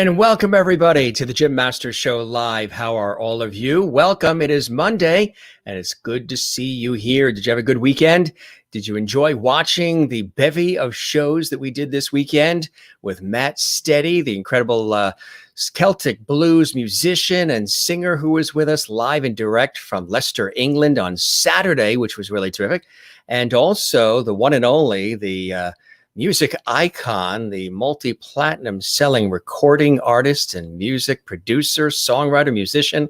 And welcome everybody to the Jim Masters Show Live. How are all of you? Welcome. It is Monday and it's good to see you here. Did you have a good weekend? Did you enjoy watching the bevy of shows that we did this weekend with Matt Steady, the incredible Celtic blues musician and singer who was with us live and direct from Leicester, England on Saturday, which was really terrific. And also the one and only, the music icon, the multi-platinum selling recording artist and music producer, songwriter, musician,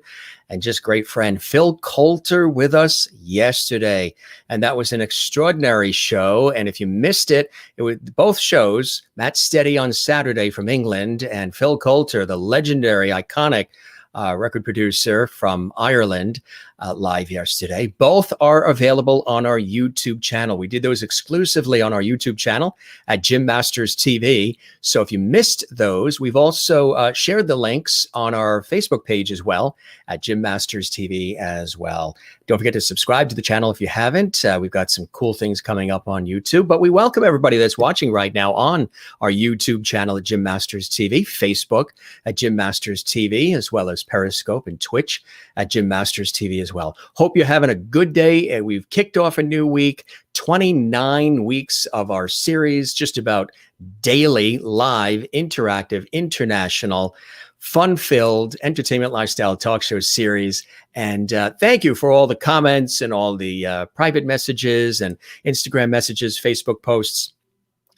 and just great friend, Phil Coulter, with us yesterday. And that was an extraordinary show. And if you missed it, it was both shows, Matt Steady on Saturday from England and Phil Coulter, the legendary, iconic record producer from Ireland, live yesterday. Both are available on our YouTube channel. We did those exclusively on our YouTube channel at Jim Masters TV. So if you missed those, we've also shared the links on our Facebook page as well at Jim Masters TV as well. Don't forget to subscribe to the channel if you haven't. We've got some cool things coming up on YouTube, but we welcome everybody that's watching right now on our YouTube channel at Jim Masters TV, Facebook at Jim Masters TV, as well as Periscope and Twitch at Jim Masters TV as well. Hope you're having a good day. We've kicked off a new week, 29 weeks of our series, just about daily, live, interactive, international, fun-filled entertainment lifestyle talk show series. And thank you for all the comments and all the private messages and Instagram messages, Facebook posts,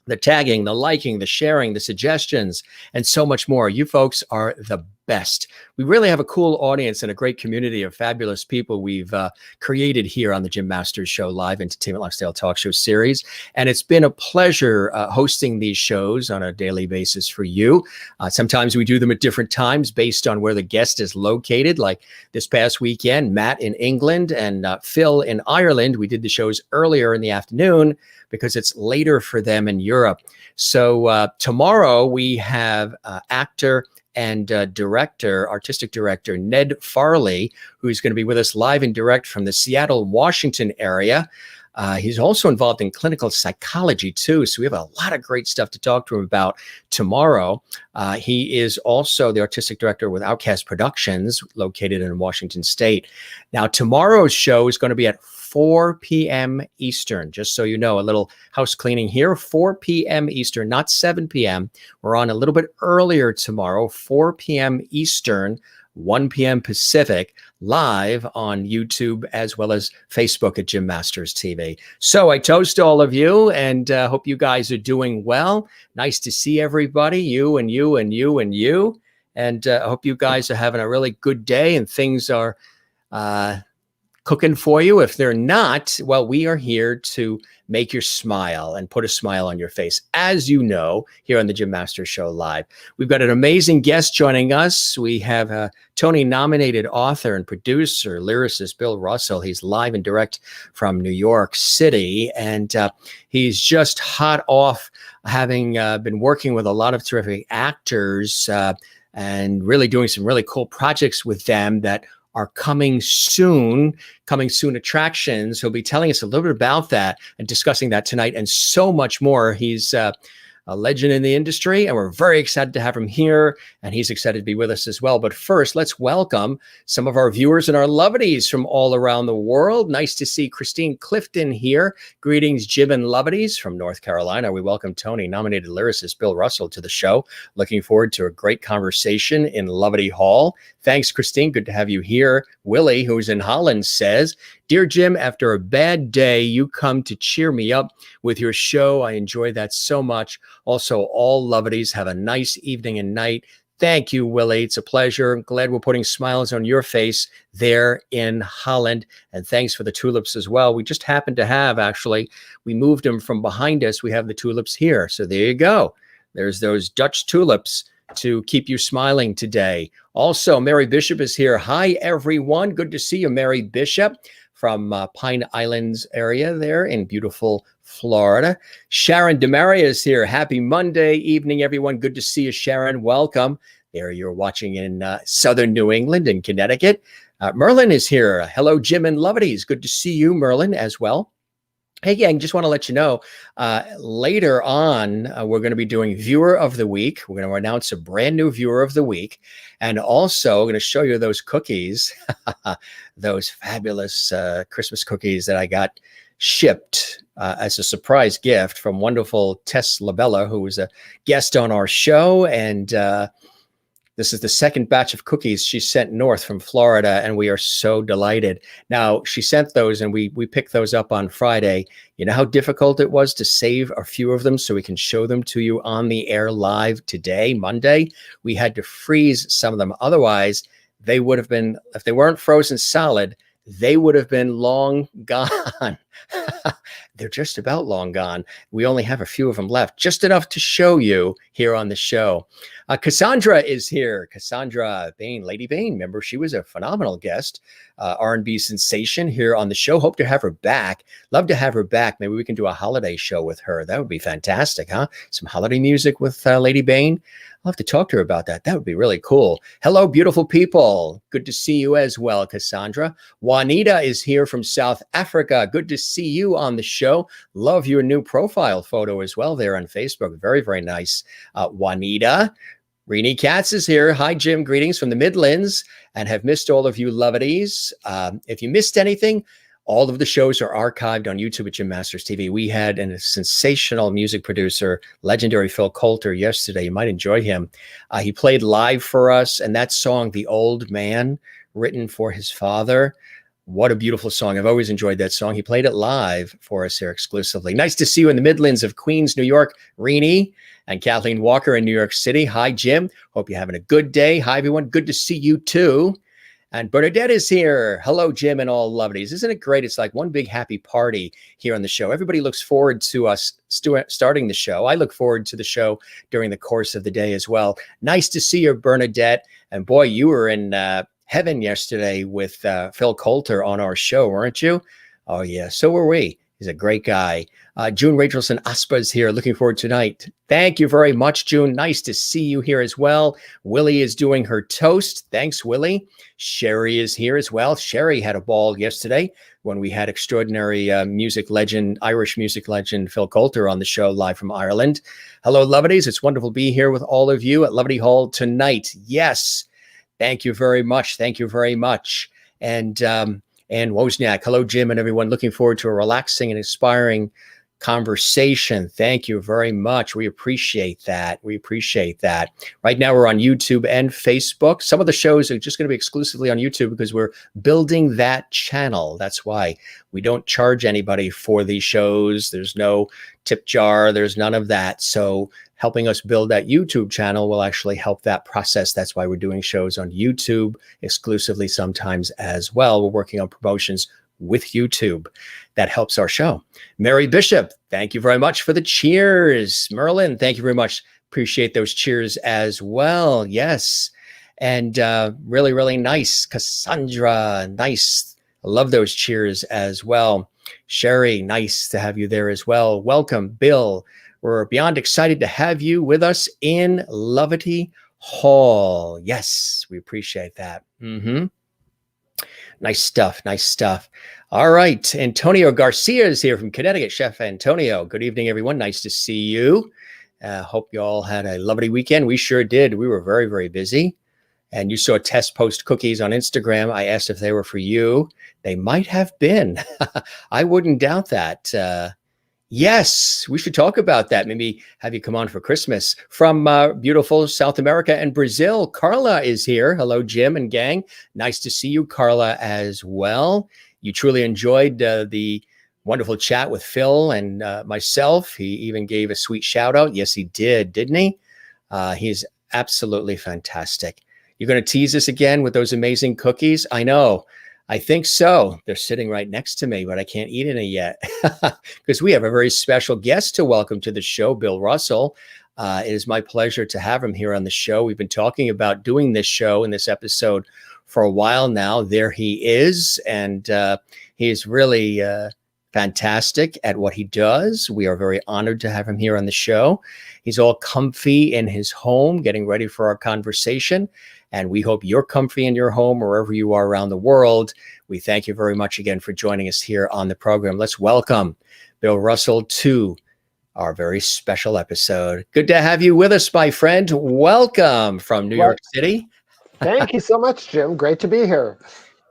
the tagging, the liking, the sharing, the suggestions, and so much more. You folks are the best. We really have a cool audience and a great community of fabulous people we've created here on the Jim Masters Show Live Entertainment Lifestyle Talk Show series. And it's been a pleasure hosting these shows on a daily basis for you. Sometimes we do them at different times based on where the guest is located. Like this past weekend, Matt in England and Phil in Ireland. We did the shows earlier in the afternoon because it's later for them in Europe. So tomorrow we have actor and artistic director, Ned Farley, who's going to be with us live and direct from the Seattle, Washington area. He's also involved in clinical psychology too. So we have a lot of great stuff to talk to him about tomorrow. He is also the artistic director with Outcast Productions, located in Washington State. Now, tomorrow's show is going to be at 4 p.m. Eastern, just so you know, a little house cleaning here, 4 p.m. Eastern, not 7 p.m. We're on a little bit earlier tomorrow, 4 p.m. Eastern, 1 p.m. Pacific, live on YouTube as well as Facebook at Jim Masters TV. So I toast all of you and hope you guys are doing well. Nice to see everybody, you and you and you and you. And I hope you guys are having a really good day and things are cooking for you. If they're not, well, we are here to make you smile and put a smile on your face, as you know, here on the Jim Masters Show Live. We've got an amazing guest joining us. We have a Tony-nominated author and producer, lyricist Bill Russell. He's live and direct from New York City, and he's just hot off having been working with a lot of terrific actors and really doing some really cool projects with them that are coming soon attractions. He'll be telling us a little bit about that and discussing that tonight and so much more. He's a legend in the industry, and we're very excited to have him here, and he's excited to be with us as well. But first, let's welcome some of our viewers and our lovedies from all around the world. Nice to see Christine Clifton here. Greetings, Jim and lovedies from North Carolina. We welcome Tony-nominated lyricist Bill Russell to the show. Looking forward to a great conversation in Lovedy Hall. Thanks, Christine. Good to have you here. Willie, who's in Holland, says, "Dear Jim, after a bad day, you come to cheer me up with your show. I enjoy that so much. Also, all lovedies have a nice evening and night." Thank you, Willie. It's a pleasure. I'm glad we're putting smiles on your face there in Holland. And thanks for the tulips as well. We just happened to have, actually, we moved them from behind us. We have the tulips here. So there you go. There's those Dutch tulips to keep you smiling today. Also, Mary Bishop is here. Hi, everyone. Good to see you, Mary Bishop, from Pine Islands area there in beautiful Florida. Sharon DeMaria is here. Happy Monday evening, everyone. Good to see you, Sharon. Welcome. There you're watching in southern New England and Connecticut. Merlin is here. Hello, Jim and Lovedies. Good to see you, Merlin, as well. Hey, gang, just want to let you know, later on, we're going to be doing Viewer of the Week. We're going to announce a brand new Viewer of the Week. And also, we're going to show you those cookies, those fabulous Christmas cookies that I got shipped as a surprise gift from wonderful Tess Labella, who was a guest on our show. And this is the second batch of cookies she sent north from Florida, and we are so delighted. Now, she sent those, and we picked those up on Friday. You know how difficult it was to save a few of them so we can show them to you on the air live today, Monday? We had to freeze some of them. Otherwise, they would have been, if they weren't frozen solid, they would have been long gone. They're just about long gone. We only have a few of them left, just enough to show you here on the show. Cassandra is here. Cassandra Bain, Lady Bain. Remember, she was a phenomenal guest, R&B sensation here on the show. Hope to have her back. Love to have her back. Maybe we can do a holiday show with her. That would be fantastic, huh? Some holiday music with Lady Bain. I'll have to talk to her about that. That would be really cool. Hello, beautiful people. Good to see you as well, Cassandra. Juanita is here from South Africa. Good to see you on the show. Love your new profile photo as well there on Facebook. Very, very nice, Juanita. Renee Katz is here. Hi, Jim. Greetings from the Midlands, and have missed all of you lovities. If you missed anything, all of the shows are archived on YouTube at Jim Masters TV. We had a sensational music producer, legendary Phil Coulter, yesterday. You might enjoy him. He played live for us, and that song, The Old Man, written for his father. What a beautiful song. I've always enjoyed that song. He played it live for us here exclusively. Nice to see you in the Midlands of Queens, New York, Renee, and Kathleen Walker in New York City. Hi, Jim. Hope you're having a good day. Hi, everyone. Good to see you, too. And Bernadette is here. Hello, Jim and all lovelies. Isn't it great? It's like one big happy party here on the show. Everybody looks forward to us starting the show. I look forward to the show during the course of the day as well. Nice to see you, Bernadette. And boy, you were in heaven yesterday with Phil Coulter on our show, weren't you? Oh, yeah. So were we. He's a great guy. June Rachelson Aspa is here. Looking forward tonight. Thank you very much, June. Nice to see you here as well. Willie is doing her toast. Thanks, Willie. Sherry is here as well. Sherry had a ball yesterday when we had extraordinary music legend, Irish music legend, Phil Coulter on the show live from Ireland. Hello, Lovedies. It's wonderful to be here with all of you at Lovedy Hall tonight. Yes. Thank you very much. Thank you very much. And Wozniak. Hello, Jim and everyone. Looking forward to a relaxing and inspiring conversation. Thank you very much. We appreciate that. We appreciate that. Right now we're on YouTube and Facebook. Some of the shows are just going to be exclusively on YouTube because we're building that channel. That's why we don't charge anybody for these shows. There's no tip jar. There's none of that. So helping us build that YouTube channel will actually help that process. That's why we're doing shows on YouTube exclusively sometimes as well. We're working on promotions with YouTube. That helps our show. Mary Bishop, thank you very much for the cheers. Merlin, thank you very much. Appreciate those cheers as well. Yes. And really, really nice. Cassandra, nice. I love those cheers as well. Sherry, nice to have you there as well. Welcome, Bill. We're beyond excited to have you with us in Lovety Hall. Yes, we appreciate that. Nice stuff. Nice stuff. All right. Antonio Garcia is here from Connecticut. Chef Antonio. Good evening, everyone. Nice to see you. Hope you all had a lovely weekend. We sure did. We were very, very busy. And you saw Tess post cookies on Instagram. I asked if they were for you. They might have been. I wouldn't doubt that. Yes, we should talk about that. Maybe have you come on for Christmas. From beautiful South America and Brazil, Carla is here. Hello, Jim and gang. Nice to see you, Carla, as well. You truly enjoyed the wonderful chat with Phil and myself. He even gave a sweet shout out. Yes, he did, didn't he? He's absolutely fantastic. You're going to tease us again with those amazing cookies? I know. I think so. They're sitting right next to me, but I can't eat any yet because we have a very special guest to welcome to the show, Bill Russell. It is my pleasure to have him here on the show. We've been talking about doing this show in this episode for a while now. There he is, and he is really fantastic at what he does. We are very honored to have him here on the show. He's all comfy in his home, getting ready for our conversation. And we hope you're comfy in your home, wherever you are around the world. We thank you very much again for joining us here on the program. Let's welcome Bill Russell to our very special episode. Good to have you with us, my friend. Welcome from New York City. Thank you so much, Jim. Great to be here.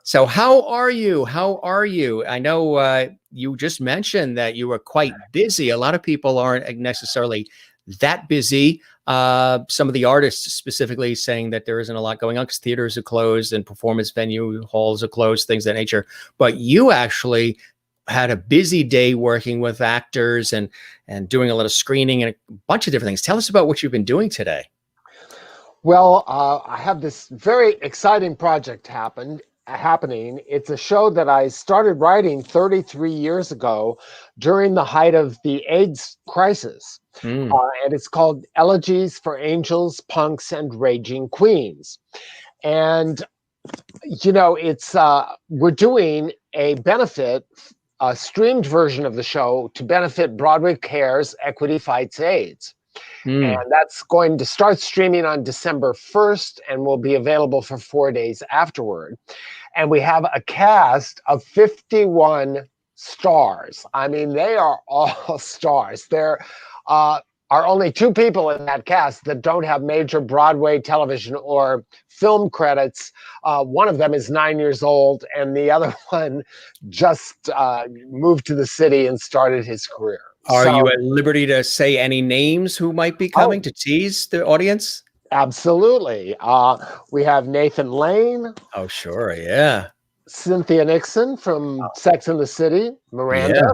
So how are you? How are you? I know you just mentioned that you were quite busy. A lot of people aren't necessarily that busy. Some of the artists specifically saying that there isn't a lot going on because theaters are closed and performance venue halls are closed, things of that nature. But you actually had a busy day working with actors and doing a lot of screening and a bunch of different things. Tell us about what you've been doing today. Well, I have this very exciting project happening. It's a show that I started writing 33 years ago during the height of the AIDS crisis. And it's called Elegies for Angels, Punks, and Raging Queens. And, it's we're doing a benefit, a streamed version of the show to benefit Broadway Cares Equity Fights AIDS. And that's going to start streaming on December 1st and will be available for 4 days afterward. And we have a cast of 51 stars. I mean, they are all stars. There are only 2 people in that cast that don't have major Broadway, television, or film credits. One of them is 9 years old, and the other one just moved to the city and started his career. Are you at liberty to say any names who might be coming to tease the audience? Absolutely. We have Nathan Lane. Oh, sure. Yeah. Cynthia Nixon from Sex and the City. Miranda. Yeah.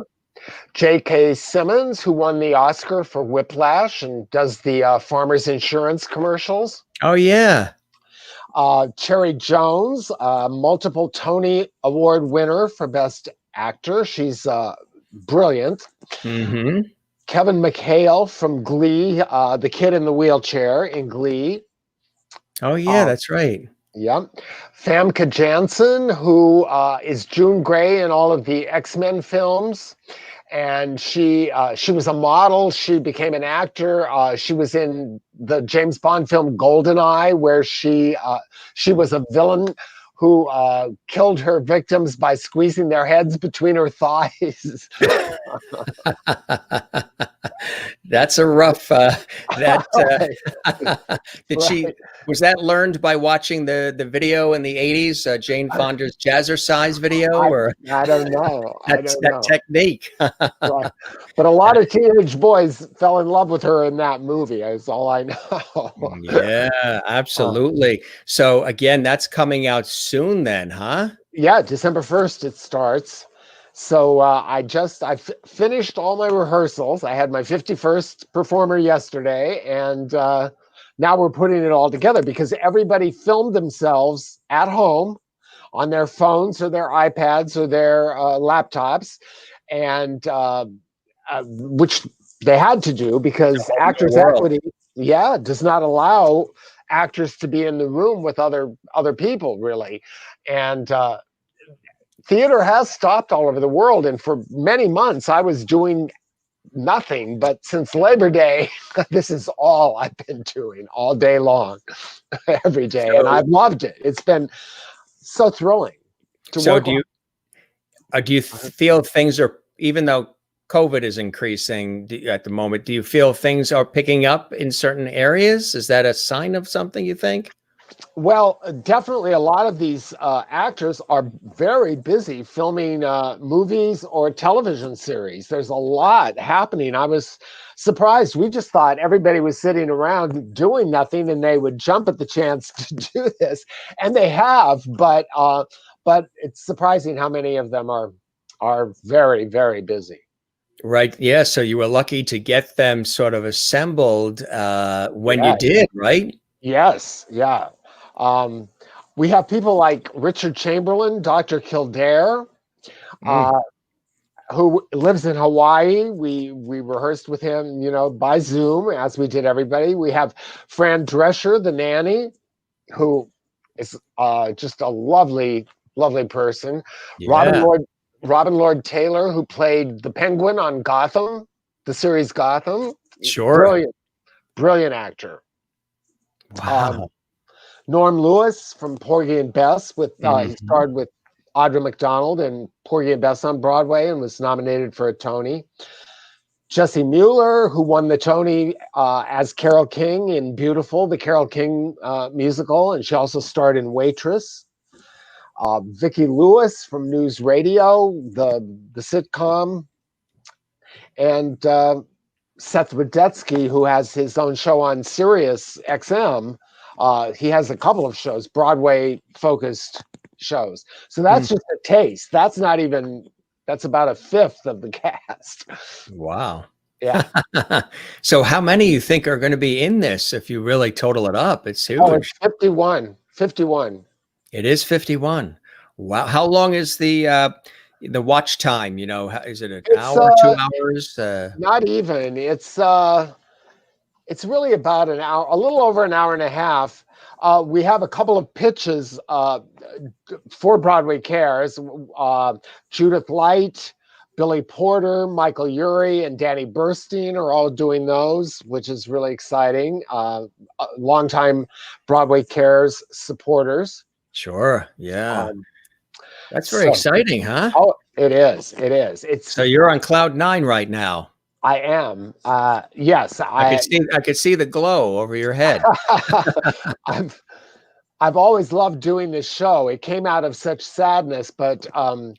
J.K. Simmons, who won the Oscar for Whiplash and does the Farmers Insurance commercials. Oh, yeah. Cherry Jones, multiple Tony Award winner for Best Actor. She's brilliant. Kevin Mchale from Glee, the kid in the wheelchair in Glee. Oh, yeah, that's right. Yep. Famke Janssen, who is June Grey in all of the X-Men films. And she was a model. She became an actor. She was in the James Bond film GoldenEye, where she was a villain who killed her victims by squeezing their heads between her thighs. That's a rough. Was that learned by watching the video in the 80s, Jane Fonda's Jazzercise video, or I don't know. that technique? Right. But a lot of teenage boys fell in love with her in that movie. Is all I know. Yeah, absolutely. So again, that's coming out soon, then, huh? Yeah, December 1st it starts. So I finished all my rehearsals. I had my 51st performer yesterday, and now we're putting it all together because everybody filmed themselves at home on their phones or their iPads or their laptops, and which they had to do because Actors Equity, does not allow actors to be in the room with other people, really. And theater has stopped all over the world, and for many months I was doing nothing. But since Labor Day, this is all I've been doing all day long, every day, and I've loved it. It's been so thrilling to work. Do you feel things are, even though COVID is increasing at the moment, do you feel things are picking up in certain areas? Is that a sign of something, you think? Well, definitely a lot of these actors are very busy filming movies or television series. There's a lot happening. I was surprised. We just thought everybody was sitting around doing nothing and they would jump at the chance to do this. And they have, but it's surprising how many of them are very, very busy. Right. Yeah. So you were lucky to get them sort of assembled when you did, right? Yes. Yeah. We have people like Richard Chamberlain, Dr. Kildare, who lives in Hawaii. We rehearsed with him, by Zoom, as we did everybody. We have Fran Drescher, the nanny, who is just a lovely, lovely person. Yeah. Robin Lord Taylor, who played the Penguin on Gotham, the series Gotham. Sure. Brilliant actor. Wow. Norm Lewis from Porgy and Bess he starred with Audra McDonald in Porgy and Bess on Broadway and was nominated for a Tony. Jessie Mueller, who won the Tony as Carole King in Beautiful, the Carole King musical, and she also starred in Waitress. Vicki Lewis from News Radio, the sitcom, and Seth Rudetsky, who has his own show on Sirius XM. He has a couple of shows, Broadway-focused shows. So that's just a taste. That's about a fifth of the cast. Wow. Yeah. So how many you think are going to be in this if you really total it up? It's huge. Oh, it's 51. 51. It is 51. Wow. How long is the watch time? You know, is it an hour, 2 hours? Not even. It's really about an hour, a little over an hour and a half. We have a couple of pitches for Broadway Cares. Judith Light, Billy Porter, Michael Urie, and Danny Bernstein are all doing those, which is really exciting. Longtime Broadway Cares supporters. Sure. Yeah. That's very exciting, huh? Oh, it is. It is. So you're on cloud 9 right now. I am. Yes. I could see the glow over your head. I've always loved doing this show. It came out of such sadness, but the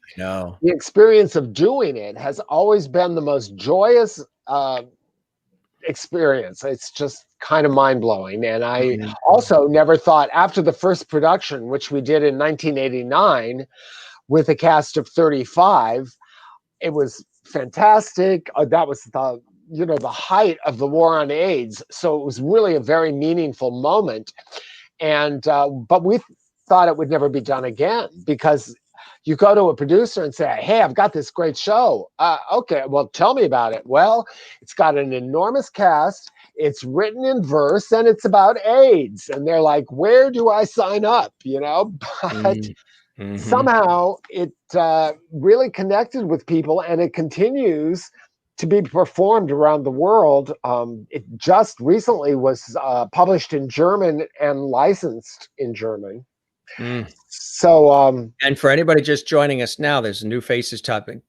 experience of doing it has always been the most joyous experience. It's just kind of mind-blowing. And I also never thought, after the first production, which we did in 1989 with a cast of 35, it was fantastic. That was the height of the war on AIDS. So it was really a very meaningful moment. And but we thought it would never be done again, because you go to a producer and say, hey, I've got this great show. Okay, well, tell me about it. Well, it's got an enormous cast. It's written in verse and it's about AIDS. And they're like, where do I sign up? But somehow it really connected with people, and it continues to be performed around the world. It just recently was published in German and licensed in German. So, and for anybody just joining us now, there's a new faces topic.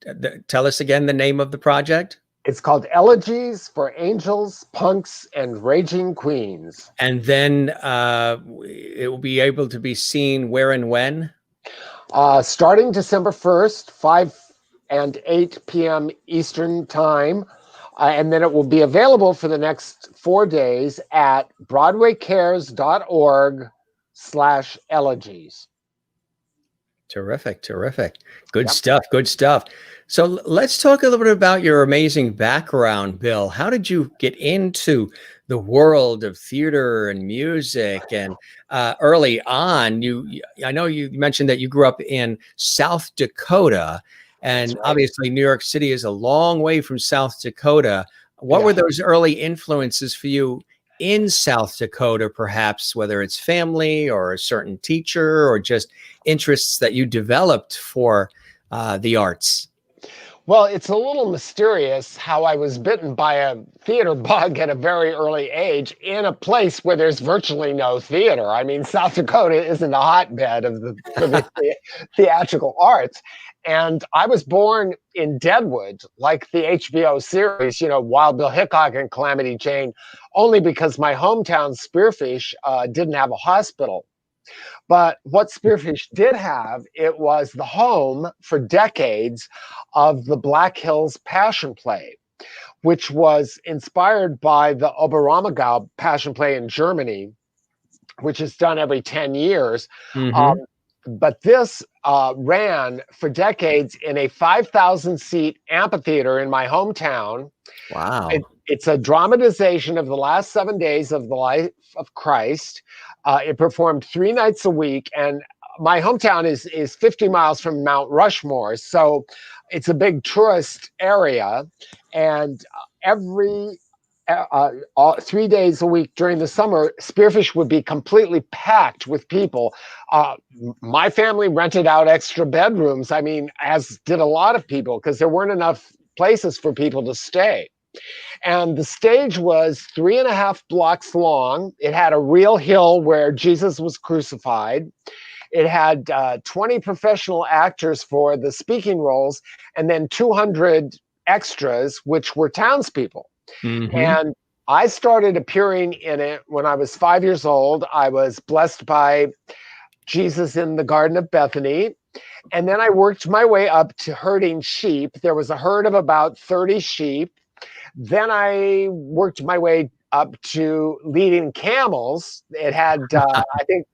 Tell us again the name of the project. It's called Elegies for Angels, Punks, and Raging Queens. And then it will be able to be seen where and when? Starting December 1st, 5 and 8 p.m. Eastern Time. And then it will be available for the next 4 days at broadwaycares.org/elegies. Terrific. Good stuff. So let's talk a little bit about your amazing background, Bill. How did you get into the world of theater and music? And early on, I know you mentioned that you grew up in South Dakota, and obviously New York City is a long way from South Dakota. What were those early influences for you in South Dakota, perhaps, whether it's family or a certain teacher or just interests that you developed for the arts? Well, it's a little mysterious how I was bitten by a theater bug at a very early age in a place where there's virtually no theater. I mean, South Dakota isn't a hotbed of the theatrical arts. And I was born in Deadwood, like the HBO series, Wild Bill Hickok and Calamity Jane, only because my hometown, Spearfish, didn't have a hospital. But what Spearfish did have, it was the home for decades of the Black Hills Passion Play, which was inspired by the Oberammergau Passion Play in Germany, which is done every 10 years. But this ran for decades in a 5,000-seat amphitheater in my hometown. Wow. It's a dramatization of the last 7 days of the life of Christ. It performed 3 nights a week, and my hometown is 50 miles from Mount Rushmore, so it's a big tourist area. And every 3 days a week during the summer, Spearfish would be completely packed with people. My family rented out extra bedrooms, as did a lot of people, because there weren't enough places for people to stay. And the stage was 3.5 blocks long. It had a real hill where Jesus was crucified. It had 20 professional actors for the speaking roles, and then 200 extras, which were townspeople. Mm-hmm. And I started appearing in it when I was 5 years old. I was blessed by Jesus in the Garden of Bethany. And then I worked my way up to herding sheep. There was a herd of about 30 sheep. Then I worked my way up to leading camels. It had, I think,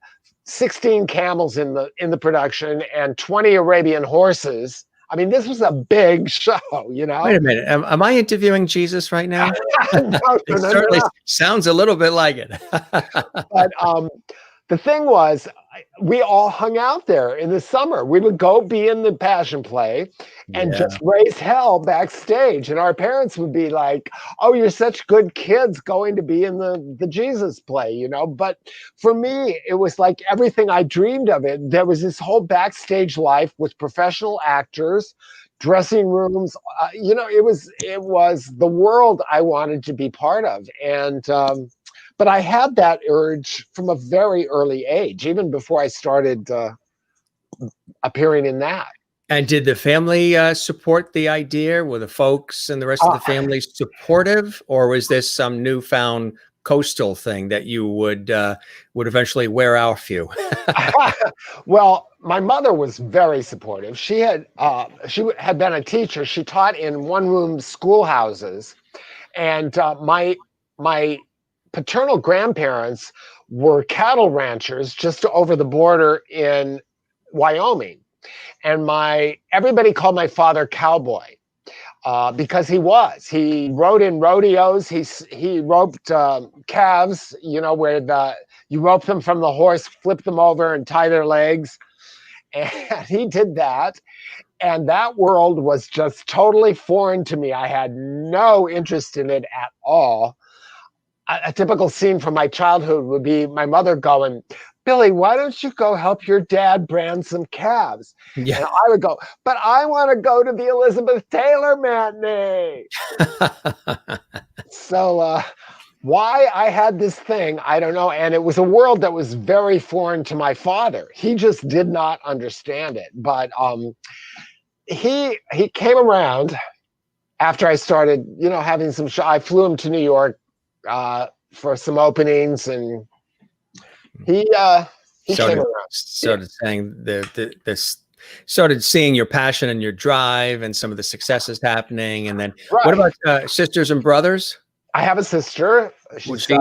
16 camels in the production and 20 Arabian horses. I mean, this was a big show, you know? Wait a minute. Am I interviewing Jesus right now? No, It no, certainly no. sounds a little bit like it. But the thing was, we all hung out there in the summer. We would go be in the Passion play and Yeah. just raise hell backstage. And our parents would be like, oh, you're such good kids going to be in the Jesus play, you know? But for me, it was like everything I dreamed of it. There was this whole backstage life with professional actors, dressing rooms. You know, it was the world I wanted to be part of. And but I had that urge from a very early age, even before I started appearing in that. And did the family support the idea? Were the folks and the rest of the family supportive, or was this some newfound coastal thing that you would eventually wear off you? Well, my mother was very supportive. She had been a teacher. She taught in one-room schoolhouses, and my paternal grandparents were cattle ranchers just over the border in Wyoming. And everybody called my father Cowboy because he was. He rode in rodeos. He roped calves, you know, where you rope them from the horse, flip them over, and tie their legs. And he did that. And that world was just totally foreign to me. I had no interest in it at all. A typical scene from my childhood would be my mother going, Billy, why don't you go help your dad brand some calves? Yeah. And I would go, but I want to go to the Elizabeth Taylor matinee. So why I had this thing, I don't know. And it was a world that was very foreign to my father. He just did not understand it. But he came around after I started, you know, having some I flew him to New York for some openings, and he came around. Started saying this started seeing your passion and your drive and some of the successes happening. And then what about sisters and brothers? I have a sister. Was she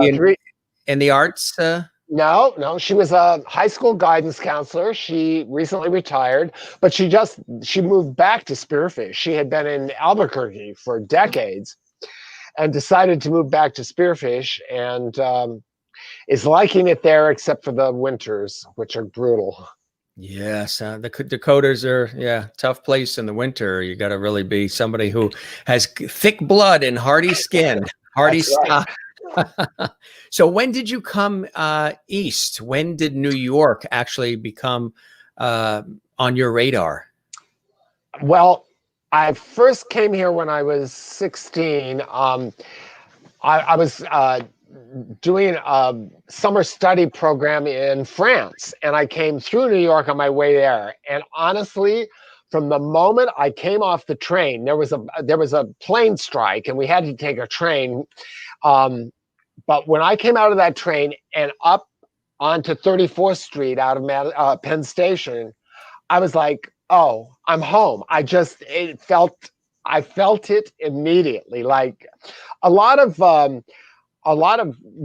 in the arts? No, she was a high school guidance counselor. She recently retired, but she moved back to Spearfish. She had been in Albuquerque for decades and decided to move back to Spearfish, and is liking it there, except for the winters, which are brutal. Yes, the Dakotas are tough place in the winter. You got to really be somebody who has thick blood and hardy skin, hardy stock. Right. So when did you come east? When did New York actually become on your radar? Well, I first came here when I was 16. I was doing a summer study program in France, and I came through New York on my way there. And honestly, from the moment I came off the train, there was a plane strike, and we had to take a train. But when I came out of that train and up onto 34th Street out of Penn Station, I was like, oh, I'm home. I felt it immediately. Like a lot of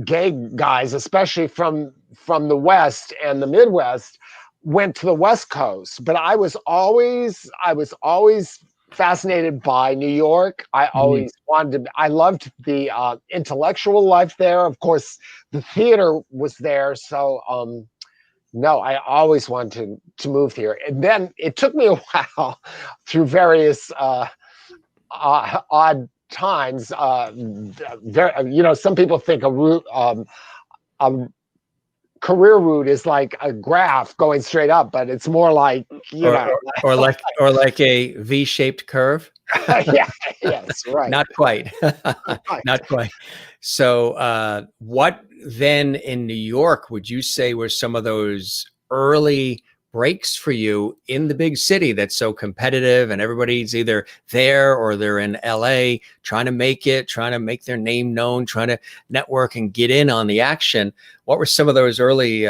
gay guys, especially from the West and the Midwest, went to the West Coast. But I was always fascinated by New York. I always I loved the intellectual life there. Of course, the theater was there. So no, I always wanted to move here. And then it took me a while through various odd times. Some people think a career route is like a graph going straight up, but it's more like or like a V-shaped curve. Yes, right. Not quite. Not quite. So what then in New York would you say were some of those early breaks for you in the big city that's so competitive and everybody's either there or they're in LA trying to make it, trying to make their name known, trying to network and get in on the action. What were some of those early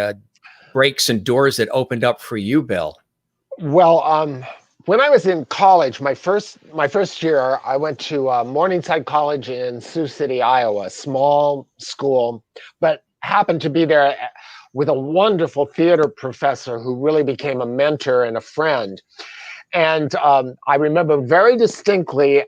breaks and doors that opened up for you, Bill? Well, when I was in college, my first year, I went to Morningside College in Sioux City, Iowa, small school, but happened to be there with a wonderful theater professor who really became a mentor and a friend. And I remember very distinctly,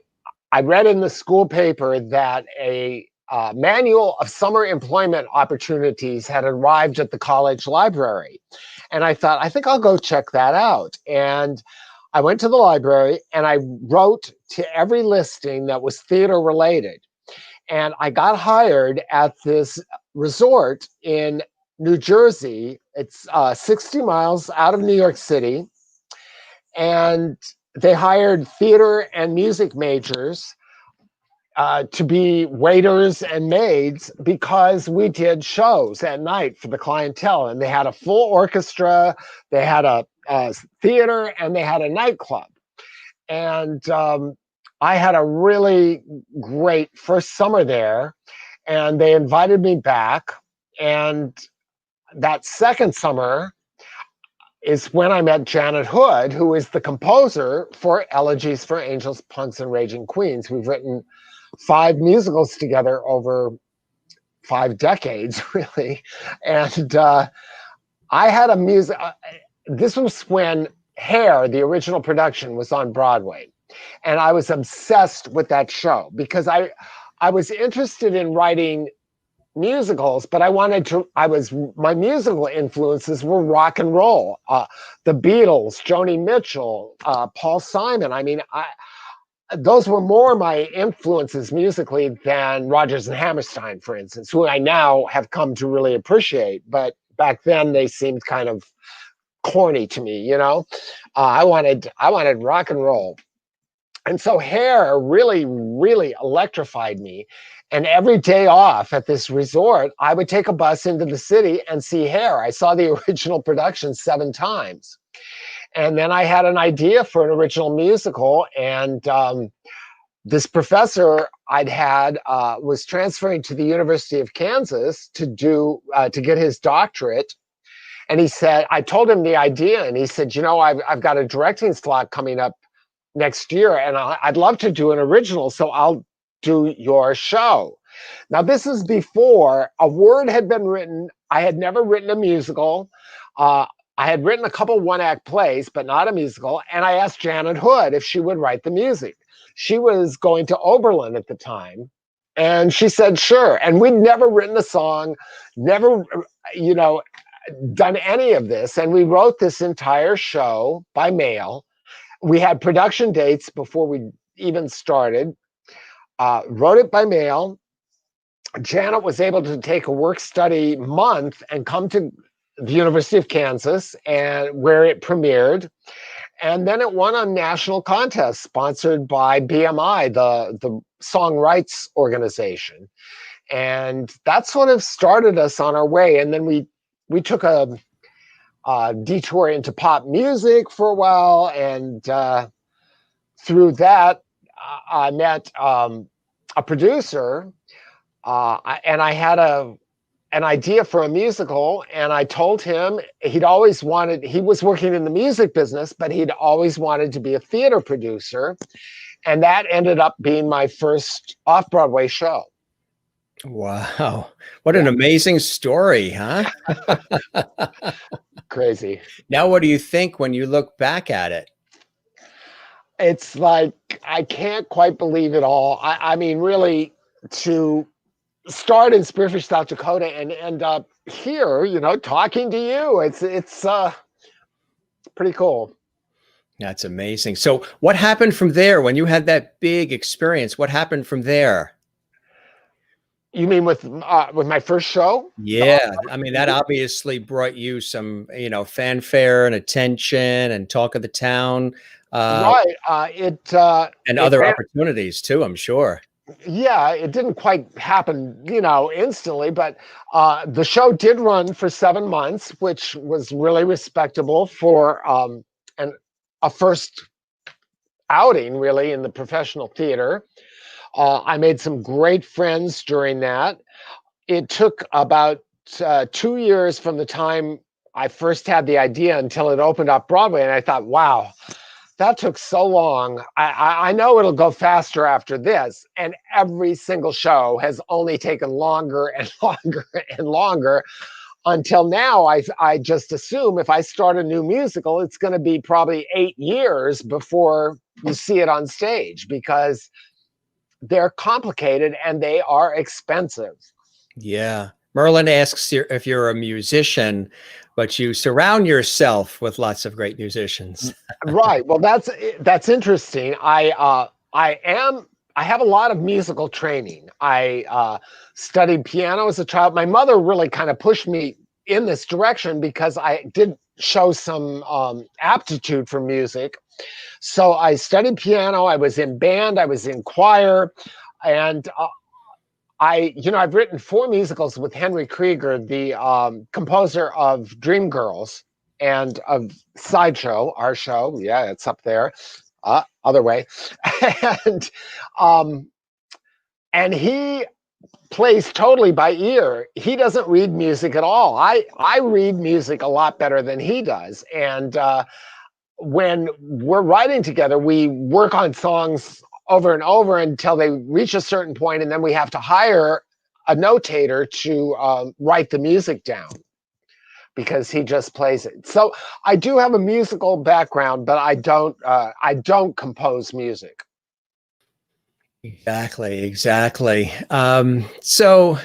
I read in the school paper that a manual of summer employment opportunities had arrived at the college library. And I thought, I think I'll go check that out. And I went to the library and I wrote to every listing that was theater related. And I got hired at this resort in New Jersey. It's 60 miles out of New York City. And they hired theater and music majors to be waiters and maids because we did shows at night for the clientele. And they had a full orchestra, they had a theater, and they had a nightclub. And I had a really great first summer there, and they invited me back. And that second summer is when I met Janet Hood, who is the composer for Elegies for Angels, Punks, and Raging Queens. We've written 5 musicals together over 5 decades, really. And I had a music. This was when Hair, the original production, was on Broadway. And I was obsessed with that show because I was interested in writing musicals, but my musical influences were rock and roll, the Beatles, Joni Mitchell, Paul Simon. I mean, those were more my influences musically than Rodgers and Hammerstein, for instance, who I now have come to really appreciate. But back then they seemed kind of corny to me, you know. I wanted rock and roll. And so Hair really, really electrified me. And every day off at this resort, I would take a bus into the city and see Hair. I saw the original production 7 times. And then I had an idea for an original musical. And this professor I'd had was transferring to the University of Kansas to get his doctorate. And he said, I told him the idea. And he said, you know, I've got a directing slot coming up next year, and I'd love to do an original, so I'll do your show. Now, this is before a word had been written. I had never written a musical. I had written a couple one-act plays, but not a musical, and I asked Janet Hood if she would write the music. She was going to Oberlin at the time, and she said, sure. And we'd never written a song, never, you know, done any of this, and we wrote this entire show by mail. We had production dates before we even started, wrote it by mail. Janet was able to take a work-study month and come to the University of Kansas, and where it premiered. And then it won a national contest sponsored by BMI, the song rights organization. And that sort of started us on our way. And then we took a detour into pop music for a while, and through that I met a producer, and I had an idea for a musical, and I told him he was working in the music business, but he'd always wanted to be a theater producer, and that ended up being my first off-Broadway show. Wow. What an amazing story, huh? Crazy. Now, what do you think when you look back at it? It's like, I can't quite believe it all. I mean, really, to start in Spearfish, South Dakota and end up here, you know, talking to you, it's pretty cool. That's amazing. So what happened from there when you had that big experience? What happened from there? You mean with my first show? Yeah, I mean, that obviously brought you some, you know, fanfare and attention and talk of the town, Right. and other opportunities too, I'm sure. Yeah, it didn't quite happen, instantly, but the show did run for 7 months, which was really respectable for an, a first outing, really, in the professional theater. I made some great friends during that. It took about 2 years from the time I first had the idea until it opened up Broadway, and I thought, wow, that took so long. I know it'll go faster after this. And every single show has only taken longer and longer and longer until now. I just assume if I start a new musical, it's going to be probably 8 years before you see it on stage because they're complicated and they are expensive. Yeah. Merlin asks if you're a musician, but you surround yourself with lots of great musicians. Right. Well, that's interesting. I have a lot of musical training. I studied piano as a child. My mother really kind of pushed me in this direction because I did show some aptitude for music. So I studied piano. I was in band. I was in choir, and I've written 4 musicals with Henry Krieger, the composer of Dreamgirls and of Sideshow, our show. Yeah, it's up there. Other way. and um, and he plays totally by ear. He doesn't read music at all. I read music a lot better than he does. And when we're writing together, we work on songs over and over until they reach a certain point, and then we have to hire a notator to write the music down because he just plays it. So I do have a musical background, but I don't compose music. Exactly. So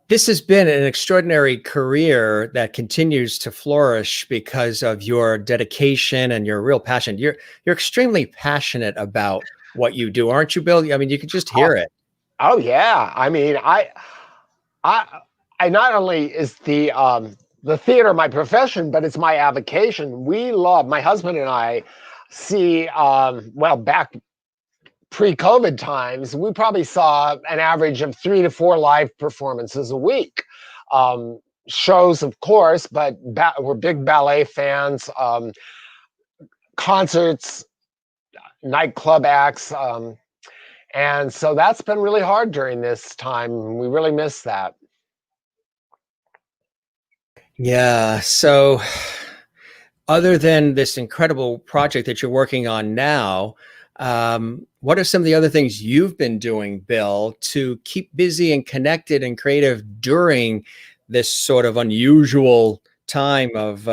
this has been an extraordinary career that continues to flourish because of your dedication and your real passion. You're extremely passionate about what you do, aren't you, Bill? I mean, you can just hear it. Oh yeah. I mean, I not only is the theater my profession, but it's my avocation. We love, my husband and I see back pre-COVID times, we probably saw an average of 3 to 4 live performances a week. Shows, of course, but we're big ballet fans. Concerts, nightclub acts. And so that's been really hard during this time. We really miss that. Yeah. So other than this incredible project that you're working on now, what are some of the other things you've been doing, Bill, to keep busy and connected and creative during this sort of unusual time of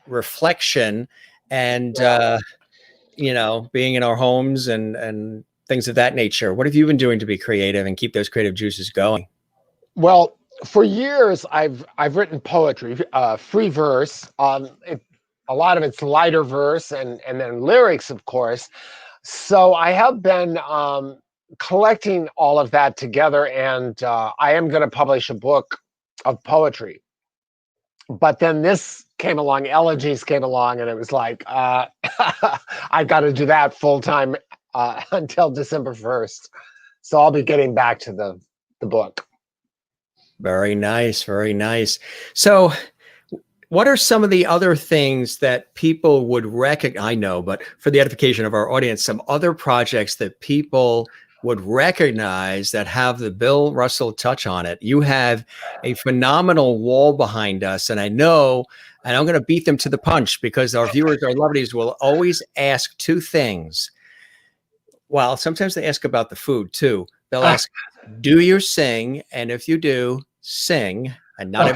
reflection and being in our homes and things of that nature? What have you been doing to be creative and keep those creative juices going? Well, for years I've written poetry, free verse. A lot of it's lighter verse and then lyrics, of course. So I have been collecting all of that together, and I am going to publish a book of poetry. But then this came along, Elegies came along, and it was like, I've got to do that full time until December 1st. So I'll be getting back to the book. Very nice. Very nice. So what are some of the other things that people would recognize? I know, but for the edification of our audience, some other projects that people would recognize that have the Bill Russell touch on it. You have a phenomenal wall behind us, and I know, and I'm going to beat them to the punch because our viewers, our lovelies, will always ask 2 things. Well, sometimes they ask about the food too. They'll ask, do you sing? And if you do, sing. And not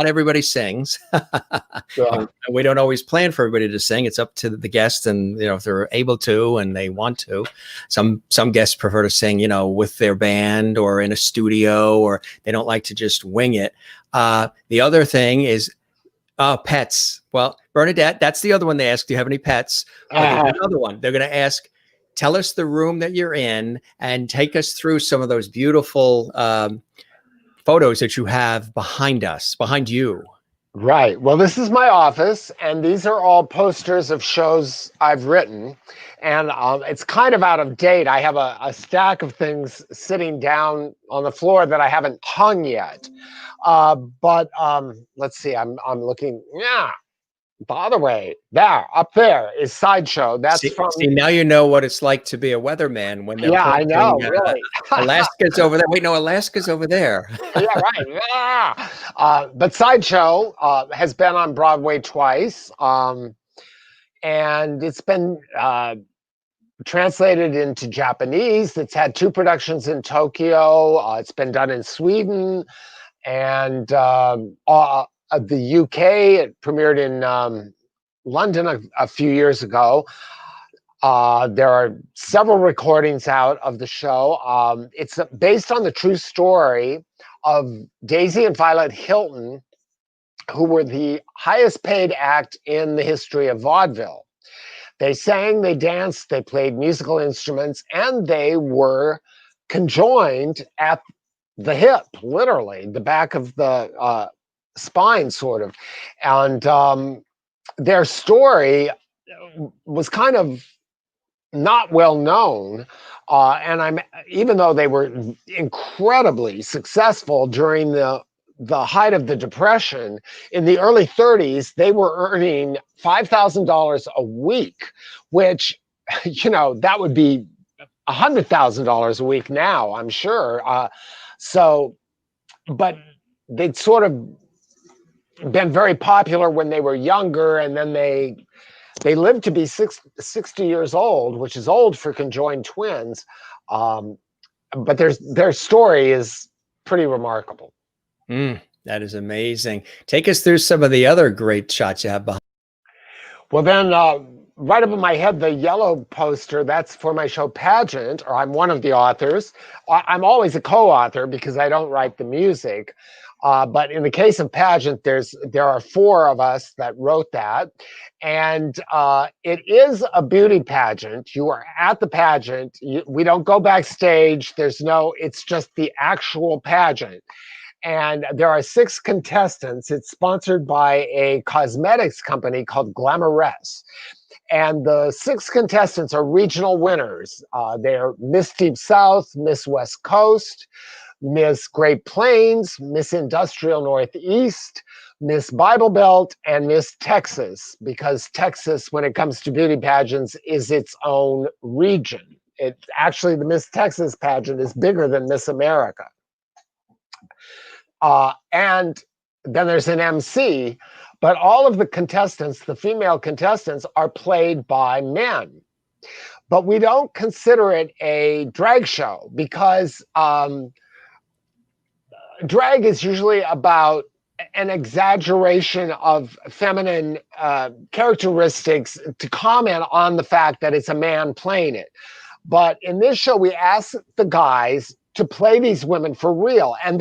everybody sings. We don't always plan for everybody to sing. It's up to the guest, and if they're able to and they want to. Some guests prefer to sing, with their band or in a studio, or they don't like to just wing it. The other thing is pets. Well, Bernadette, that's the other one they ask. Do you have any pets? Another one. They're going to ask, tell us the room that you're in and take us through some of those beautiful photos that you have behind you. Right. Well, this is my office, and these are all posters of shows I've written. And it's kind of out of date. I have a stack of things sitting down on the floor that I haven't hung yet. But let's see. I'm looking. Yeah, the other way. There, up there is Sideshow. That's See, from. see, now you know what it's like to be a weatherman when they're Yeah, I know. posting Really. Alaska's over there. Wait, no, Alaska's over there. Yeah, right. But Sideshow has been on Broadway twice. And it's been translated into Japanese. It's had two productions in Tokyo. It's been done in Sweden and the UK. It premiered in London a few years ago. There are several recordings out of the show. It's based on the true story of Daisy and Violet Hilton, who were the highest paid act in the history of vaudeville. They sang, they danced, they played musical instruments, and they were conjoined at the hip, literally, the back of the spine, sort of. And their story was kind of not well known. And even though they were incredibly successful during the height of the Depression, in the early 30s, they were earning $5,000 a week, which, that would be $100,000 a week now, I'm sure. But they'd sort of been very popular when they were younger, and then they lived to be 60 years old, which is old for conjoined twins. But their story is pretty remarkable. That is amazing. Take us through some of the other great shots you have behind. Well, then, right above my head, the yellow poster, that's for my show Pageant, or I'm one of the authors. I'm always a co-author because I don't write the music. But in the case of Pageant, there are four of us that wrote that. And it is a beauty pageant. You are at the pageant. We don't go backstage. It's just the actual pageant. And there are 6 contestants. It's sponsored by a cosmetics company called Glamoress. And the 6 contestants are regional winners. They're Miss Deep South, Miss West Coast, Miss Great Plains, Miss Industrial Northeast, Miss Bible Belt, and Miss Texas, because Texas, when it comes to beauty pageants, is its own region. Actually, the Miss Texas pageant is bigger than Miss America. And then there's an MC, but all of the contestants, the female contestants, are played by men. But we don't consider it a drag show because drag is usually about an exaggeration of feminine characteristics to comment on the fact that it's a man playing it. But in this show, we ask the guys to play these women for real. And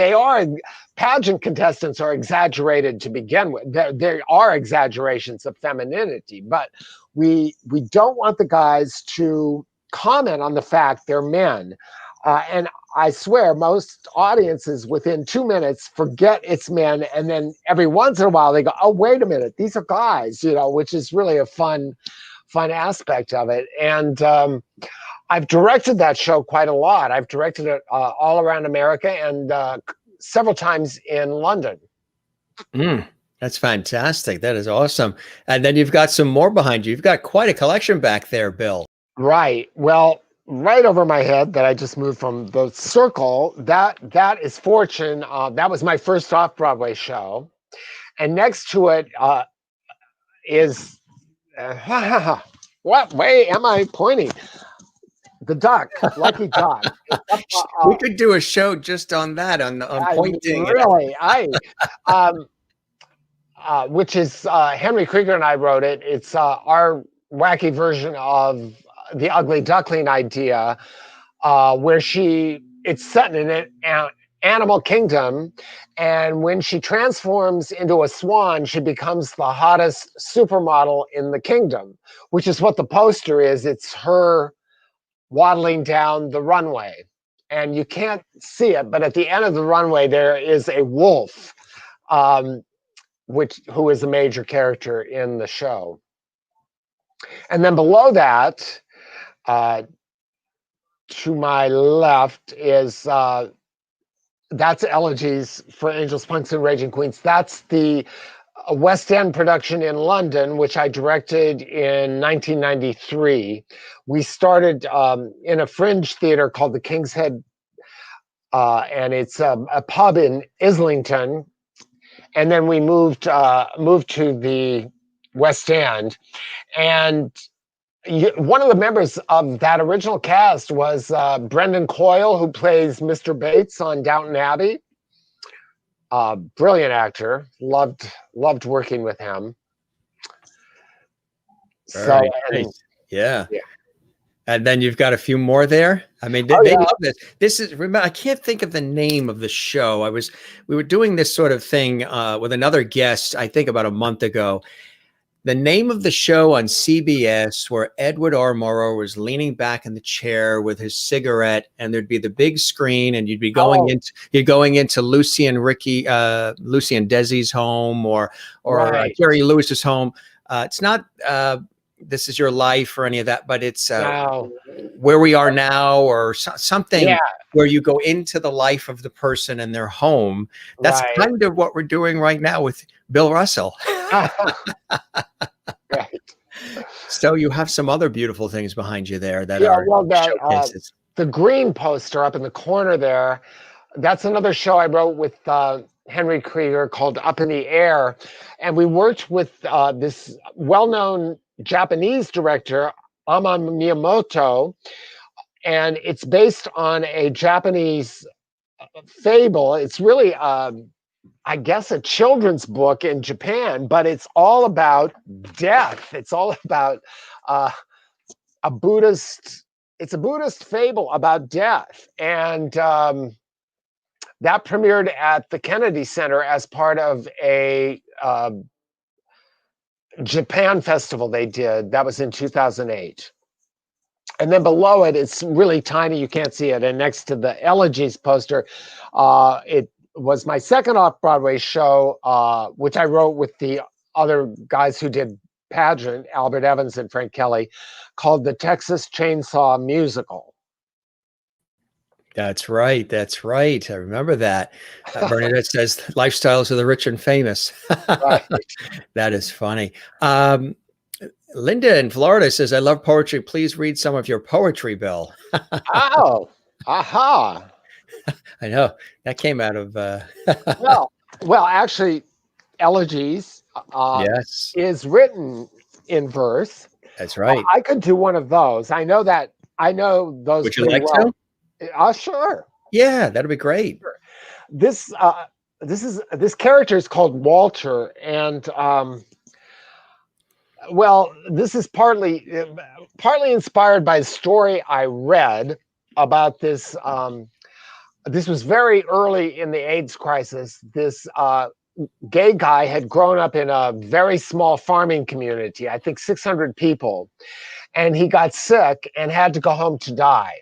pageant contestants are exaggerated to begin with. There are exaggerations of femininity, but we don't want the guys to comment on the fact they're men. And I swear most audiences within 2 minutes forget it's men. And then every once in a while they go, oh, wait a minute, these are guys, which is really a fun aspect of it. And I've directed that show quite a lot. I've directed it all around America and several times in London. That's fantastic. That is awesome. And then you've got some more behind you. You've got quite a collection back there, Bill. Right. Well, right over my head that I just moved from the circle, that is Fortune. That was my first off-Broadway show. And next to it is, what way am I pointing? The duck, Lucky Duck. We could do a show just on that, on pointing. Really, which is Henry Krieger and I wrote it. It's our wacky version of the Ugly Duckling idea, where it's set in an animal kingdom, and when she transforms into a swan, she becomes the hottest supermodel in the kingdom, which is what the poster is. It's her waddling down the runway, and you can't see it, but at the end of the runway there is a wolf who is a major character in the show. And then below that, to my left is that's Elegies for Angels, Punks, and Raging Queens. That's the West End production in London, which I directed in 1993. We started in a fringe theater called the King's Head, and it's a pub in Islington. And then we moved to the West End, and one of the members of that original cast was Brendan Coyle, who plays Mr. Bates on Downton Abbey. Brilliant actor. Loved working with him. Very nice. Yeah. And then you've got a few more there. I mean, they love this. This is, remember, I can't think of the name of the show. We were doing this sort of thing with another guest, I think about a month ago. The name of the show on CBS, where Edward R. Murrow was leaning back in the chair with his cigarette, and there'd be the big screen, and you'd be going into Lucy and Desi's home, or Jerry Lewis's home. It's not This Is Your Life or any of that, but it's Where We Are Now, or something where you go into the life of the person in their home. That's kind of what we're doing right now with Bill Russell. So you have some other beautiful things behind you there that are showcases. The green poster up in the corner there, that's another show I wrote with Henry Krieger called Up in the Air. And we worked with this well-known Japanese director, Ama Miyamoto, and it's based on a Japanese fable. It's really I guess a children's book in Japan, but it's all about death. It's all about a Buddhist fable about death. And that premiered at the Kennedy Center as part of a Japan festival they did. That was in 2008. And then below it, it's really tiny. You can't see it. And next to the Elegies poster, it was my second off-Broadway show, which I wrote with the other guys who did Pageant, Albert Evans and Frank Kelly, called the Texas Chainsaw Musical. That's right. That's right. I remember that. Bernadette says lifestyles of the rich and famous. That is funny. Linda in Florida says, I love poetry. Please read some of your poetry, Bill. Oh, aha. I know that came out of well, actually, Elegies is written in verse. That's right. I could do one of those. I know those. Would you like to? Sure. Yeah, that'd be great. Sure. This character is called Walter, and this is partly inspired by a story I read about this. This was very early in the AIDS crisis. This gay guy had grown up in a very small farming community, I think 600 people, and he got sick and had to go home to die,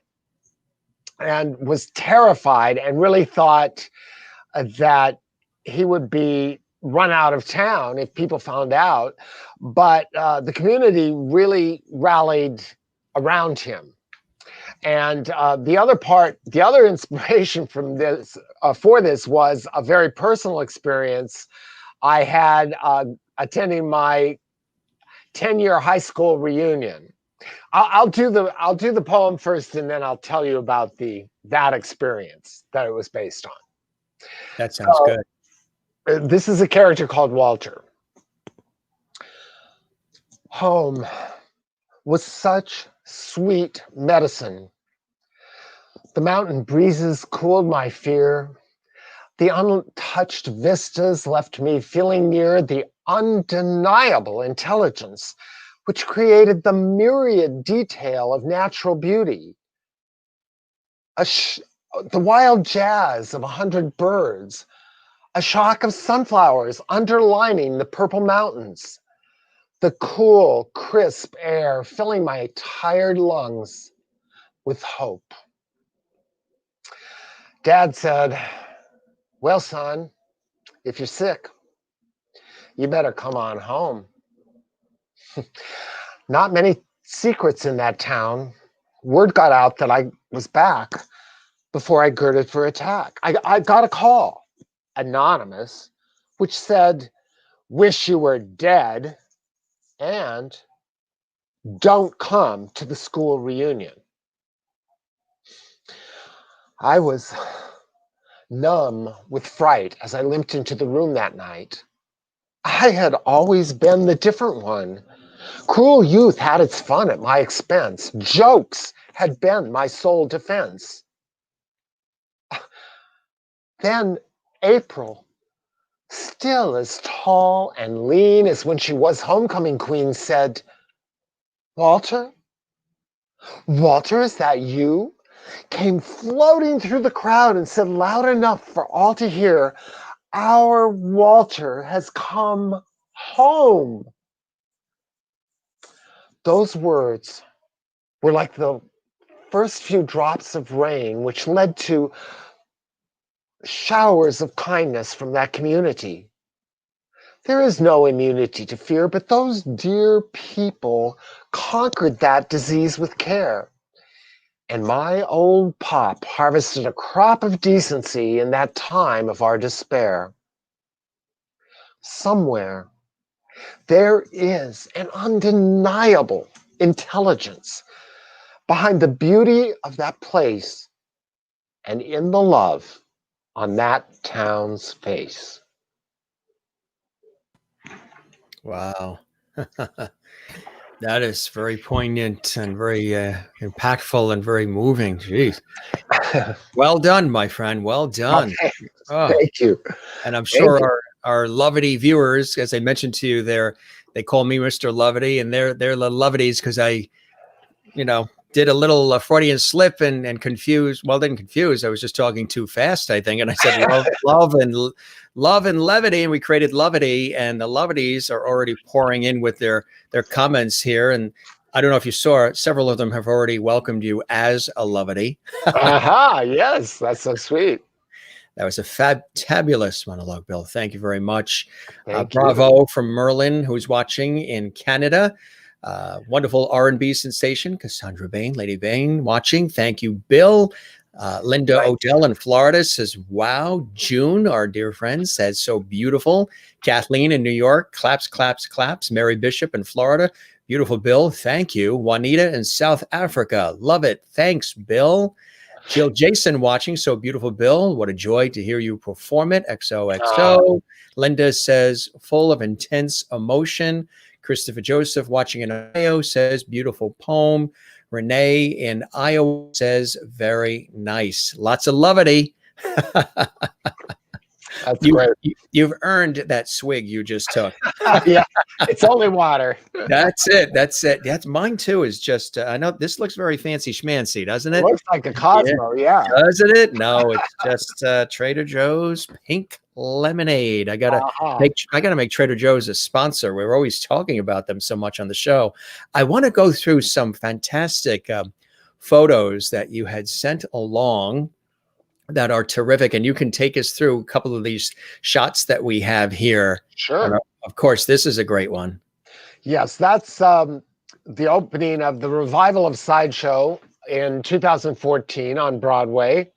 and was terrified and really thought that he would be run out of town if people found out. But the community really rallied around him. And the other inspiration from this for this was a very personal experience I had attending my 10-year high school reunion. I'll do the poem first, and then I'll tell you about that experience that it was based on. That sounds good. This is a character called Walter. Home was such sweet medicine. The mountain breezes cooled my fear. The untouched vistas left me feeling near the undeniable intelligence which created the myriad detail of natural beauty. The wild jazz of 100 birds, a shock of sunflowers underlining the purple mountains, the cool, crisp air filling my tired lungs with hope. Dad said, well, son, if you're sick, You better come on home. Not many secrets in that town. Word got out that I was back before I girded for attack. I got a call, anonymous, which said, "Wish you were dead," and "Don't come to the school reunion." I was numb with fright as I limped into the room that night. I had always been the different one. Cruel youth had its fun at my expense. Jokes had been my sole defense. Then April, still as tall and lean as when she was homecoming queen, said, "Walter? Walter, is that you?" Came floating through the crowd and said loud enough for all to hear, "Our Walter has come home." Those words were like the first few drops of rain, which led to showers of kindness from that community. There is no immunity to fear, but those dear people conquered that disease with care. And my old pop harvested a crop of decency in that time of our despair. Somewhere there is an undeniable intelligence behind the beauty of that place and in the love on that town's face. Wow. That is very poignant and very impactful and very moving. Jeez. Well done, my friend. Well done. Oh, Thank you. and I'm Thank sure you. our Lovity viewers, as I mentioned to you, they call me Mr. Lovity, and they're the Lovities because I, did a little Freudian slip and confused. Well, didn't confuse. I was just talking too fast, I think, and I said love and levity, and we created Lovity, and the Lovities are already pouring in with their comments here, and I don't know if you saw, several of them have already welcomed you as a Lovity. Aha, yes, that's so sweet. That was a fabulous monologue, Bill. Thank you very much. Thank you. Bravo from Merlin, who's watching in Canada. Wonderful R&B sensation, Cassandra Bain, Lady Bain, watching. Thank you, Bill. Linda Odell in Florida says, "Wow." June, our dear friend, says, "So beautiful." Kathleen in New York, claps, claps, claps. Mary Bishop in Florida, beautiful, Bill. Thank you. Juanita in South Africa, love it. Thanks, Bill. Jill Jason watching, "So beautiful, Bill. What a joy to hear you perform it." XOXO. Linda says, "Full of intense emotion." Christopher Joseph watching in Ohio says, "Beautiful poem." Renee in Iowa says, "Very nice." Lots of lovity. That's great. You've earned that swig you just took. Yeah, it's only water. That's it. That's mine too. Is just I know this looks very fancy schmancy, doesn't it? It looks like a Cosmo, yeah. Doesn't it? No, it's just Trader Joe's pink lemonade. I gotta make Trader Joe's a sponsor. We're always talking about them so much on the show. I want to go through some fantastic photos that you had sent along that are terrific, and you can take us through a couple of these shots that we have here. Sure. And of course, this is a great one. Yes, that's the opening of the revival of Sideshow in 2014 on Broadway.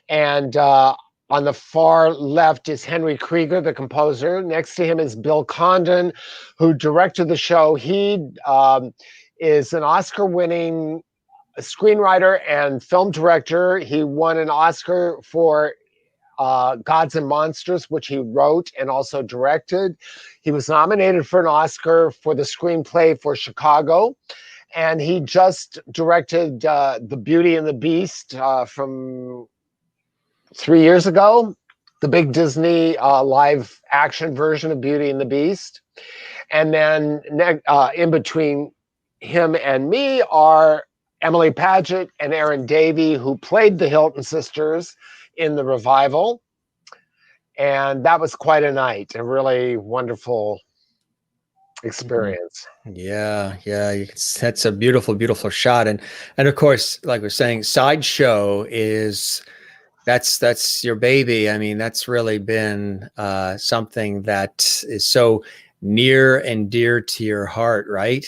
And on the far left is Henry Krieger, the composer. Next to him is Bill Condon, who directed the show. He is an Oscar-winning screenwriter and film director. He won an Oscar for Gods and Monsters, which he wrote and also directed. He was nominated for an Oscar for the screenplay for Chicago. And he just directed The Beauty and the Beast from 3 years ago, the big Disney live action version of Beauty and the Beast. And then in between him and me are Emily Pageant and Aaron Davey, who played the Hilton sisters in the revival. And that was quite a night, a really wonderful experience. Yeah. That's a beautiful, beautiful shot. And of course, like we're saying, Sideshow is That's your baby. I mean, that's really been something that is so near and dear to your heart, right?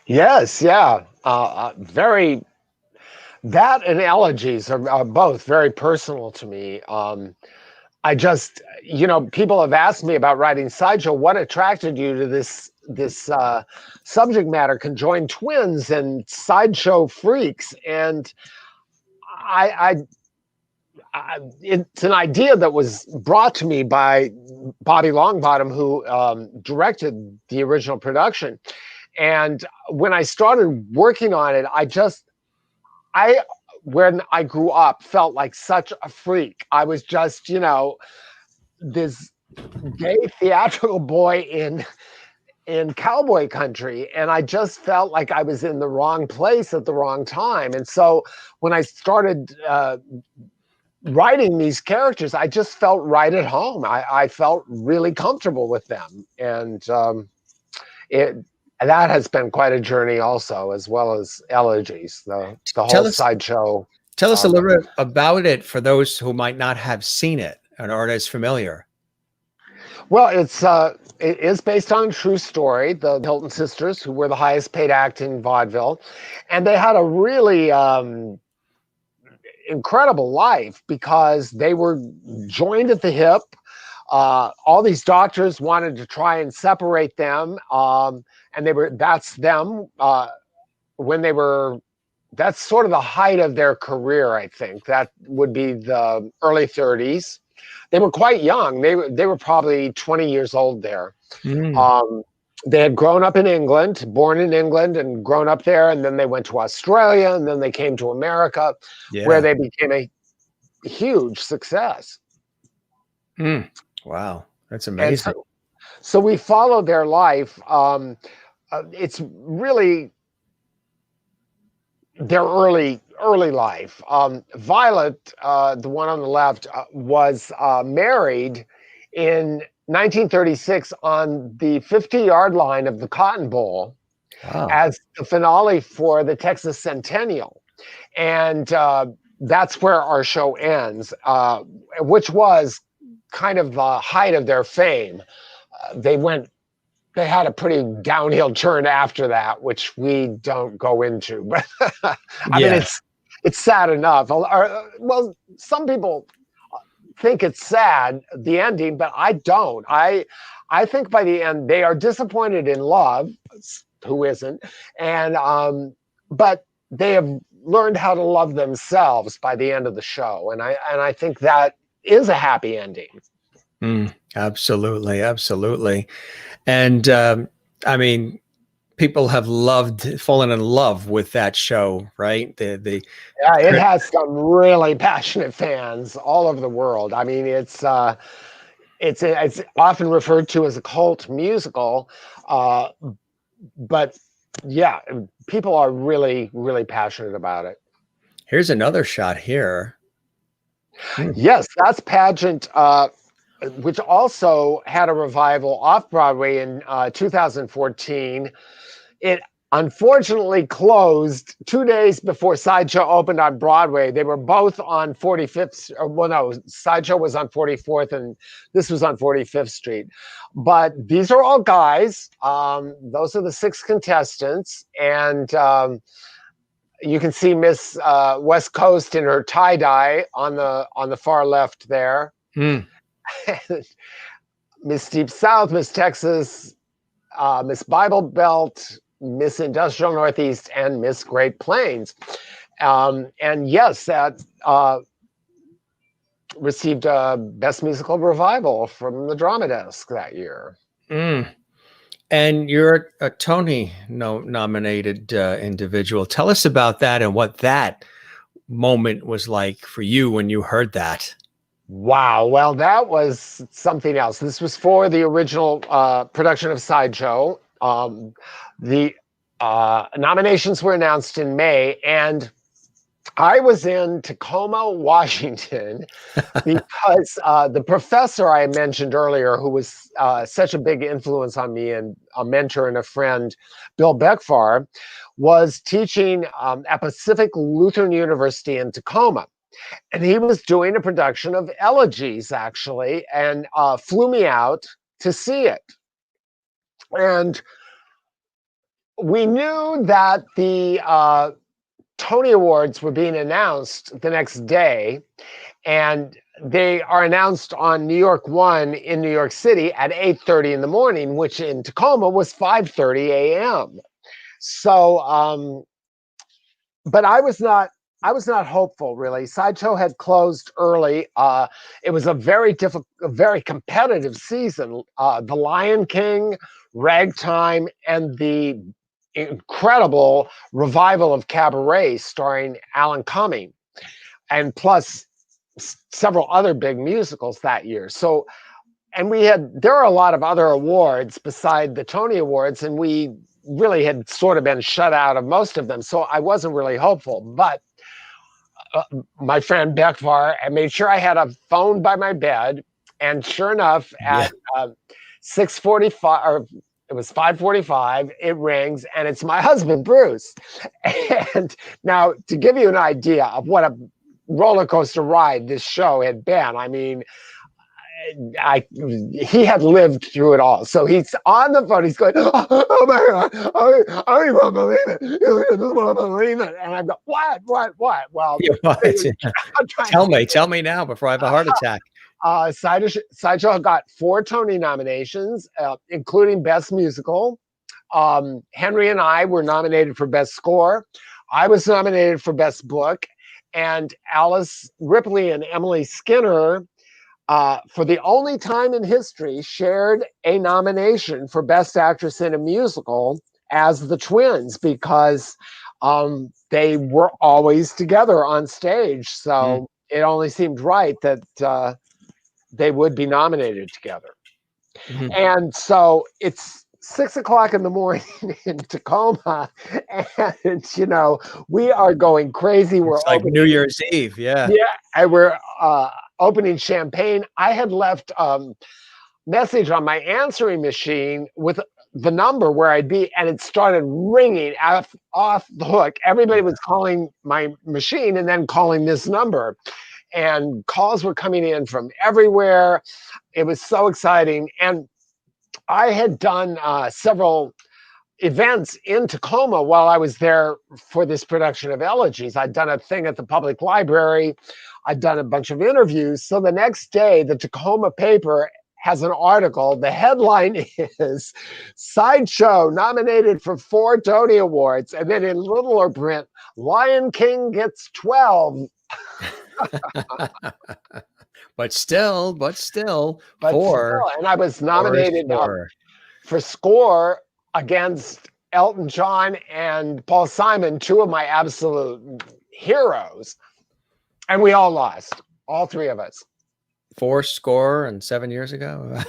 Yes, yeah. Very, that and Elegies are both very personal to me. I just, people have asked me about writing sideshow. What attracted you to this subject matter? Conjoined twins and sideshow freaks, and I, it's an idea that was brought to me by Bobby Longbottom, who directed the original production. And when I started working on it, I, when I grew up, felt like such a freak. I was just, this gay theatrical boy in cowboy country, and I just felt like I was in the wrong place at the wrong time. And so when I started writing these characters, I just felt right at home. I felt really comfortable with them, and it that has been quite a journey also, as well as Elegies, the whole Tell us sideshow. tell us a little bit about it for those who might not have seen it and aren't as familiar. Well, it is based on a true story. The Hilton sisters, who were the highest paid act in vaudeville, and they had a really incredible life because they were joined at the hip. All these doctors wanted to try and separate them, and that's them when they were. That's sort of the height of their career, I think. That would be the early 30s. They were quite young. They were probably 20 years old there. They had grown up in England, born in England and grown up there, and then they went to Australia, and then they came to America, where they became a huge success. Wow, that's amazing. So we follow their life. It's really their early life. Violet, the one on the left, was married in 1936 on the 50-yard line of the Cotton Bowl as the finale for the Texas Centennial. And that's where our show ends, which was kind of the height of their fame. They had a pretty downhill turn after that, which we don't go into. But I mean, it's sad enough. Well, some people think it's sad, the ending, but I don't. I think by the end they are disappointed in love. Who isn't? And but they have learned how to love themselves by the end of the show, and I think that is a happy ending. Absolutely, absolutely. And I mean, people have fallen in love with that show, right? It has some really passionate fans all over the world. I mean, it's often referred to as a cult musical, but yeah, people are really, really passionate about it. Here's another shot here. Yes, that's Pageant, which also had a revival off Broadway in 2014. It unfortunately closed 2 days before Sideshow opened on Broadway. They were both on 45th. Well, no, Sideshow was on 44th and this was on 45th Street. But these are all guys. Those are the 6 contestants. And you can see Miss West Coast in her tie-dye on the far left there. Miss Deep South, Miss Texas, Miss Bible Belt, Miss Industrial Northeast, and Miss Great Plains. And yes, that received a Best Musical Revival from the Drama Desk that year. And you're a Tony nominated individual. Tell us about that and what that moment was like for you when you heard that. Wow. Well, that was something else. This was for the original production of Sideshow. The nominations were announced in May, and I was in Tacoma, Washington, because the professor I mentioned earlier, who was such a big influence on me and a mentor and a friend, Bill Beckfar, was teaching at Pacific Lutheran University in Tacoma. and he was doing a production of Elegies, actually, and flew me out to see it. And we knew that the Tony Awards were being announced the next day, and they are announced on New York 1 in New York City at 8:30 in the morning, which in Tacoma was 5:30 a.m. So, but I was not hopeful, really. Sideshow had closed early. It was a very difficult, very competitive season. The Lion King, Ragtime, and the incredible revival of Cabaret starring Alan Cumming, and plus several other big musicals that year. So, and there are a lot of other awards beside the Tony Awards, and we really had sort of been shut out of most of them. So I wasn't really hopeful, but my friend Beckvar, I made sure I had a phone by my bed, and sure enough, at 6:45, or it was 5:45, it rings, and it's my husband, Bruce. And now, to give you an idea of what a roller coaster ride this show had been, I mean, he had lived through it all. So he's on the phone. He's going, "Oh my God, I don't even believe it. You just want to believe it." And I go, "What? Well, tell me now before I have a heart attack." Sideshow got 4 Tony nominations, including Best Musical. Henry and I were nominated for Best Score. I was nominated for Best Book, and Alice Ripley and Emily Skinner, for the only time in history, shared a nomination for Best Actress in a Musical as the twins, because they were always together on stage. So it only seemed right that they would be nominated together. And so it's 6:00 in the morning in Tacoma, and we are going crazy. We're like New Year's Eve, yeah, and we're opening champagne. I had left message on my answering machine with the number where I'd be, and it started ringing off the hook. Everybody was calling my machine and then calling this number, and calls were coming in from everywhere. It was so exciting. And I had done several events in Tacoma while I was there for this production of Elegies. I'd done a thing at the public library. I'd done a bunch of interviews. So the next day, the Tacoma paper has an article. The headline is "Sideshow nominated for 4 Tony Awards." And then in littler print, "Lion King gets 12. But still, 4. And I was nominated for score against Elton John and Paul Simon, 2 of my absolute heroes. And we all lost, all 3 of us. 4 score and 7 years ago,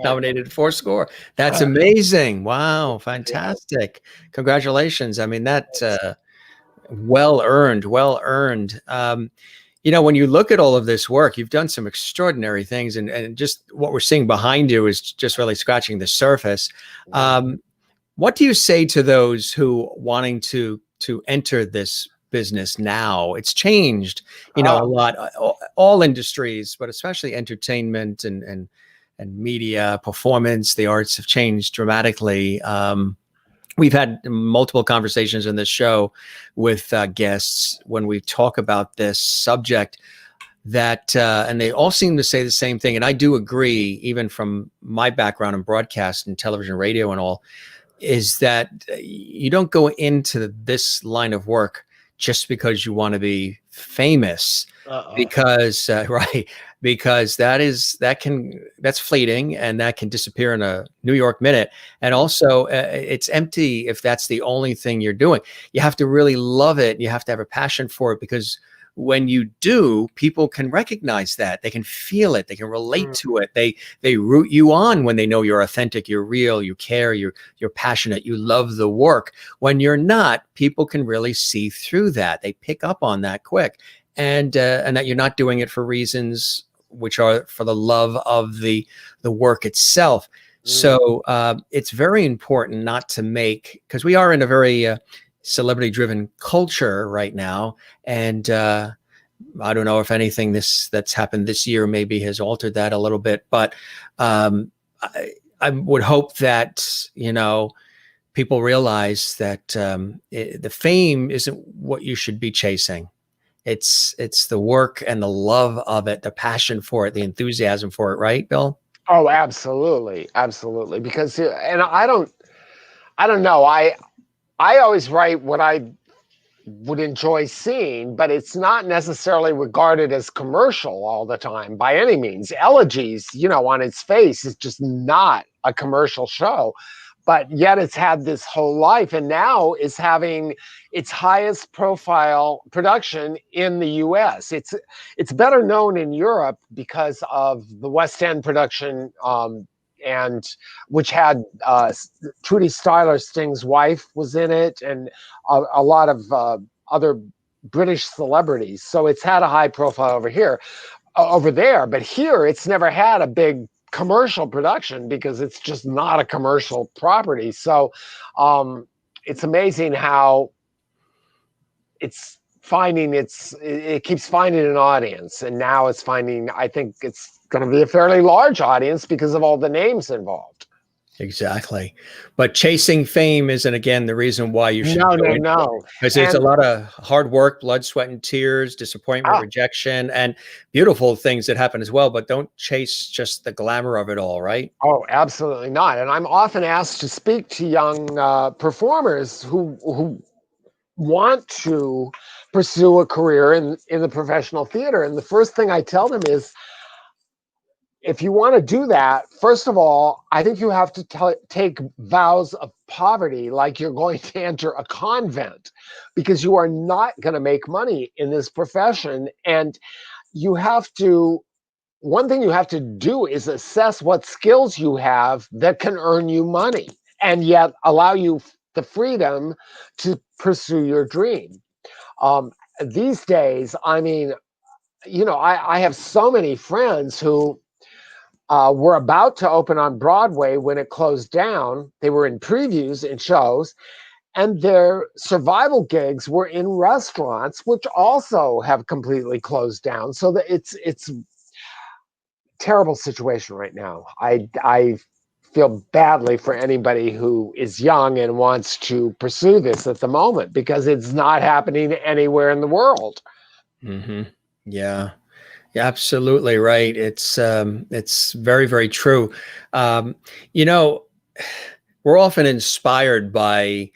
nominated 4 score. That's amazing. Wow. Fantastic. Yeah. Congratulations. I mean, that's well earned. When you look at all of this work, you've done some extraordinary things, and just what we're seeing behind you is just really scratching the surface. What do you say to those who wanting to enter this business now? It's changed, a lot, all industries, but especially entertainment and media, performance, the arts have changed dramatically. We've had multiple conversations in this show with guests when we talk about this subject, that and they all seem to say the same thing. And I do agree, even from my background in broadcast and television, radio and all, is that you don't go into this line of work just because you want to be famous, because that's fleeting, and that can disappear in a New York minute. And also it's empty if that's the only thing you're doing. You have to really love it. You have to have a passion for it, because when you do, people can recognize that. They can feel it. They can relate to it. They root you on when they know you're authentic, you're real, you care, you're passionate, you love the work. When you're not, people can really see through that. They pick up on that quick, and that you're not doing it for reasons which are for the love of the work itself. So it's very important not to make, because we are in a very celebrity-driven culture right now, and I don't know if anything that's happened this year maybe has altered that a little bit, but I would hope that, people realize that the fame isn't what you should be chasing. It's the work and the love of it, the passion for it, the enthusiasm for it, right, Bill? Oh, absolutely, absolutely. Because, and I don't know. I always write what I would enjoy seeing, but it's not necessarily regarded as commercial all the time by any means. Elegies, on its face, is just not a commercial show, but yet it's had this whole life, and now is having its highest profile production in the US. It's better known in Europe because of the West End production, and which had Trudy Styler, Sting's wife, was in it, and a lot of other British celebrities. So it's had a high profile over there, but here it's never had a big commercial production because it's just not a commercial property. So it's amazing how it keeps finding an audience, and now it's finding, I think it's going to be a fairly large audience because of all the names involved. Exactly. But chasing fame isn't, again, the reason why you should No, go no, into it. no. Because there's a And lot of hard work, blood, sweat, and tears, disappointment, ah, rejection, and beautiful things that happen as well. But don't chase just the glamour of it all, right? oh, absolutely not. And I'm often asked to speak to young performers who want to pursue a career in the professional theater. And the first thing I tell them is, if you want to do that, first of all, I think you have to take vows of poverty like you're going to enter a convent, because you are not going to make money in this profession. And one thing you have to do is assess what skills you have that can earn you money and yet allow you the freedom to pursue your dream. These days, I mean, I have so many friends who were about to open on Broadway when it closed down. They were in previews and shows, and their survival gigs were in restaurants, which also have completely closed down. So that it's a terrible situation right now. I feel badly for anybody who is young and wants to pursue this at the moment, because it's not happening anywhere in the world. Mm-hmm. Yeah. Yeah, absolutely right. It's very, very true. Um, you know, we're often inspired by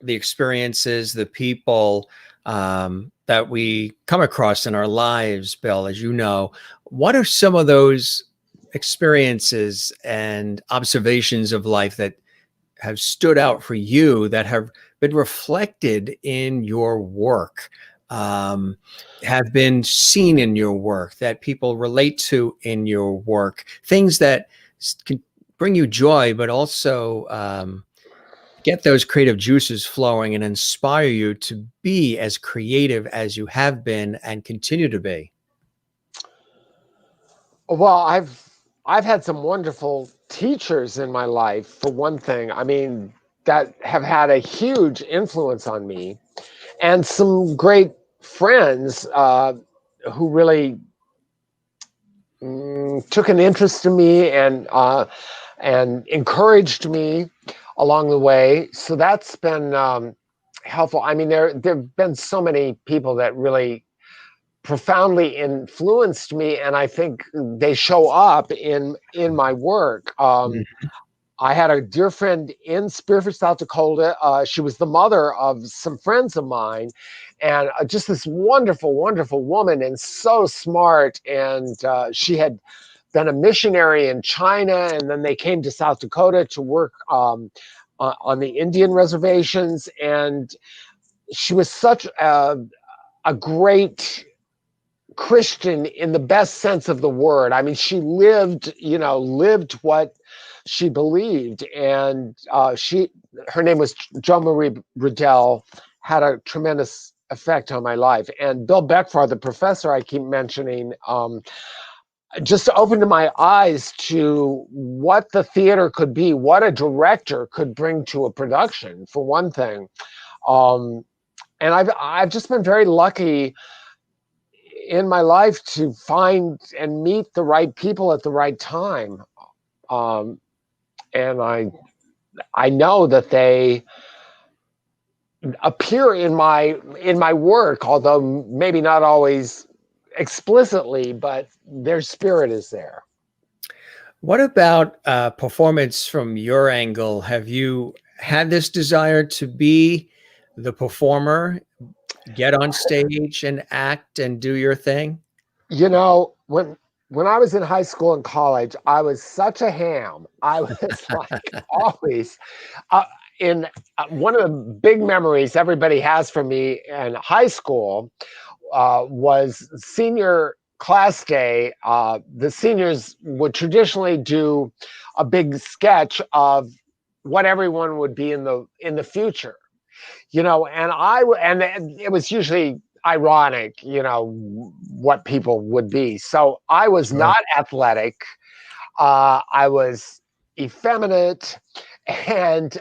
the experiences, the people that we come across in our lives, Bill, as you know. What are some of those experiences and observations of life that have stood out for you, that have been reflected in your work, um, have been seen in your work, that people relate to in your work, things that can bring you joy, but also get those creative juices flowing and inspire you to be as creative as you have been and continue to be? Well, I've had some wonderful teachers in my life, for one thing. I mean, that have had a huge influence on me, and some great friends who really took an interest in me and encouraged me along the way. So that's been helpful. I mean, there've been so many people that really profoundly influenced me, and I think they show up in my work. I had a dear friend in Spearfish, South Dakota. She was the mother of some friends of mine, and just this wonderful, wonderful woman, and so smart. And she had been a missionary in China, and then they came to South Dakota to work on the Indian reservations. And she was such a great Christian in the best sense of the word. I mean, she lived what she believed, and her name was Jo Marie Riddell, had a tremendous effect on my life. And Bill Beckfar, the professor I keep mentioning, just opened my eyes to what the theater could be, what a director could bring to a production, for one thing. And I've just been very lucky in my life to find and meet the right people at the right time. And I know that they appear in my work, although maybe not always explicitly, but their spirit is there. What about performance from your angle? Have you had this desire to be the performer, get on stage and act and do your thing? You know, when I was in high school and college, I was such a ham. I was like always in one of the big memories everybody has for me in high school was senior class day. The seniors would traditionally do a big sketch of what everyone would be in the future, you know, and it was usually ironic, you know, what people would be. So I was Sure. not athletic. I was effeminate, and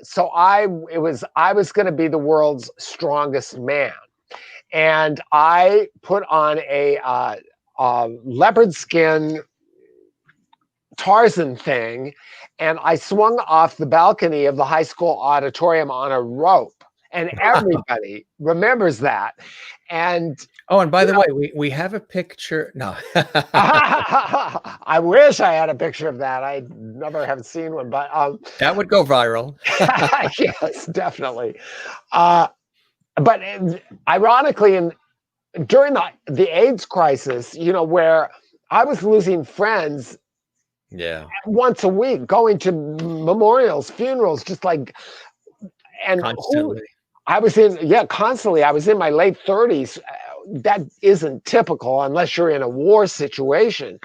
so I was going to be the world's strongest man, and I put on a leopard skin Tarzan thing, and I swung off the balcony of the high school auditorium on a rope. And everybody remembers that. And Oh, and by the way, we have a picture. No. I wish I had a picture of that. I never have seen one, but That would go viral. yes, definitely. But ironically, during the AIDS crisis, you know, where I was losing friends Yeah. once a week, going to memorials, funerals, just like, and Constantly. constantly. I was in my late 30s. That isn't typical unless you're in a war situation.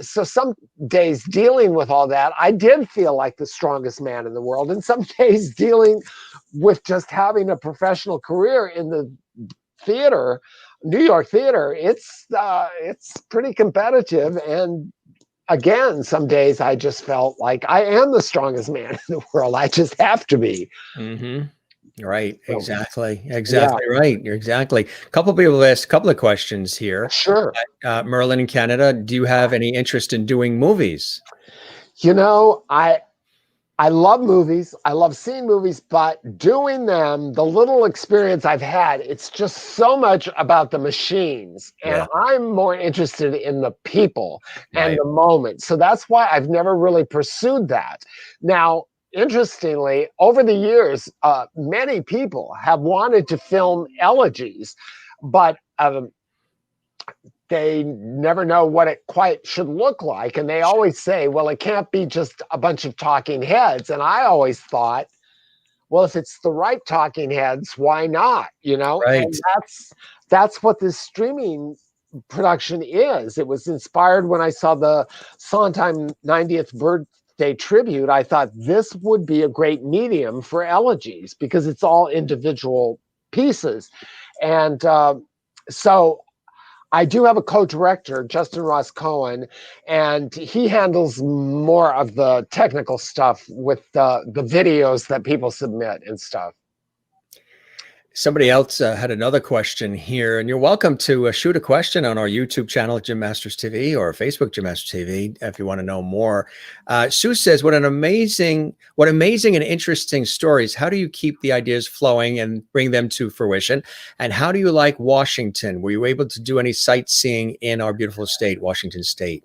So some days dealing with all that, I did feel like the strongest man in the world. And some days dealing with just having a professional career in the theater, New York theater, it's pretty competitive. And again, some days I just felt like I am the strongest man in the world. I just have to be. Mm-hmm. Right. So, Exactly. yeah, Exactly right. You're exactly. A couple of people asked a couple of questions here. sure. Merlin in Canada, do you have any interest in doing movies? You know, I love movies. I love seeing movies, but doing them, the little experience I've had, it's just so much about the machines. And Yeah. I'm more interested in the people and Right. the moment. So that's why I've never really pursued that. Now, interestingly, over the years, many people have wanted to film elegies, but they never know what it quite should look like. And they always say, well, it can't be just a bunch of talking heads. And I always thought, well, if it's the right talking heads, why not? You know, Right. and that's what this streaming production is. It was inspired when I saw the Sondheim 90th birthday tribute. I thought this would be a great medium for elegies because it's all individual pieces. And so I do have a co-director, Justin Ross Cohen, and he handles more of the technical stuff with the videos that people submit and stuff. Somebody else had another question here, and you're welcome to shoot a question on our YouTube channel, Jim Masters TV, or Facebook, Jim Masters TV, if you want to know more. Sue says, what amazing and interesting stories. How do you keep the ideas flowing and bring them to fruition? And how do you like Washington? Were you able to do any sightseeing in our beautiful state, Washington State?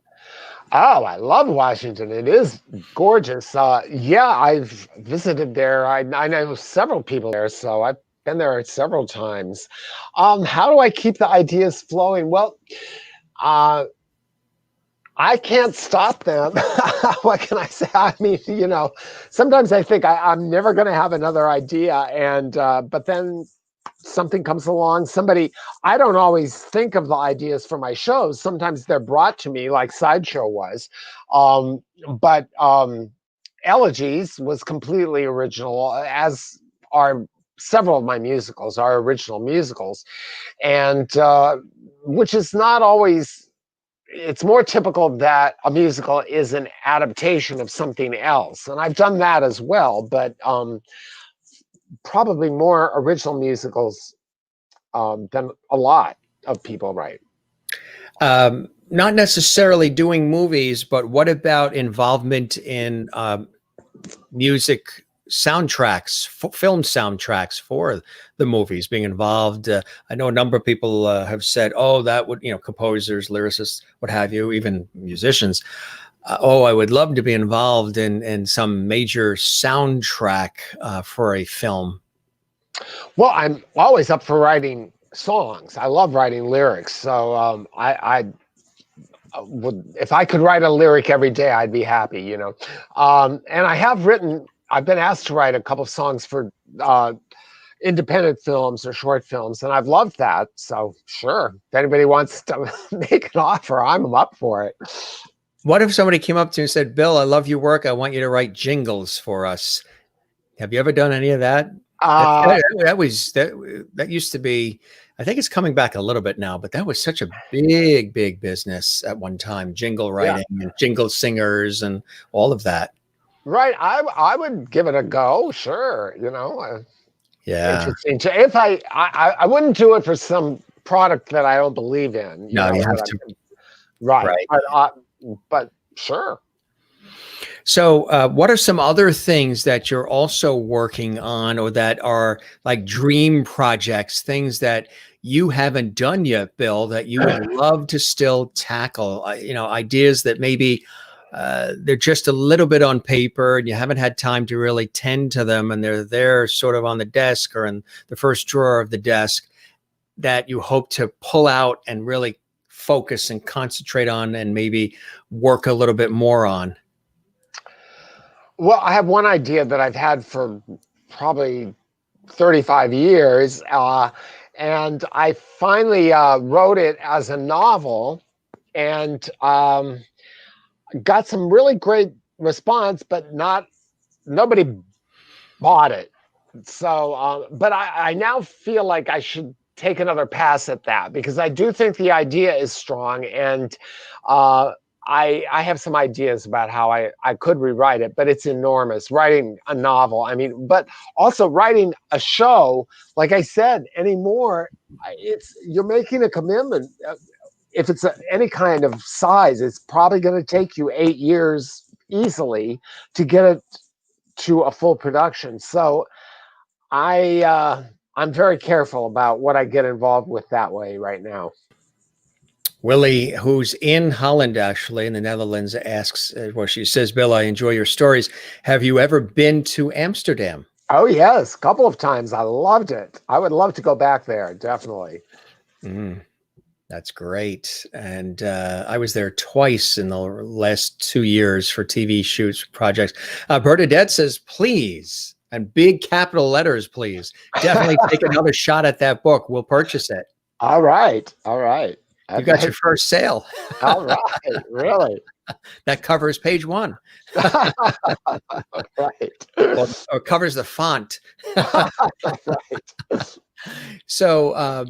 Oh, I love Washington. It is gorgeous. Yeah, I've visited there. I know several people there, so I've been there several times. How do I keep the ideas flowing? Well, I can't stop them. What can I say? I mean, you know, sometimes I think I'm never going to have another idea, and but then something comes along. I don't always think of the ideas for my shows. Sometimes they're brought to me, like Sideshow was. But Elegies was completely original, as are several of my musicals, are original musicals, and which is not always. It's more typical that a musical is an adaptation of something else, and I've done that as well. But probably more original musicals than a lot. of people write. Not necessarily doing movies, but what about involvement in music soundtracks, film soundtracks for the movies, being involved? I know a number of people have said, oh, that would, composers, lyricists, what have you, even musicians. Oh, I would love to be involved in some major soundtrack for a film. Well, I'm always up for writing songs. I love writing lyrics. So I would, if I could write a lyric every day, I'd be happy, And I've been asked to write a couple of songs for independent films or short films, and I've loved that. So sure, if anybody wants to make an offer, I'm up for it. What if somebody came up to you and said, Bill, I love your work. I want you to write jingles for us. Have you ever done any of that? That used to be, I think it's coming back a little bit now, but that was such a big business at one time. Jingle writing and jingle singers and all of that. Right. I would give it a go. Sure. Yeah. Interesting. If I wouldn't do it for some product that I don't believe in. You have to. Right. But sure. So what are some other things that you're also working on, or that are like dream projects, things that you haven't done yet, Bill, that you would love to still tackle? Ideas that maybe they're just a little bit on paper and you haven't had time to really tend to them, and they're there sort of on the desk or in the first drawer of the desk, that you hope to pull out and really focus and concentrate on and maybe work a little bit more on? Well, I have one idea that I've had for probably 35 years, and I finally wrote it as a novel, and got some really great response, but nobody bought it. So, but I now feel like I should take another pass at that, because I do think the idea is strong, and I have some ideas about how I could rewrite it, but it's enormous. Writing a novel, but also writing a show, like I said, anymore, you're making a commitment. If it's any kind of size, it's probably going to take you 8 years easily to get it to a full production. So I'm very careful about what I get involved with that way right now. Willie, who's in Holland, actually, in the Netherlands, asks, she says, Bill, I enjoy your stories. Have you ever been to Amsterdam? Oh, yes. A couple of times. I loved it. I would love to go back there. Definitely. That's great. And I was there twice in the last 2 years for TV shoots, projects. Bernadette says, please, and big capital letters, please, definitely take another shot at that book. We'll purchase it. All right. You got your first sale. All right. Really? That covers page 1. Right. Or covers the font. Right. So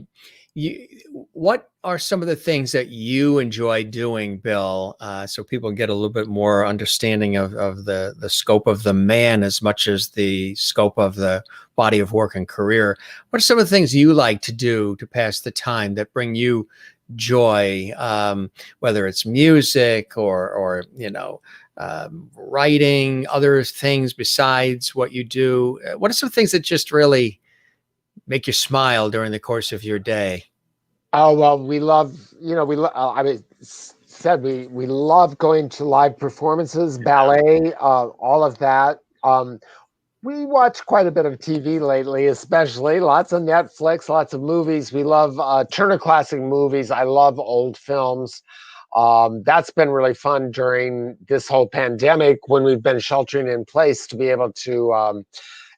what are some of the things that you enjoy doing, Bill, so people get a little bit more understanding of the scope of the man as much as the scope of the body of work and career? What are some of the things you like to do to pass the time that bring you joy, whether it's music or writing, other things besides what you do? What are some things that just really make you smile during the course of your day? Oh, well, we love, we love going to live performances, ballet, all of that. We watch quite a bit of TV lately, especially lots of Netflix, lots of movies. We love Turner Classic Movies. I love old films. That's been really fun during this whole pandemic, when we've been sheltering in place, to be able to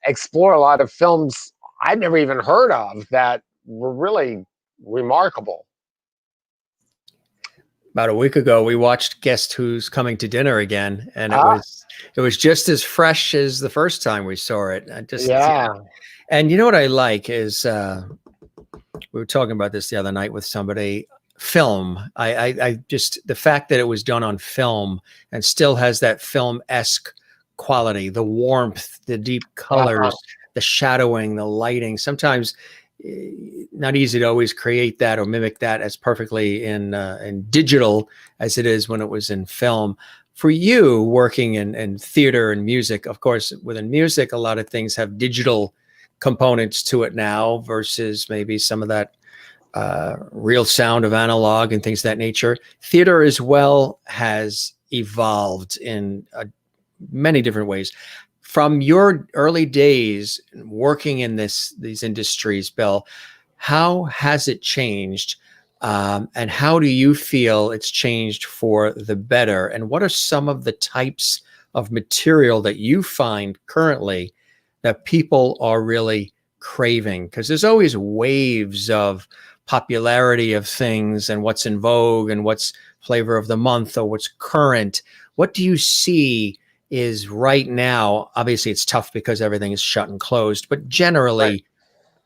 explore a lot of films I'd never even heard of that were really remarkable. About a week ago, we watched Guess Who's Coming to Dinner again, and it was just as fresh as the first time we saw it. And you know what I like is we were talking about this the other night with somebody. Film. I just, the fact that it was done on film and still has that film-esque quality, the warmth, the deep colors, the shadowing, the lighting. Sometimes, not easy to always create that or mimic that as perfectly in digital as it is when it was in film. For you, working in theater and music, of course, within music, a lot of things have digital components to it now versus maybe some of that real sound of analog and things of that nature. Theater as well has evolved in many different ways. From your early days working in these industries, Bill, how has it changed? And how do you feel it's changed for the better? And what are some of the types of material that you find currently that people are really craving? Because there's always waves of popularity of things and what's in vogue and what's flavor of the month or what's current. What do you see is right now? Obviously, it's tough because everything is shut and closed, but generally, Right.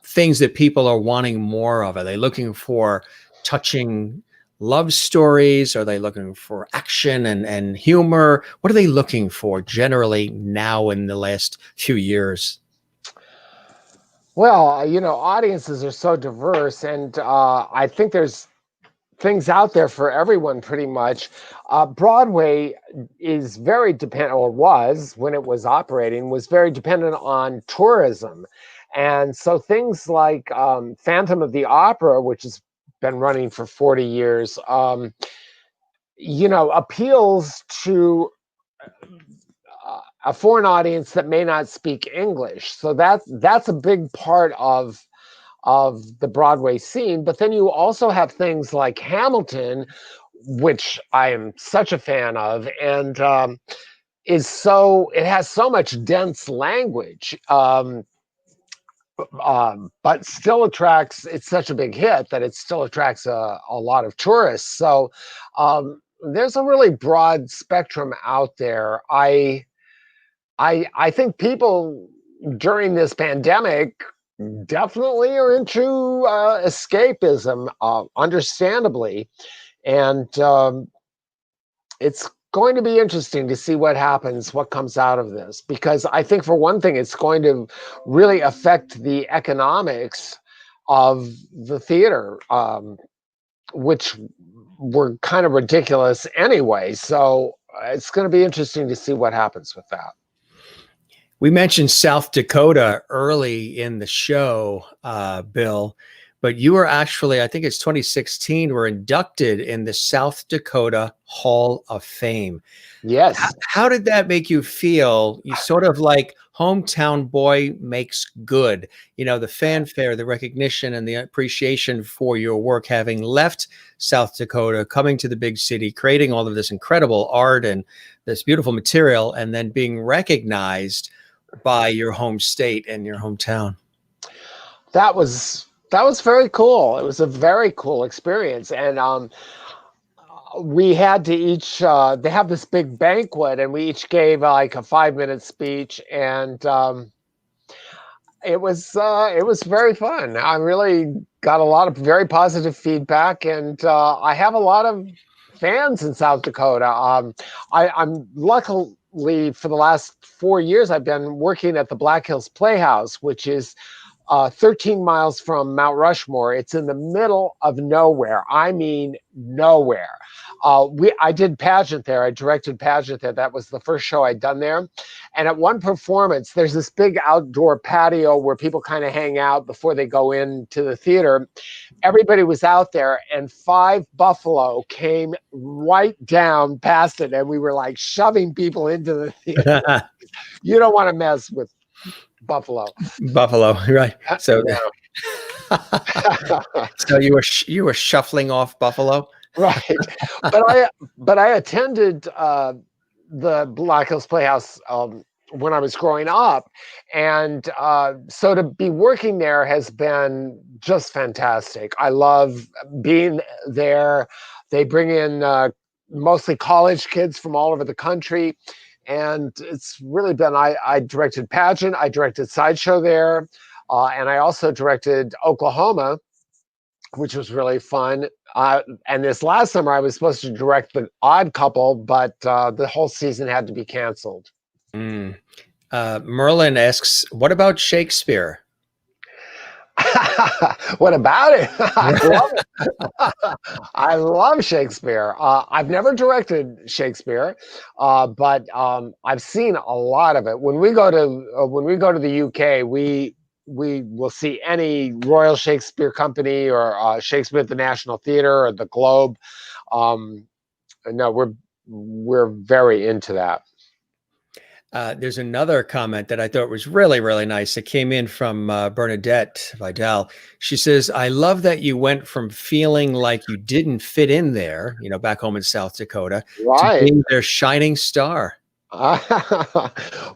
things that people are wanting more of. Are they looking for touching love stories? Are they looking for action and humor? What are they looking for generally now in the last few years? Well, audiences are so diverse, and I think there's things out there for everyone pretty much. Broadway is very dependent, or was when it was operating, was very dependent on tourism. And so things like Phantom of the Opera, which has been running for 40 years, appeals to a foreign audience that may not speak English. So that's a big part of the Broadway scene. But then you also have things like Hamilton, which I am such a fan of, and it has so much dense language, but still attracts. It's such a big hit that it still attracts a lot of tourists. So there's a really broad spectrum out there. I think people during this pandemic definitely are into escapism, understandably. And it's going to be interesting to see what happens, what comes out of this, because I think, for one thing, it's going to really affect the economics of the theater, which were kind of ridiculous anyway. So it's going to be interesting to see what happens with that. We mentioned South Dakota early in the show, Bill, but you were actually, I think it's 2016, were inducted in the South Dakota Hall of Fame. Yes. How did that make you feel? You sort of like hometown boy makes good, the fanfare, the recognition, and the appreciation for your work, having left South Dakota, coming to the big city, creating all of this incredible art and this beautiful material, and then being recognized by your home state and your hometown. That was very cool. It was a very cool experience. And we had to each they have this big banquet, and we each gave like a 5-minute speech, and it was very fun. I really got a lot of very positive feedback, and I have a lot of fans in South Dakota. I'm luckily, for the last 4 years, I've been working at the Black Hills Playhouse, which is 13 miles from Mount Rushmore. It's in the middle of nowhere. I mean, nowhere. I did Pageant there. I directed Pageant there. That was the first show I'd done there. And at one performance, there's this big outdoor patio where people kind of hang out before they go into the theater. Everybody was out there, and 5 buffalo came right down past it, and we were like shoving people into the theater. You don't want to mess with buffalo. Buffalo, right? So, Yeah. so you were shuffling off buffalo, Right. But I attended the Black Hills Playhouse when I was growing up, and so to be working there has been just fantastic. I love being there. They bring in mostly college kids from all over the country. And it's really been, I directed Pageant, I directed Sideshow there, and I also directed Oklahoma, which was really fun. And this last summer, I was supposed to direct The Odd Couple, but the whole season had to be canceled. Merlin asks, what about Shakespeare? What about it? I love it. I love Shakespeare. I've never directed Shakespeare, but I've seen a lot of it. When we go to the UK, we will see any Royal Shakespeare Company or Shakespeare at the National Theatre or the Globe. Um, no, we're very into that. There's another comment that I thought was really, really nice. It came in from Bernadette Vidal. She says, I love that you went from feeling like you didn't fit in there, back home in South Dakota, to Right. being their shining star.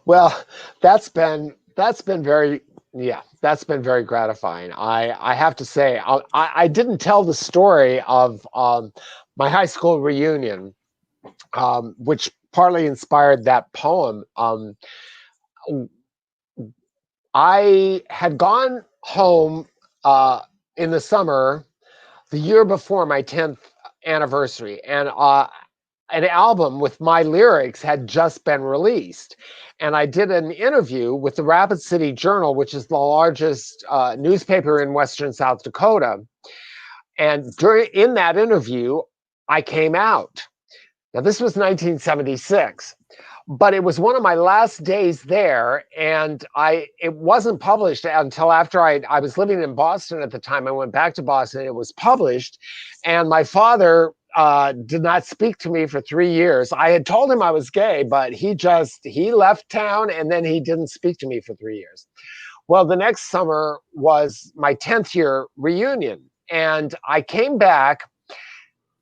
Well, that's been very yeah, that's been very gratifying. I have to say, I didn't tell the story of my high school reunion, which partly inspired that poem. I had gone home in the summer the year before my 10th anniversary, and an album with my lyrics had just been released. And I did an interview with the Rapid City Journal, which is the largest newspaper in Western South Dakota. And in that interview, I came out. Now, this was 1976, but it was one of my last days there, and it wasn't published until after I was living in Boston at the time. I went back to Boston. It was published, and my father did not speak to me for 3 years. I had told him I was gay, but he left town, and then he didn't speak to me for 3 years. Well, the next summer was my 10th year reunion, and I came back.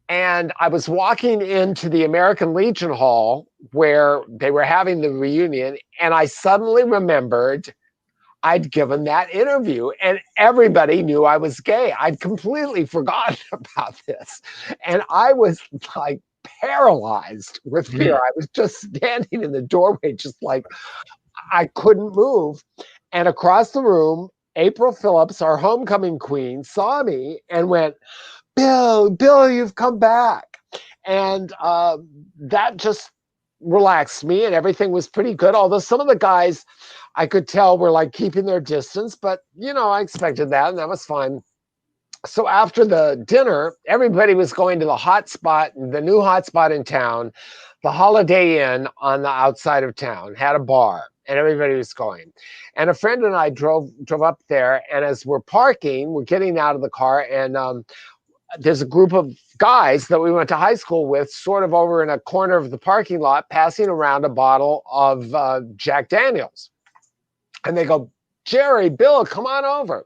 And I was walking into the American Legion Hall where they were having the reunion, and I suddenly remembered I'd given that interview, and everybody knew I was gay. I'd completely forgotten about this. And I was like paralyzed with fear. I was just standing in the doorway, just like I couldn't move. And across the room, April Phillips, our homecoming queen, saw me and went, Bill, you've come back. And that just relaxed me, and everything was pretty good. Although some of the guys I could tell were like keeping their distance, but I expected that, and that was fine. So after the dinner, everybody was going to the new hot spot in town, the Holiday Inn on the outside of town, had a bar, and everybody was going. And a friend and I drove up there, and as we're parking, we're getting out of the car, and there's a group of guys that we went to high school with sort of over in a corner of the parking lot passing around a bottle of Jack Daniels. And they go, Jerry, Bill, come on over.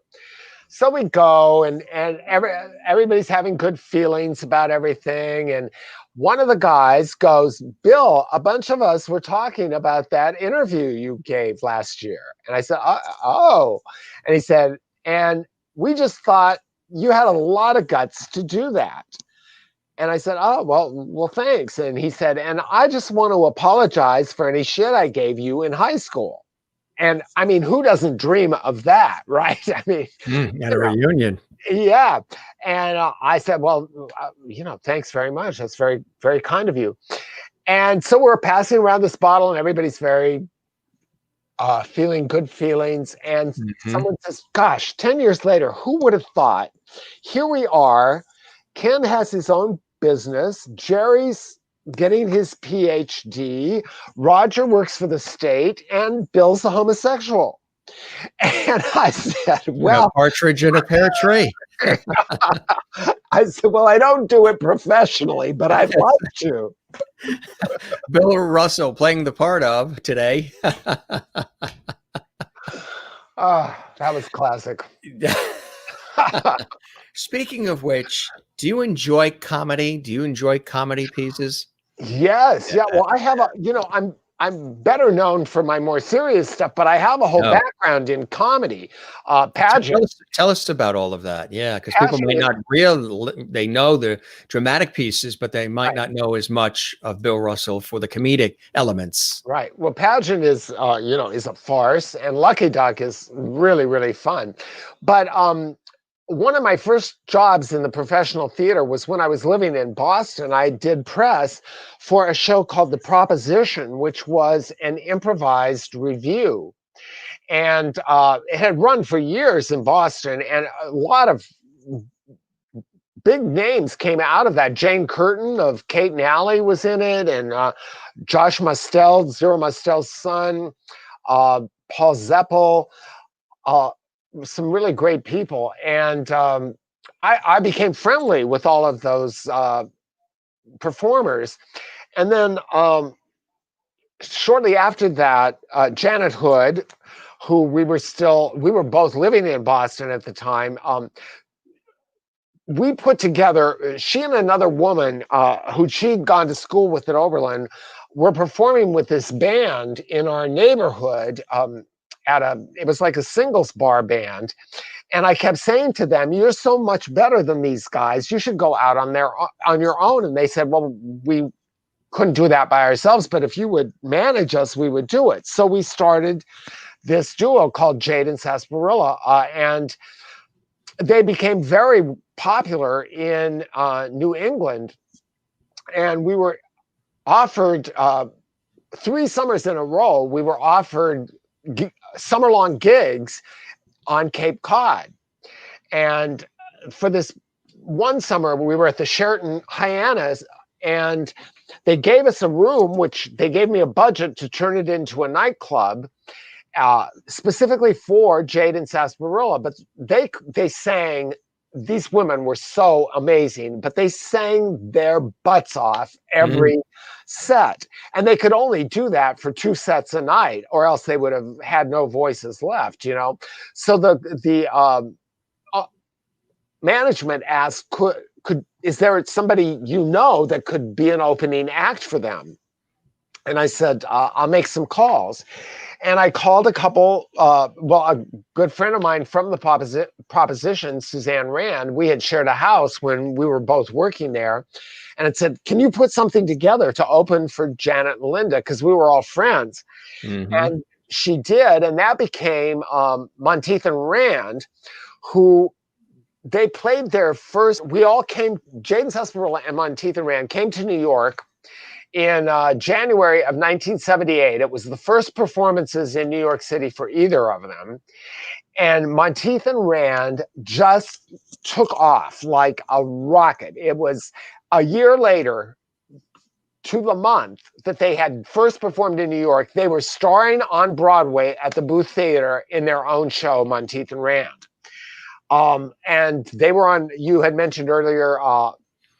So we go, and everybody's having good feelings about everything. And one of the guys goes, Bill, a bunch of us were talking about that interview you gave last year. And I said, oh. And he said, and we just thought you had a lot of guts to do that. And I said, oh, well, thanks. And he said, and I just want to apologize for any shit I gave you in high school. And I mean, who doesn't dream of that, right? I mean, at a reunion. Yeah. And I said, well, thanks very much. That's very, very kind of you. And so we're passing around this bottle, and everybody's very feeling good feelings. And someone says, gosh, 10 years later, who would have thought? Here we are. Ken has his own business. Jerry's getting his PhD. Roger works for the state, and Bill's a homosexual. And I said, well, a partridge in a pear tree. I said, well, I don't do it professionally, but I'd like to. Bill Russell playing the part of today. That was classic. Speaking of which, do you enjoy comedy? Do you enjoy comedy pieces? Yes. Yeah. Well, I have I'm better known for my more serious stuff, but I have a whole background in comedy. Pageant. So tell us about all of that. Yeah, because people might not they know the dramatic pieces, but they might not know as much of Bill Russell for the comedic elements. Right. Well, Pageant is a farce, and Lucky Duck is really, really fun. But one of my first jobs in the professional theater was when I was living in Boston. I did press for a show called The Proposition, which was an improvised review. And it had run for years in Boston, and a lot of big names came out of that. Jane Curtin of Kate and Alley was in it, and Josh Mustel, Zero Mustel's son, Paul Zeppel, some really great people. And I became friendly with all of those performers. And then shortly after that, Janet Hood, who we were both living in Boston at the time, we put together, she and another woman who she'd gone to school with at Oberlin, were performing with this band in our neighborhood it was like a singles bar band. And I kept saying to them, "You're so much better than these guys. You should go out on your own." And they said, "Well, we couldn't do that by ourselves, but if you would manage us, we would do it." So we started this duo called Jade and Sarsaparilla, and they became very popular in New England. And we were offered 3 summers in a row, we were offered summer-long gigs on Cape Cod. And for this one summer, we were at the Sheraton Hyannis, and they gave us a room, which they gave me a budget to turn it into a nightclub, specifically for Jade and Sarsaparilla. But they sang, these women were so amazing, but they sang their butts off every set. And they could only do that for 2 sets a night, or else they would have had no voices left, you know? So the management asked, is there somebody you know that could be an opening act for them? And I said, I'll make some calls. And I called a couple, a good friend of mine from the Proposition, Suzanne Rand. We had shared a house when we were both working there. And it said, "Can you put something together to open for Janet and Linda?" Because we were all friends. And she did. And that became Monteith and Rand, who they played their first, we all came, Jade and Sarsaparilla and Monteith and Rand came to New York in January of 1978. It was the first performances in New York City for either of them. And Monteith and Rand just took off like a rocket. It was a year later, to the month that they had first performed in New York, they were starring on Broadway at the Booth Theater in their own show, Monteith and Rand. And they were on, you had mentioned earlier,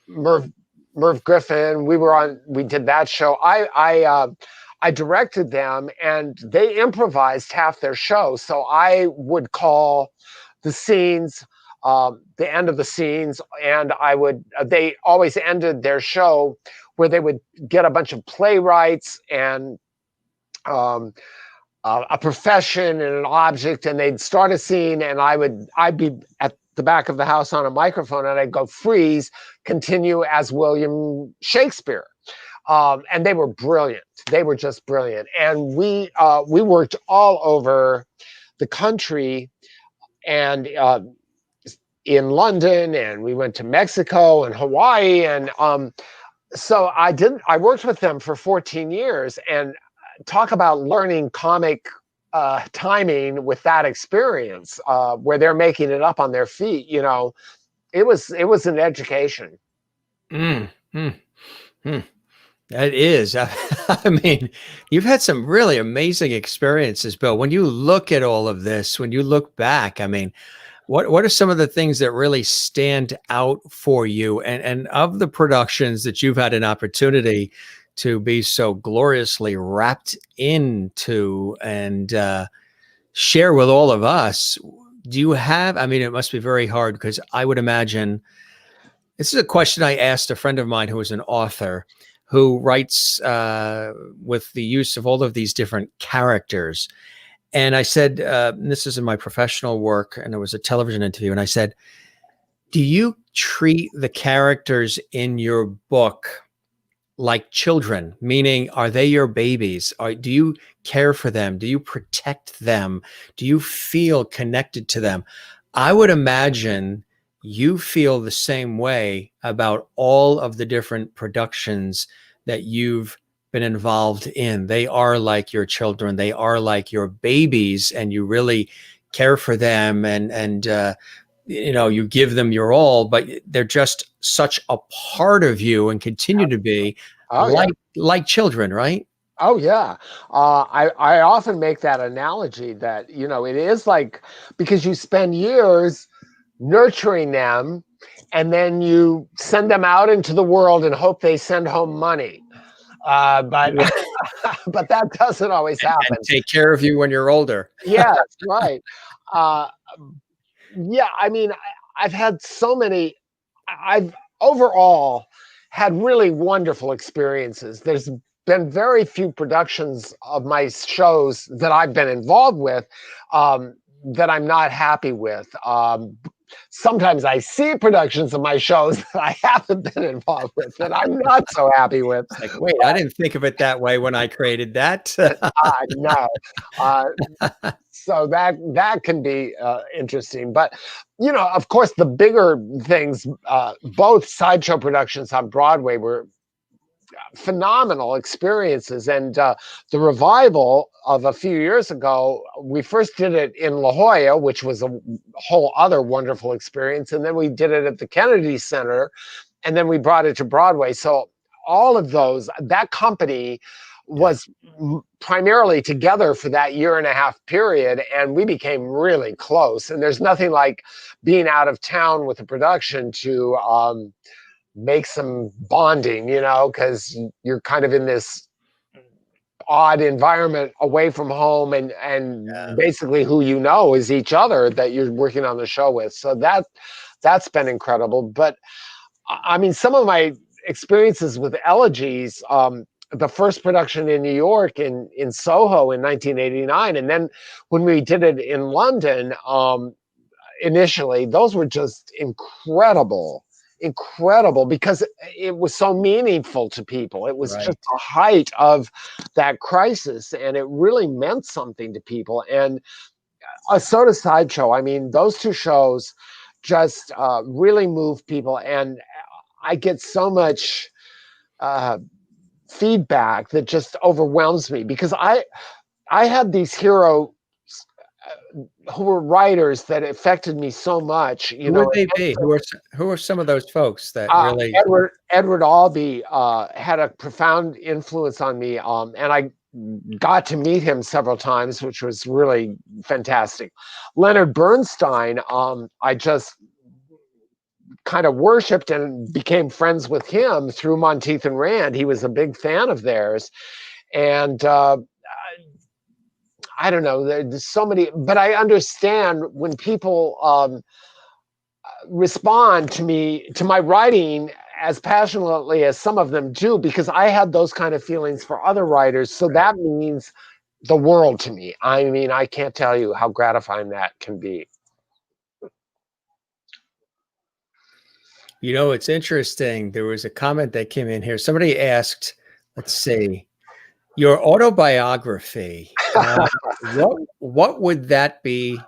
Merv Griffin. We did that show. I directed them, and they improvised half their show. So I would call the scenes, the end of the scenes, and they always ended their show where they would get a bunch of playwrights and a profession and an object, and they'd start a scene, and I'd be at the back of the house on a microphone, and I'd go, "Freeze, continue as William Shakespeare." And they were brilliant. They were just brilliant. And we worked all over the country, and in London, and we went to Mexico and Hawaii. And so I worked with them for 14 years, and talk about learning comic timing with that experience, where they're making it up on their feet. You know, it was an education. That is. I mean, you've had some really amazing experiences, Bill. When you look at all of this, when you look back, I mean, what are some of the things that really stand out for you? And of the productions that you've had an opportunity to be so gloriously wrapped into and share with all of us, do you have, I mean, it must be very hard, because I would imagine, this is a question I asked a friend of mine who is an author who writes with the use of all of these different characters. And I said, this is in my professional work, and it was a television interview. And I said, do you treat the characters in your book like children? Meaning, are they your babies? Do you care for them? Do you protect them? Do you feel connected to them? I would imagine you feel the same way about all of the different productions that you've been involved in. They are like your children. They are like your babies, and you really care for them, and you give them your all, but they're just such a part of you and continue to be Oh yeah. like children, right? Oh yeah. I often make that analogy that, it is like, because you spend years nurturing them, and then you send them out into the world and hope they send home money. But Yeah. but that doesn't always And happen. take care of you when you're older. Yes, right. Uh, yeah, I mean, I've had so many. I've overall had really wonderful experiences. There's been very few productions of my shows that I've been involved with that I'm not happy with. Sometimes I see productions of my shows that I haven't been involved with that I'm not so happy with. It's like, wait, I didn't think of it that way when I created that. No. Uh, so that can be interesting, but of course the bigger things, both sideshow productions on Broadway were phenomenal experiences, and the revival of a few years ago, we first did it in La Jolla, which was a whole other wonderful experience, and then we did it at the Kennedy Center, and then we brought it to Broadway. So all of those, that company was primarily together for that year and a half period, and we became really close. And there's nothing like being out of town with a production to make some bonding, because you're kind of in this odd environment away from home, and basically who is each other that you're working on the show with. So that's been incredible. But I mean, some of my experiences with Elegies, the first production in New York in Soho in 1989, and then when we did it in London initially, those were just incredible because it was so meaningful to people. It was just the height of that crisis, and it really meant something to people. And so does Sideshow. I mean, those two shows just really move people, and I get so much feedback that just overwhelms me, because I had these heroes who were writers that affected me so much. Who would they be? Who are some of those folks that really? Edward Albee had a profound influence on me, and I got to meet him several times, which was really fantastic. Leonard Bernstein, I just kind of worshipped and became friends with him through Monteith and Rand. He was a big fan of theirs, and I don't know. There's so many, but I understand when people respond to my writing as passionately as some of them do, because I had those kind of feelings for other writers. So that means the world to me. I mean, I can't tell you how gratifying that can be. It's interesting. There was a comment that came in here. Somebody asked, let's see, your autobiography. What would that be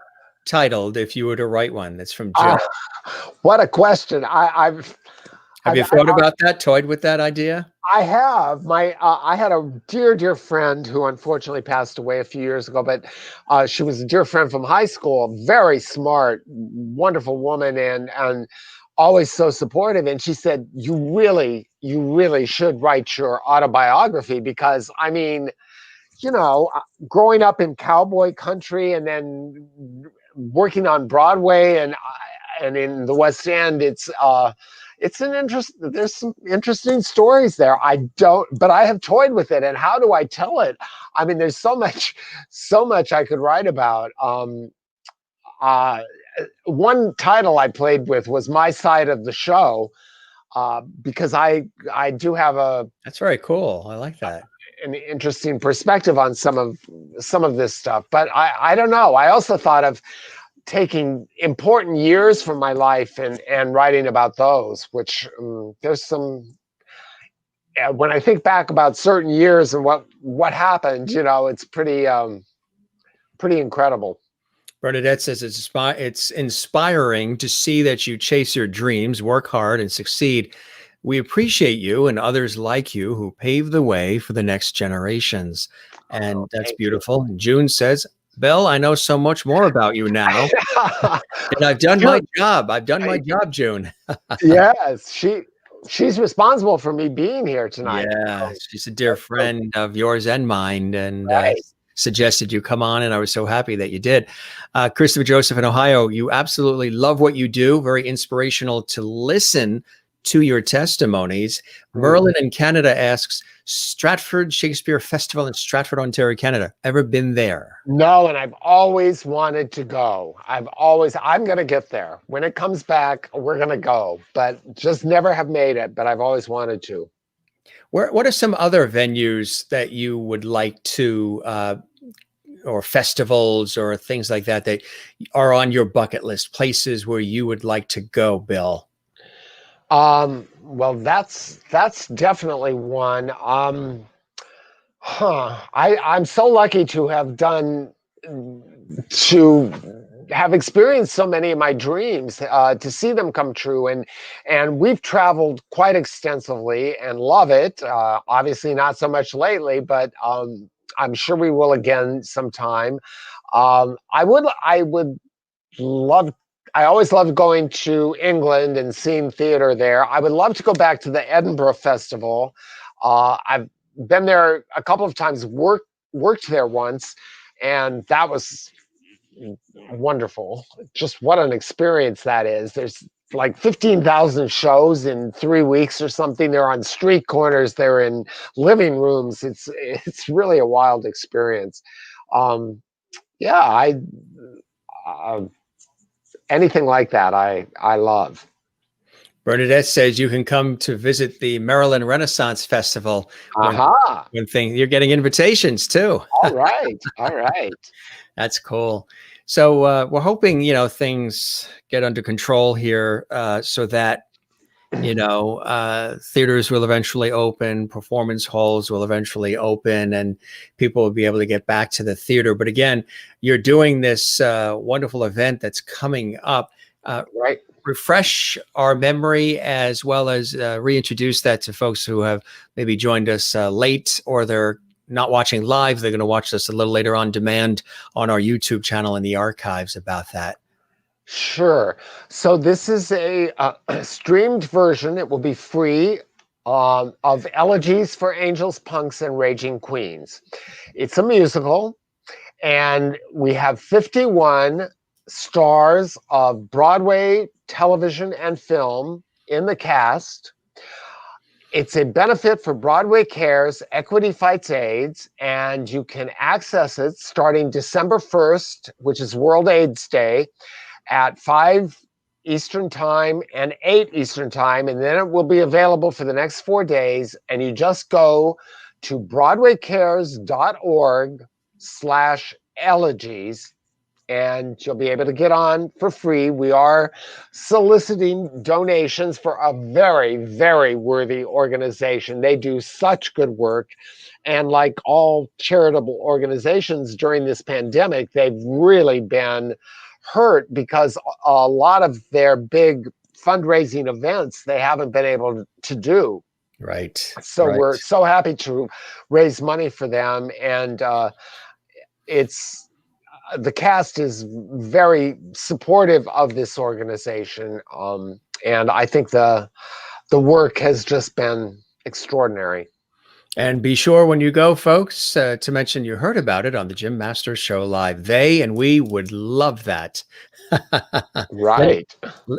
titled if you were to write one? That's from Jill. What a question! Have you thought about that? Toyed with that idea? I have. I had a dear friend who unfortunately passed away a few years ago, but she was a dear friend from high school. Very smart, wonderful woman, and always so supportive. And she said, "You really should write your autobiography, because I mean, growing up in cowboy country and then working on Broadway and in the West End, it's there's some interesting stories there. But I have toyed with it, and how do I tell it? I mean, there's so much I could write about. One title I played with was My Side of the Show, because I do have that's very cool. I like that. An interesting perspective on some of this stuff. But I don't know. I also thought of taking important years from my life and writing about those, which there's some, when I think back about certain years and what happened, it's pretty incredible. Bernadette says it's inspiring to see that you chase your dreams, work hard, and succeed. We appreciate you and others like you who pave the way for the next generations. And that's Thank you. beautiful. June says, Bill, I know so much more about you now. And I've done my June, job. I've done my job, June. yes, she's responsible for me being here tonight. Yeah, So she's a dear that's so friend of yours and mine, and right. suggested you come on, and I was so happy that you did. Christopher Joseph in Ohio, you absolutely love what you do. Very inspirational to listen to your testimonies. Merlin in Canada asks, Stratford Shakespeare Festival in Stratford, Ontario, Canada. Ever been there? No, and I've always wanted to go. I'm going to get there. When it comes back, we're going to go, but just never have made it, but I've always wanted to. What are some other venues that you would like to, or festivals or things like that, that are on your bucket list, places where you would like to go, Bill? Well, that's definitely one. I'm so lucky to have experienced so many of my dreams, to see them come true, and we've traveled quite extensively and love it. Obviously, not so much lately, but I'm sure we will again sometime. I would love. I always loved going to England and seeing theater there. I would love to go back to the Edinburgh Festival. I've been there a couple of times, worked there once, and that was wonderful. Just what an experience that is. There's like 15,000 shows in 3 weeks or something. They're on street corners. They're in living rooms. It's really a wild experience. Um, yeah, uh, anything like that, I love. Bernadette says you can come to visit the Maryland Renaissance Festival Aha. when you're getting invitations too. All right. All right. That's cool. So we're hoping, things get under control here, so that, theaters will eventually open, performance halls will eventually open, and people will be able to get back to the theater. But again, you're doing this wonderful event that's coming up. Right. Refresh our memory, as well as reintroduce that to folks who have maybe joined us late, or they're not watching live. They're going to watch this a little later on demand on our YouTube channel in the archives about that. Sure. So this is a streamed version. It will be free, of Elegies for Angels, Punks, and Raging Queens. It's a musical, and we have 51 stars of Broadway, television, and film in the cast. It's a benefit for Broadway Cares, Equity Fights AIDS, and you can access it starting December 1st, which is World AIDS Day, at 5 Eastern Time and 8 Eastern Time, and then it will be available for the next 4 days, and you just go to broadwaycares.org/elegies, and you'll be able to get on for free. We are soliciting donations for a very, very worthy organization. They do such good work. And like all charitable organizations during this pandemic, they've really been hurt because a lot of their big fundraising events they haven't been able to do. Right. So right. we're so happy to raise money for them. And the cast is very supportive of this organization, and I think the work has just been extraordinary. And be sure when you go, folks, to mention you heard about it on the Jim Masters Show Live. They and we would love that. Right.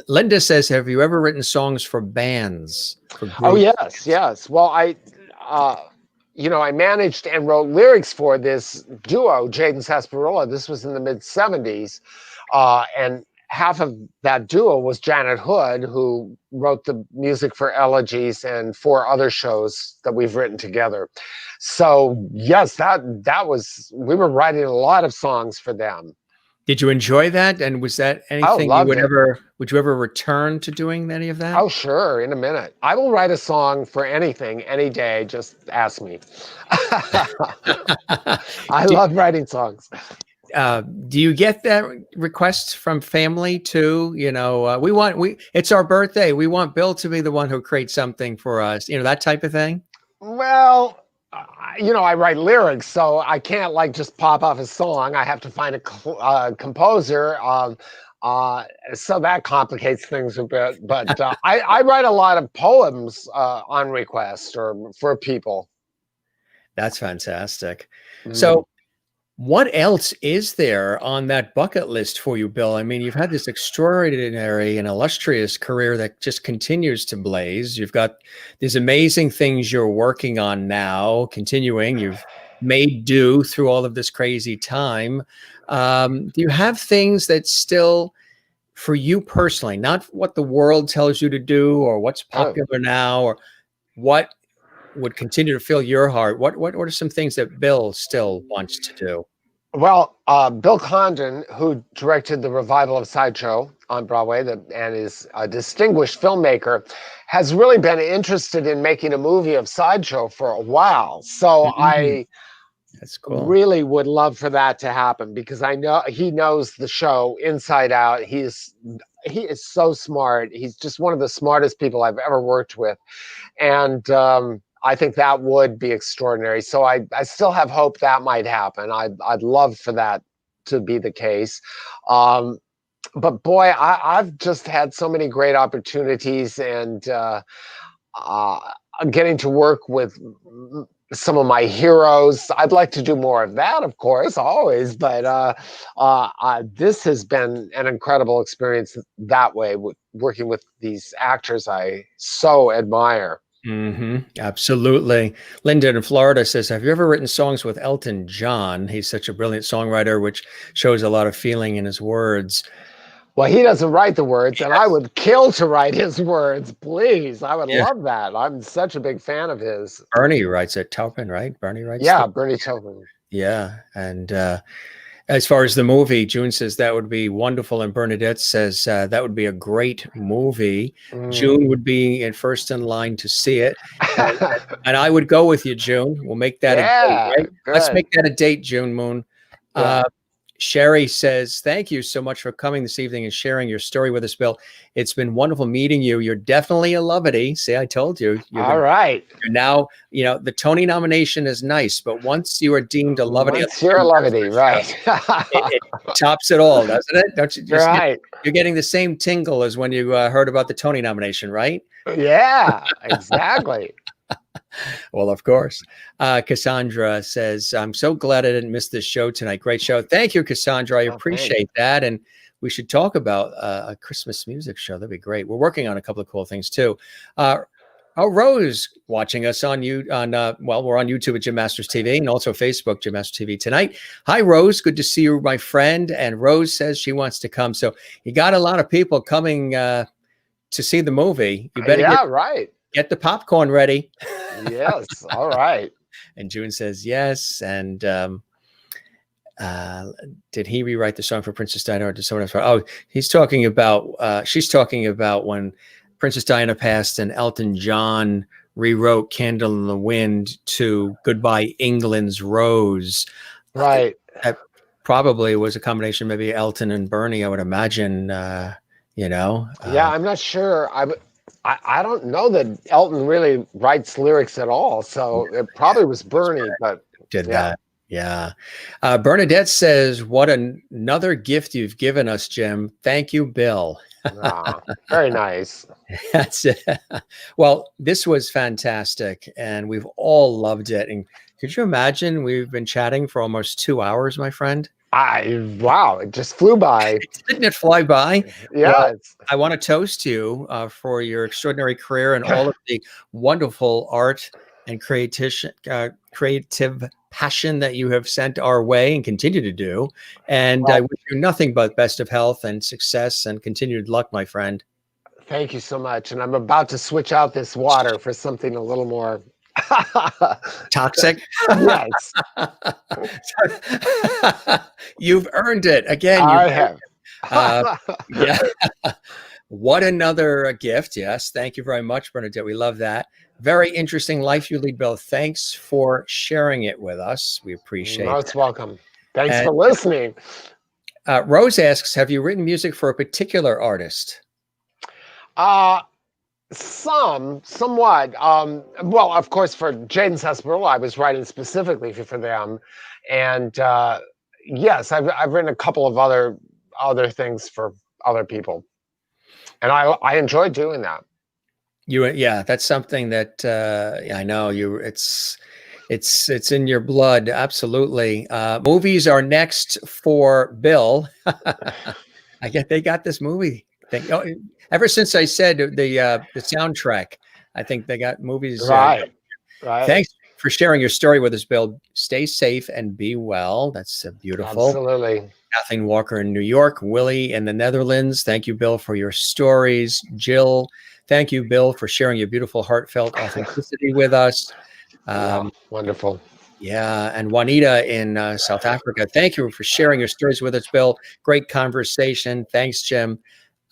Linda says, have you ever written songs for bands? Oh, yes. Well, I managed and wrote lyrics for this duo, Jade and Sarsaparilla. This was in the mid-'70s. And half of that duo was Janet Hood, who wrote the music for Elegies and 4 other shows that we've written together. So, yes, we were writing a lot of songs for them. Did you enjoy that? And was that anything would you ever return to doing any of that? Oh, sure. In a minute. I will write a song for anything, any day. Just ask me. I love writing songs. Do you get that requests from family too? You know, it's our birthday. We want Bill to be the one who creates something for us. You know, that type of thing. Well, I write lyrics, so I can't like just pop off a song. I have to find a composer. So that complicates things a bit. But I write a lot of poems on request or for people. That's fantastic. Mm. So, what else is there on that bucket list for you, Bill? I mean, you've had this extraordinary and illustrious career that just continues to blaze. You've got these amazing things you're working on now, continuing. You've made do through all of this crazy time. Do you have things that still, for you personally, not what the world tells you to do or what's popular now, or what would continue to fill your heart? What are some things that Bill still wants to do? Well, Bill Condon, who directed the revival of Sideshow on Broadway and is a distinguished filmmaker, has really been interested in making a movie of Sideshow for a while. So That's cool. Really would love for that to happen, because I know he knows the show inside out. He is so smart. He's just one of the smartest people I've ever worked with. And I think that would be extraordinary. So I still have hope that might happen. I'd love for that to be the case. But boy, I've just had so many great opportunities, and getting to work with some of my heroes. I'd like to do more of that, of course, always. But this has been an incredible experience that way, working with these actors I so admire. Absolutely. Linda in Florida says, have you ever written songs with Elton John? He's such a brilliant songwriter, which shows a lot of feeling in his words. Well, he doesn't write the words, and I would kill to write his words. Please, I would love that. I'm such a big fan of his. Bernie writes it. Taupin, right? Bernie writes it. Bernie Taupin. Yeah. And as far as the movie, June says that would be wonderful, and Bernadette says that would be a great movie. June would be first in line to see it, and I would go with you, June. We'll make that a date, right? Let's make that a date, June Moon. Sherry says, thank you so much for coming this evening and sharing your story with us, Bill. It's been wonderful meeting you. You're definitely a lovety. See, I told you. All right. You're now, the Tony nomination is nice, but once you are deemed a lovety. Once you're a lovety, right. it tops it all, doesn't it? Don't you just right. You're getting the same tingle as when you heard about the Tony nomination, right? Yeah, exactly. Well, of course. Cassandra says, I'm so glad I didn't miss this show tonight. Great show. Thank you, Cassandra. I appreciate that. And we should talk about a Christmas music show. That'd be great. We're working on a couple of cool things too. Rose watching us on we're on YouTube at Jim Masters TV and also Facebook, Jim Masters TV tonight. Hi, Rose. Good to see you, my friend. And Rose says she wants to come. So you got a lot of people coming to see the movie. You better get the popcorn ready. Yes. All right. And June says yes. And did he rewrite the song for Princess Diana, or did someone else? Oh, she's talking about when Princess Diana passed and Elton John rewrote Candle in the Wind to Goodbye England's Rose. Right. That probably was a combination, maybe Elton and Bernie, I would imagine, Yeah, I'm not sure. I don't know that Elton really writes lyrics at all, so it probably was Bernie, but that. Yeah. Bernadette says, what another gift you've given us, Jim. Thank you, Bill. Very nice. That's it. Well, this was fantastic, and we've all loved it. And could you imagine, we've been chatting for almost 2 hours, my friend? Wow, it just flew by. Didn't it fly by? Yeah. Well, I want to toast you for your extraordinary career and all of the wonderful art and creative passion that you have sent our way and continue to do. And I wish you nothing but best of health and success and continued luck, my friend. Thank you so much. And I'm about to switch out this water for something a little more toxic. Yes. You've earned it again. I have. Yeah. What another gift. Yes. Thank you very much, Bernadette. We love that. Very interesting life you lead, Bill. Thanks for sharing it with us. We appreciate it. Most welcome. Thanks And for listening. Rose asks, have you written music for a particular artist? Somewhat. Well, of course, for Jaden Sarsaparilla, I was writing specifically for them, and yes, I've written a couple of other things for other people, and I enjoy doing that. Yeah, that's something that I know you. It's in your blood, absolutely. Movies are next for Bill. I get they got this movie thing. Oh, ever since I said the soundtrack, I think they got movies. Right, right. Thanks for sharing your story with us, Bill. Stay safe and be well. That's beautiful. Absolutely. Kathleen Walker in New York, Willie in the Netherlands. Thank you, Bill, for your stories. Jill, thank you, Bill, for sharing your beautiful, heartfelt authenticity with us. Wonderful. Yeah, and Juanita in South Africa. Thank you for sharing your stories with us, Bill. Great conversation. Thanks, Jim.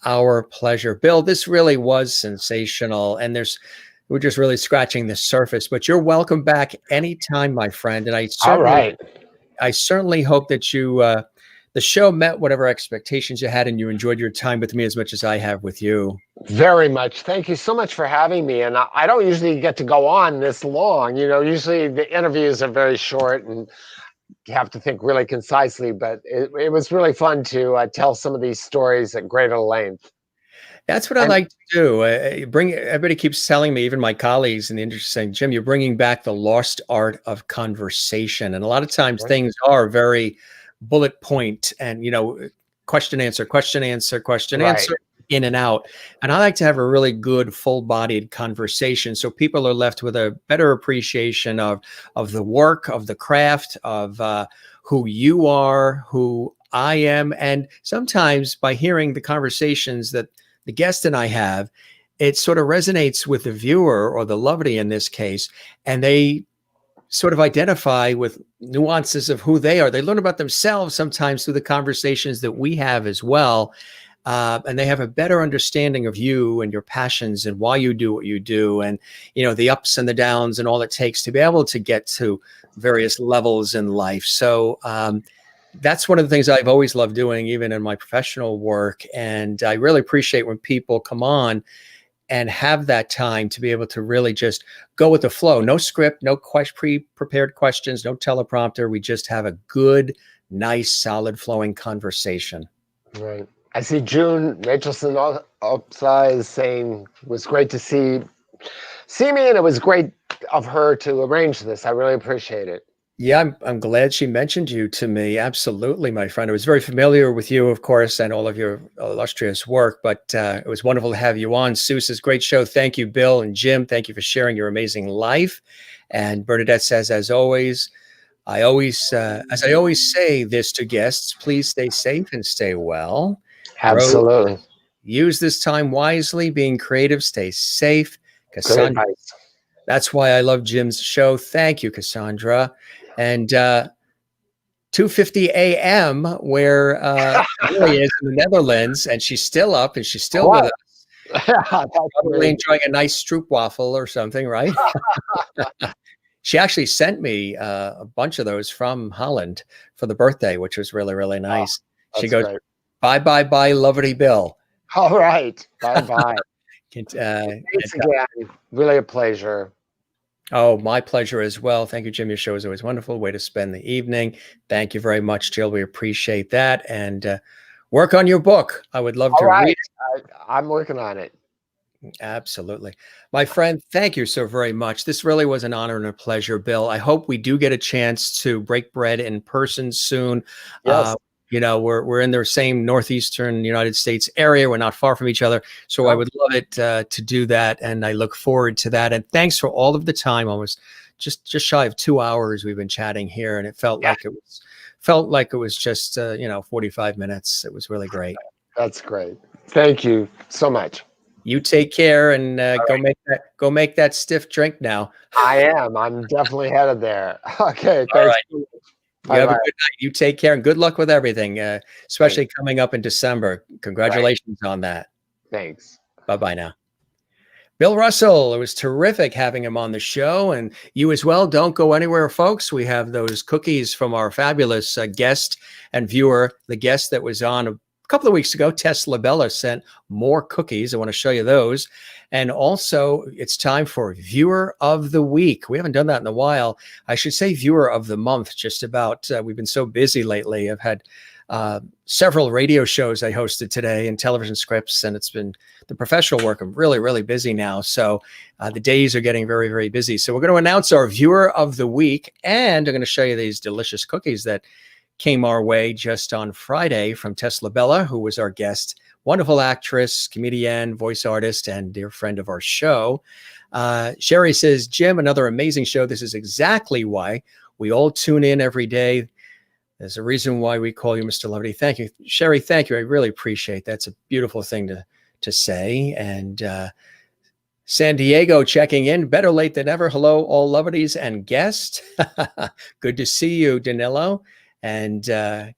Our pleasure. Bill, this really was sensational, and we're just really scratching the surface, but you're welcome back anytime, my friend. And I certainly hope that the show met whatever expectations you had and you enjoyed your time with me as much as I have with you. Very much. Thank you so much for having me. And I don't usually get to go on this long. Usually the interviews are very short and you have to think really concisely, but it was really fun to tell some of these stories at greater length. That's what I like to do. Everybody keeps telling me, even my colleagues in the industry, saying, Jim, you're bringing back the lost art of conversation. And a lot of times things are very bullet point and, question, answer, in and out. And I like to have a really good full-bodied conversation so people are left with a better appreciation of the work, of the craft, of who you are, who I am. And sometimes by hearing the conversations that the guest and I have, it sort of resonates with the viewer or the lovely in this case, and they sort of identify with nuances of who they are. They learn about themselves sometimes through the conversations that we have as well. And they have a better understanding of you and your passions and why you do what you do, and the ups and the downs and all it takes to be able to get to various levels in life. So that's one of the things I've always loved doing, even in my professional work. And I really appreciate when people come on and have that time to be able to really just go with the flow. No script, no pre-prepared questions, no teleprompter. We just have a good, nice, solid flowing conversation. Right. I see June Rachelson outside is saying it was great to see me, and it was great of her to arrange this. I really appreciate it. Yeah, I'm glad she mentioned you to me. Absolutely, my friend. I was very familiar with you, of course, and all of your illustrious work, but it was wonderful to have you on. Seuss's great show. Thank you, Bill and Jim. Thank you for sharing your amazing life. And Bernadette says, as always, as I always say this to guests, please stay safe and stay well. Absolutely. Use this time wisely, being creative, stay safe. Cassandra, that's why I love Jim's show. Thank you, Cassandra. And 2:50 a.m. where Lily is in the Netherlands, and she's still up and she's still with us. Probably enjoying a nice stroopwafel or something, right? She actually sent me a bunch of those from Holland for the birthday, which was really, really nice. She goes, great. Bye, bye, bye, lovely Bill. All right. Bye, bye. Thanks again. Really a pleasure. Oh, my pleasure as well. Thank you, Jim. Your show is always wonderful. Way to spend the evening. Thank you very much, Jill. We appreciate that. And work on your book. I would love to read it. I'm working on it. Absolutely. My friend, thank you so very much. This really was an honor and a pleasure, Bill. I hope we do get a chance to break bread in person soon. Yes. We're in the same northeastern United States area. We're not far from each other. So I would love it to do that. And I look forward to that. And thanks for all of the time. Almost just shy of 2 hours we've been chatting here. And it felt like it was just 45 minutes. It was really great. That's great. Thank you so much. You take care and go make that stiff drink now. I am. I'm definitely headed there. Okay. All right. You have a good night. You take care and good luck with everything, especially coming up in December. Congratulations on that. Thanks. Bye-bye now. Bill Russell, it was terrific having him on the show, and you as well. Don't go anywhere, folks. We have those cookies from our fabulous guest and viewer. The guest that was on a couple of weeks ago, Tess Labella, sent more cookies. I want to show you those. And also, it's time for Viewer of the Week. We haven't done that in a while. I should say Viewer of the Month, just about. We've been so busy lately. I've had several radio shows I hosted today and television scripts, and it's been the professional work. I'm really, really busy now. So the days are getting very, very busy. So we're going to announce our Viewer of the Week, and I'm going to show you these delicious cookies that came our way just on Friday from Tess Labella, who was our guest. Wonderful actress, comedian, voice artist, and dear friend of our show. Sherry says, Jim, another amazing show. This is exactly why we all tune in every day. There's a reason why we call you Mr. Levity. Thank you. Sherry, thank you. I really appreciate that. It's a beautiful thing to say. And San Diego checking in. Better late than ever. Hello, all Levities and guests. Good to see you, Danilo. And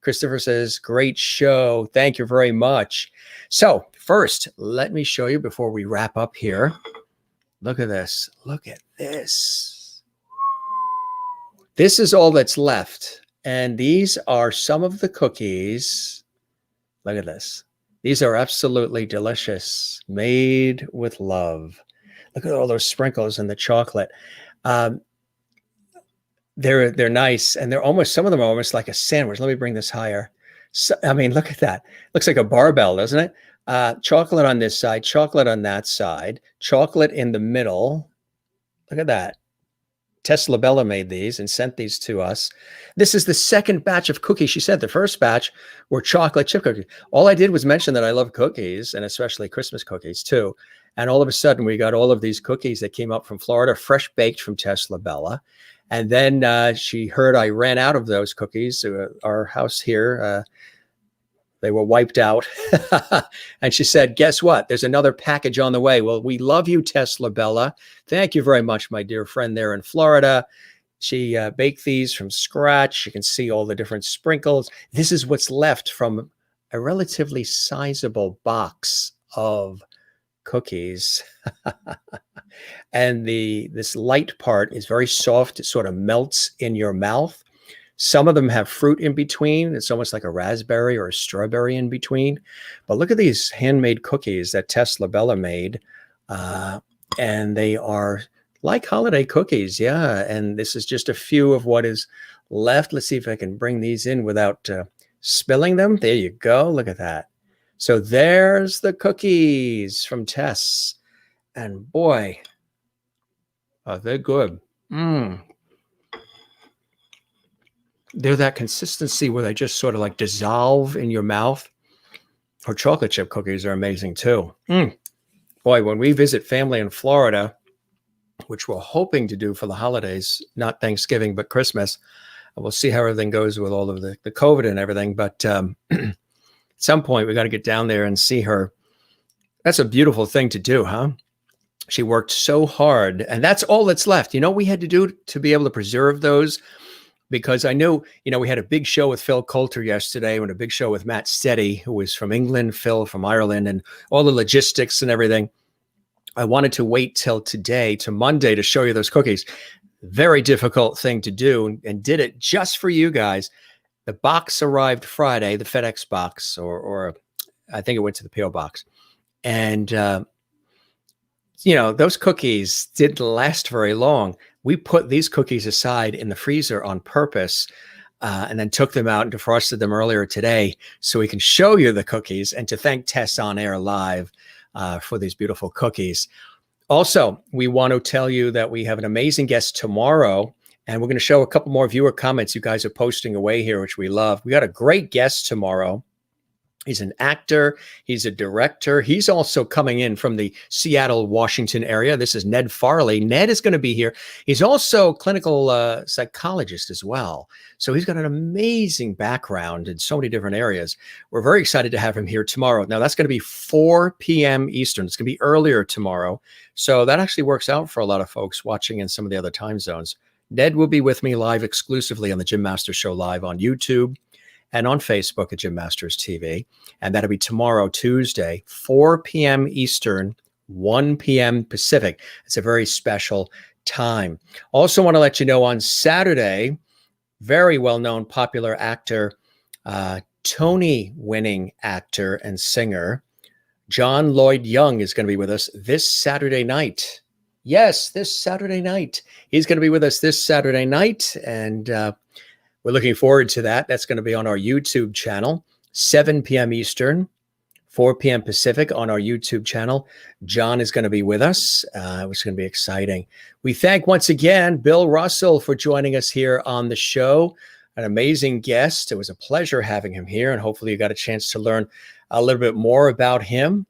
Christopher says, great show. Thank you very much. So first, let me show you before we wrap up here. Look at this. Look at this. This is all that's left. And these are some of the cookies. Look at this. These are absolutely delicious, made with love. Look at all those sprinkles and the chocolate. They're nice, and they're almost, some of them are almost like a sandwich. Let me bring this higher. So, I mean, look at that. Looks like a barbell, doesn't it? Chocolate on this side, chocolate on that side, chocolate in the middle. Look at that. Tess Labella made these and sent these to us. This is the second batch of cookies. She said the first batch were chocolate chip cookies. All I did was mention that I love cookies, and especially Christmas cookies too. And all of a sudden, we got all of these cookies that came up from Florida, fresh baked from Tess Labella. And then she heard I ran out of those cookies. Our house here, they were wiped out. And she said, guess what? There's another package on the way. Well, we love you, Tess Labella. Thank you very much, my dear friend there in Florida. She baked these from scratch. You can see all the different sprinkles. This is what's left from a relatively sizable box of cookies. And this light part is very soft. It sort of melts in your mouth. Some of them have fruit in between. It's almost like a raspberry or a strawberry in between. But look at these handmade cookies that Tess Labella made. And they are like holiday cookies. Yeah. And this is just a few of what is left. Let's see if I can bring these in without spilling them. There you go. Look at that. So there's the cookies from Tess. And boy, are they good. They're that consistency where they just sort of like dissolve in your mouth. Or chocolate chip cookies are amazing too. Boy, when we visit family in Florida, which we're hoping to do for the holidays, not Thanksgiving, but Christmas, we'll see how everything goes with all of the COVID and everything. But at some point, we got to get down there and see her. That's a beautiful thing to do, huh? She worked so hard, and that's all that's left. You know what we had to do to be able to preserve those? Because I know, we had a big show with Phil Coulter yesterday and a big show with Matt Steady, who was from England, Phil from Ireland, and all the logistics and everything. I wanted to wait till today, to Monday, to show you those cookies. Very difficult thing to do, and did it just for you guys. The box arrived Friday, the FedEx box, or I think it went to the PO box. And, those cookies didn't last very long. We put these cookies aside in the freezer on purpose and then took them out and defrosted them earlier today so we can show you the cookies and to thank Tess on air live for these beautiful cookies. Also, we want to tell you that we have an amazing guest tomorrow, and we're going to show a couple more viewer comments you guys are posting away here, which we love. We got a great guest tomorrow. He's an actor. He's a director. He's also coming in from the Seattle, Washington area. This is Ned Farley. Ned is going to be here. He's also a clinical psychologist as well. So he's got an amazing background in so many different areas. We're very excited to have him here tomorrow. Now, that's going to be 4 p.m. Eastern. It's going to be earlier tomorrow. So that actually works out for a lot of folks watching in some of the other time zones. Ned will be with me live exclusively on the Jim Masters Show live on YouTube and on Facebook at Jim Masters TV. And that'll be tomorrow, Tuesday, 4 p.m. Eastern, 1 p.m. Pacific. It's a very special time. Also want to let you know on Saturday, very well-known popular actor, Tony-winning actor and singer, John Lloyd Young is going to be with us this Saturday night. Yes, this Saturday night. He's going to be with us this Saturday night, and we're looking forward to that. That's going to be on our YouTube channel, 7 p.m. Eastern, 4 p.m. Pacific on our YouTube channel. John is going to be with us, which is going to be exciting. We thank once again Bill Russell for joining us here on the show. An amazing guest. It was a pleasure having him here, and hopefully you got a chance to learn a little bit more about him.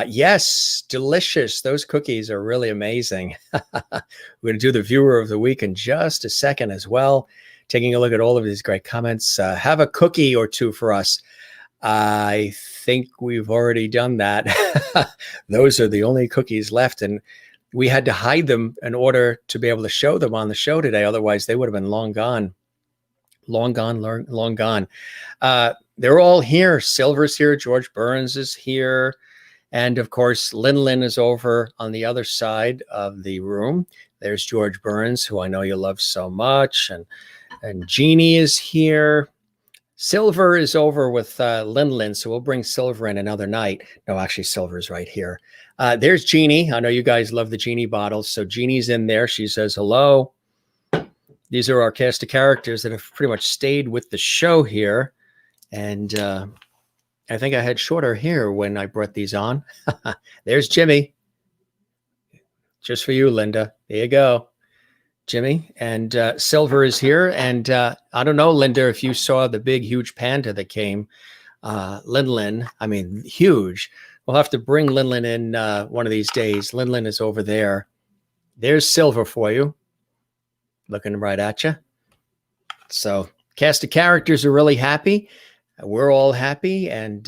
Yes, delicious. Those cookies are really amazing. We're going to do the Viewer of the Week in just a second as well. Taking a look at all of these great comments. Have a cookie or two for us. I think we've already done that. Those are the only cookies left, and we had to hide them in order to be able to show them on the show today. Otherwise, they would have been long gone. Long gone. They're all here. Silver's here. George Burns is here. And of course, Lin is over on the other side of the room. There's George Burns, who I know you love so much. And Jeannie is here. Silver is over with Lin, so we'll bring Silver in another night. No, actually, Silver's right here. There's Jeannie. I know you guys love the Jeannie bottles. So Jeannie's in there. She says hello. These are our cast of characters that have pretty much stayed with the show here. And I think I had shorter hair when I brought these on. There's Jimmy. Just for you, Linda. There you go. Jimmy. And Silver is here. And I don't know, Linda, if you saw the big, huge panda that came. Lin, I mean, huge. We'll have to bring Lin in one of these days. Lin is over there. There's Silver for you. Looking right at you. So cast of characters are really happy. We're all happy, and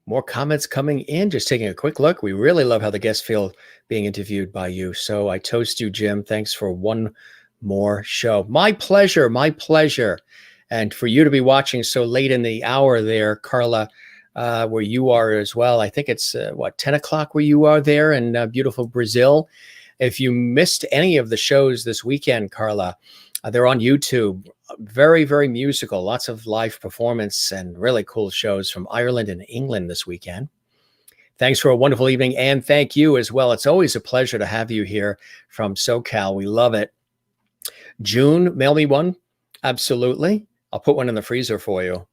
more comments coming in. Just taking a quick look. We really love how the guests feel being interviewed by you. So I toast you, Jim. Thanks for one more show. My pleasure. My pleasure. And for you to be watching so late in the hour there, Carla, where you are as well. I think it's 10 o'clock where you are there in beautiful Brazil. If you missed any of the shows this weekend, Carla, they're on YouTube. Very, very musical. Lots of live performance and really cool shows from Ireland and England this weekend. Thanks for a wonderful evening, and thank you as well. It's always a pleasure to have you here from SoCal. We love it. June, mail me one. Absolutely. I'll put one in the freezer for you.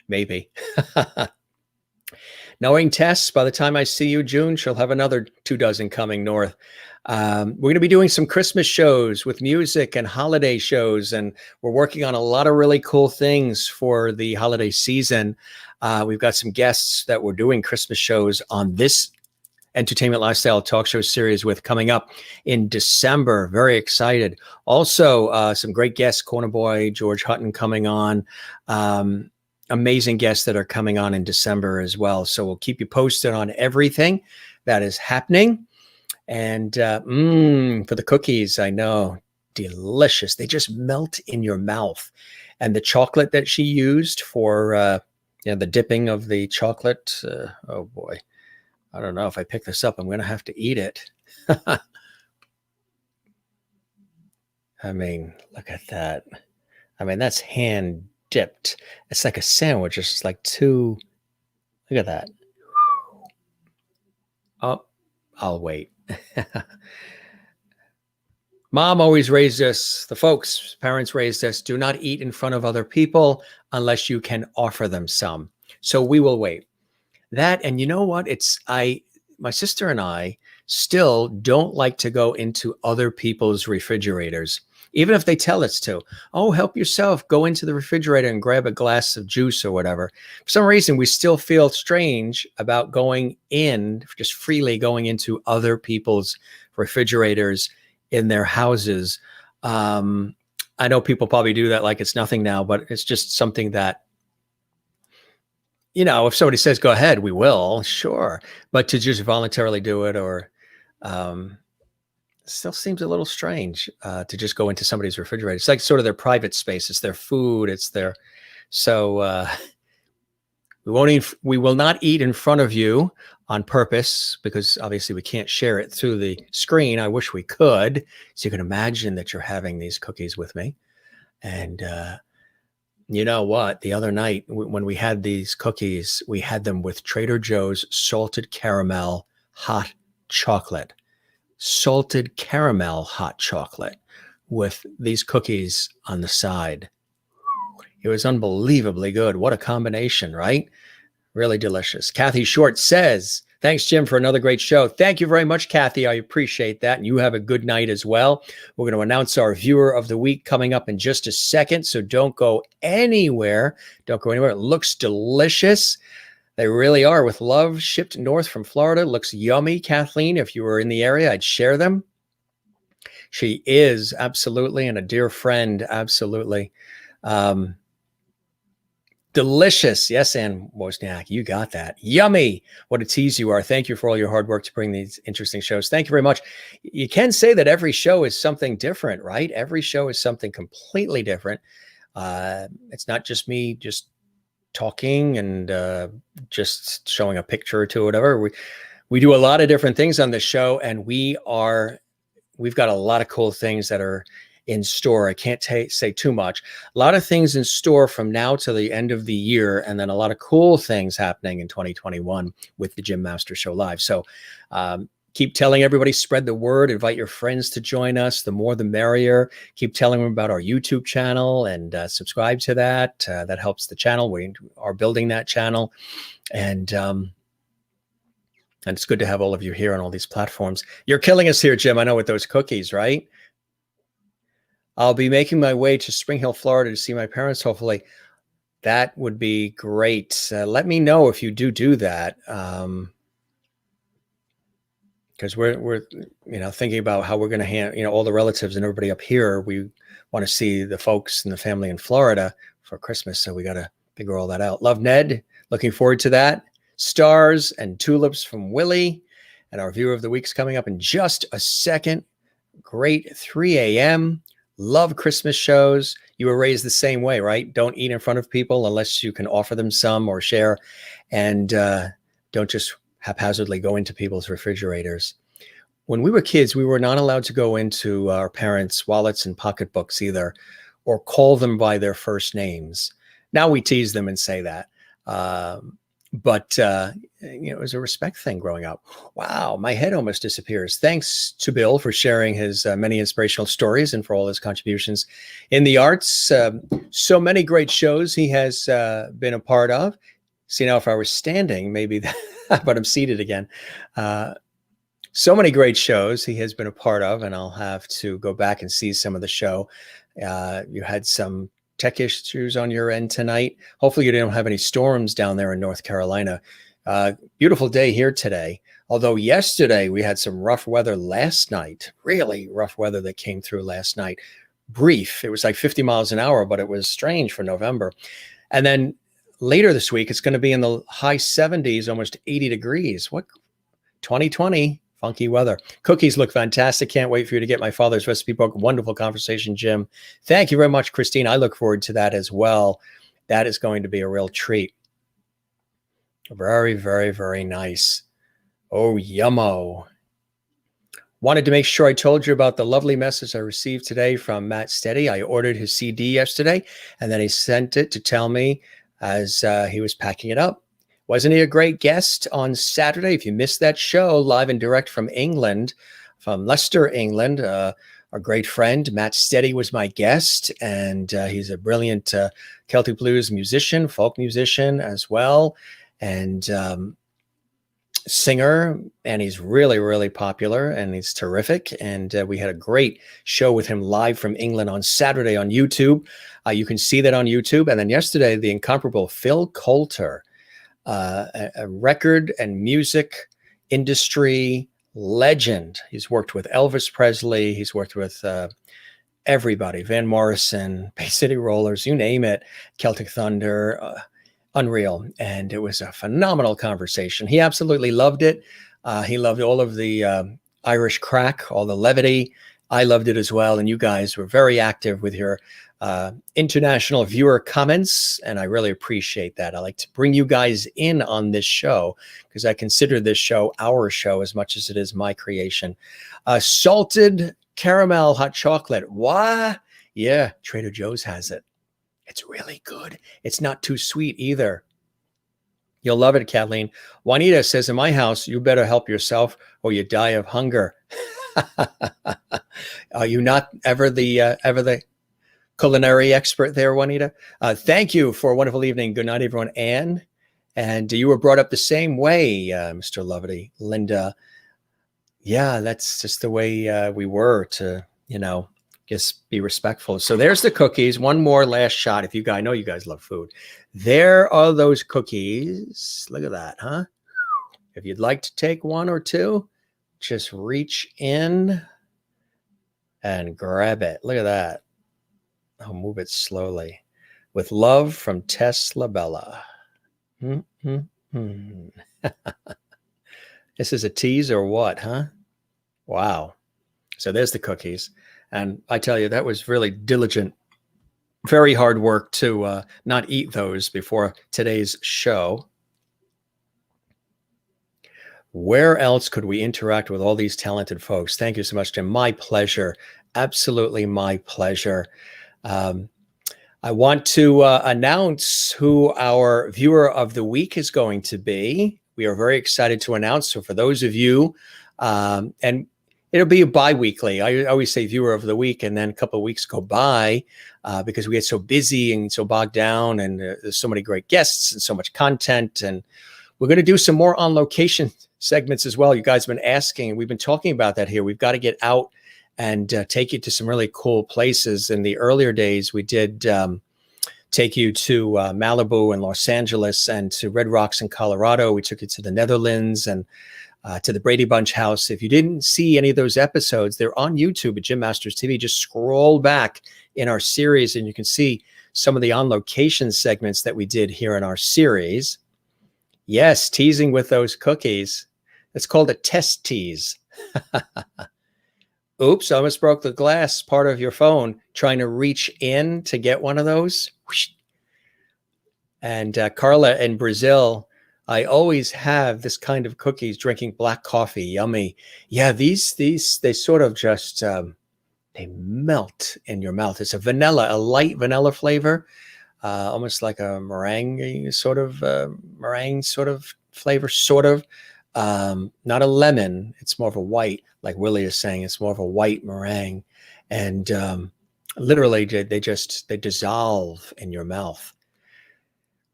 Maybe. Knowing Tess, by the time I see you, June, she'll have another 24 coming north. We're going to be doing some Christmas shows with music and holiday shows, and we're working on a lot of really cool things for the holiday season. We've got some guests that we're doing Christmas shows on this Entertainment Lifestyle Talk Show series with coming up in December. Very excited. Also, some great guests, Corner Boy, George Hutton coming on. Amazing guests that are coming on in December as well. So we'll keep you posted on everything that is happening. And for the cookies, I know, delicious. They just melt in your mouth. And the chocolate that she used for the dipping of the chocolate. Oh boy, I don't know if I pick this up. I'm going to have to eat it. I mean, look at that. I mean, that's hand dipped. It's like a sandwich. It's just like two. Look at that. Oh, I'll wait. Mom always raised us, parents raised us, do not eat in front of other people unless you can offer them some. So we will wait. That, and you know what? My sister and I still don't like to go into other people's refrigerators, even if they tell us to. Oh, help yourself. Go into the refrigerator and grab a glass of juice or whatever. For some reason, we still feel strange about going in, just freely going into other people's refrigerators in their houses. I know people probably do that like it's nothing now, but it's just something that, if somebody says, go ahead, we will, sure. But to just voluntarily do it or still seems a little strange to just go into somebody's refrigerator. It's like sort of their private space. It's their food. It's their, so We will not eat in front of you on purpose because obviously we can't share it through the screen. I wish we could, so you can imagine that you're having these cookies with me. And you know what? The other night when we had these cookies, we had them with Trader Joe's salted caramel hot chocolate. Salted caramel hot chocolate with these cookies on the side. It was unbelievably good. What a combination, right? Really delicious. Kathy Short says, thanks, Jim, for another great show. Thank you very much, Kathy. I appreciate that. And you have a good night as well. We're going to announce our viewer of the week coming up in just a second. So don't go anywhere. Don't go anywhere. It looks delicious. They really are, with love, shipped north from Florida. Looks yummy, Kathleen. If you were in the area, I'd share them. She is, absolutely, and a dear friend, absolutely. Delicious. Yes, Ann Wozniak, you got that. Yummy. What a tease you are. Thank you for all your hard work to bring these interesting shows. Thank you very much. You can say that every show is something different, right? Every show is something completely different. It's not just me just talking and just showing a picture or two or whatever. We do a lot of different things on the show, and we've got a lot of cool things that are in store. I can't say too much. A lot of things in store from now to the end of the year, and then a lot of cool things happening in 2021 with the Jim Master Show Live. So keep telling everybody, spread the word, invite your friends to join us. The more the merrier. Keep telling them about our YouTube channel and subscribe to that. That helps the channel. We are building that channel. And it's good to have all of you here on all these platforms. You're killing us here, Jim. I know, with those cookies, right? I'll be making my way to Spring Hill, Florida to see my parents, hopefully. That would be great. Let me know if you do that. Because we're thinking about how we're going to handle, all the relatives and everybody up here. We want to see the folks and the family in Florida for Christmas. So we got to figure all that out. Love, Ned. Looking forward to that. Stars and tulips from Willie. And our viewer of the week's coming up in just a second. Great 3 a.m. Love Christmas shows. You were raised the same way, right? Don't eat in front of people unless you can offer them some or share. And don't just haphazardly go into people's refrigerators. When we were kids, we were not allowed to go into our parents' wallets and pocketbooks either, or call them by their first names. Now we tease them and say that. But it was a respect thing growing up. Wow, my head almost disappears. Thanks to Bill for sharing his many inspirational stories and for all his contributions in the arts. So many great shows he has been a part of. See, now if I were standing, maybe, but I'm seated again. So many great shows he has been a part of, and I'll have to go back and see some of the show. You had some tech issues on your end tonight. Hopefully you don't have any storms down there in North Carolina. Beautiful day here today. Although yesterday we had some rough weather last night, really rough weather that came through last night. Brief. It was like 50 miles an hour, but it was strange for November. And then later this week, it's going to be in the high 70s, almost 80 degrees. What? 2020. Funky weather. Cookies look fantastic. Can't wait for you to get my father's recipe book. Wonderful conversation, Jim. Thank you very much, Christine. I look forward to that as well. That is going to be a real treat. Very, very, very nice. Oh, yummo. Wanted to make sure I told you about the lovely message I received today from Matt Steady. I ordered his CD yesterday, and then he sent it to tell me as he was packing it up. Wasn't he a great guest on Saturday? If you missed that show, live and direct from England, from Leicester, England, our great friend Matt Steady was my guest, and he's a brilliant Celtic blues musician, folk musician as well, and singer, and he's really, really popular, and he's terrific. And we had a great show with him live from England on Saturday on YouTube. You can see that on YouTube. And then yesterday, the incomparable Phil Coulter, a record and music industry legend. He's worked with Elvis Presley. He's worked with everybody, Van Morrison, Bay City Rollers, you name it, Celtic Thunder, unreal. And it was a phenomenal conversation. He absolutely loved it. He loved all of the Irish crack, all the levity. I loved it as well. And you guys were very active with your international viewer comments. And I really appreciate that. I like to bring you guys in on this show because I consider this show our show as much as it is my creation. Salted caramel hot chocolate. What? Yeah, Trader Joe's has it. It's really good. It's not too sweet either. You'll love it, Kathleen. Juanita says, in my house, you better help yourself or you die of hunger. Are you not ever the culinary expert there, Juanita? Thank you for a wonderful evening. Good night, everyone. Anne, and you were brought up the same way, Mr. Lovely. Linda, yeah, that's just the way we were to, just be respectful. So there's the cookies. One more last shot. If you guys, I know you guys love food. There are those cookies. Look at that, huh? If you'd like to take one or two, just reach in and grab it. Look at that. I'll move it slowly. With love from Tess LaBella. This is a tease or what, huh? Wow. So there's the cookies. And I tell you, that was really diligent, very hard work to not eat those before today's show. Where else could we interact with all these talented folks? Thank you so much, Tim. My pleasure. Absolutely my pleasure. I want to announce who our viewer of the week is going to be. We are very excited to announce. So for those of you, and it'll be bi-weekly. I always say viewer of the week, and then a couple of weeks go by because we get so busy and so bogged down, and there's so many great guests and so much content. And we're going to do some more on location segments as well. You guys have been asking, and we've been talking about that here. We've got to get out and take you to some really cool places. In the earlier days, we did take you to Malibu and Los Angeles and to Red Rocks in Colorado. We took you to the Netherlands and to the Brady Bunch house. If you didn't see any of those episodes, they're on YouTube at Jim Masters TV. Just scroll back in our series and you can see some of the on location segments that we did here in our series. Yes, teasing with those cookies. It's called a test tease. Oops, I almost broke the glass part of your phone trying to reach in to get one of those. And Carla in Brazil, I always have this kind of cookies, drinking black coffee. Yummy. Yeah, these they sort of just they melt in your mouth. It's a light vanilla flavor, almost like a meringue sort of flavor, sort of. Not a lemon. It's more of a white, like Willie is saying. It's more of a white meringue, and literally they dissolve in your mouth.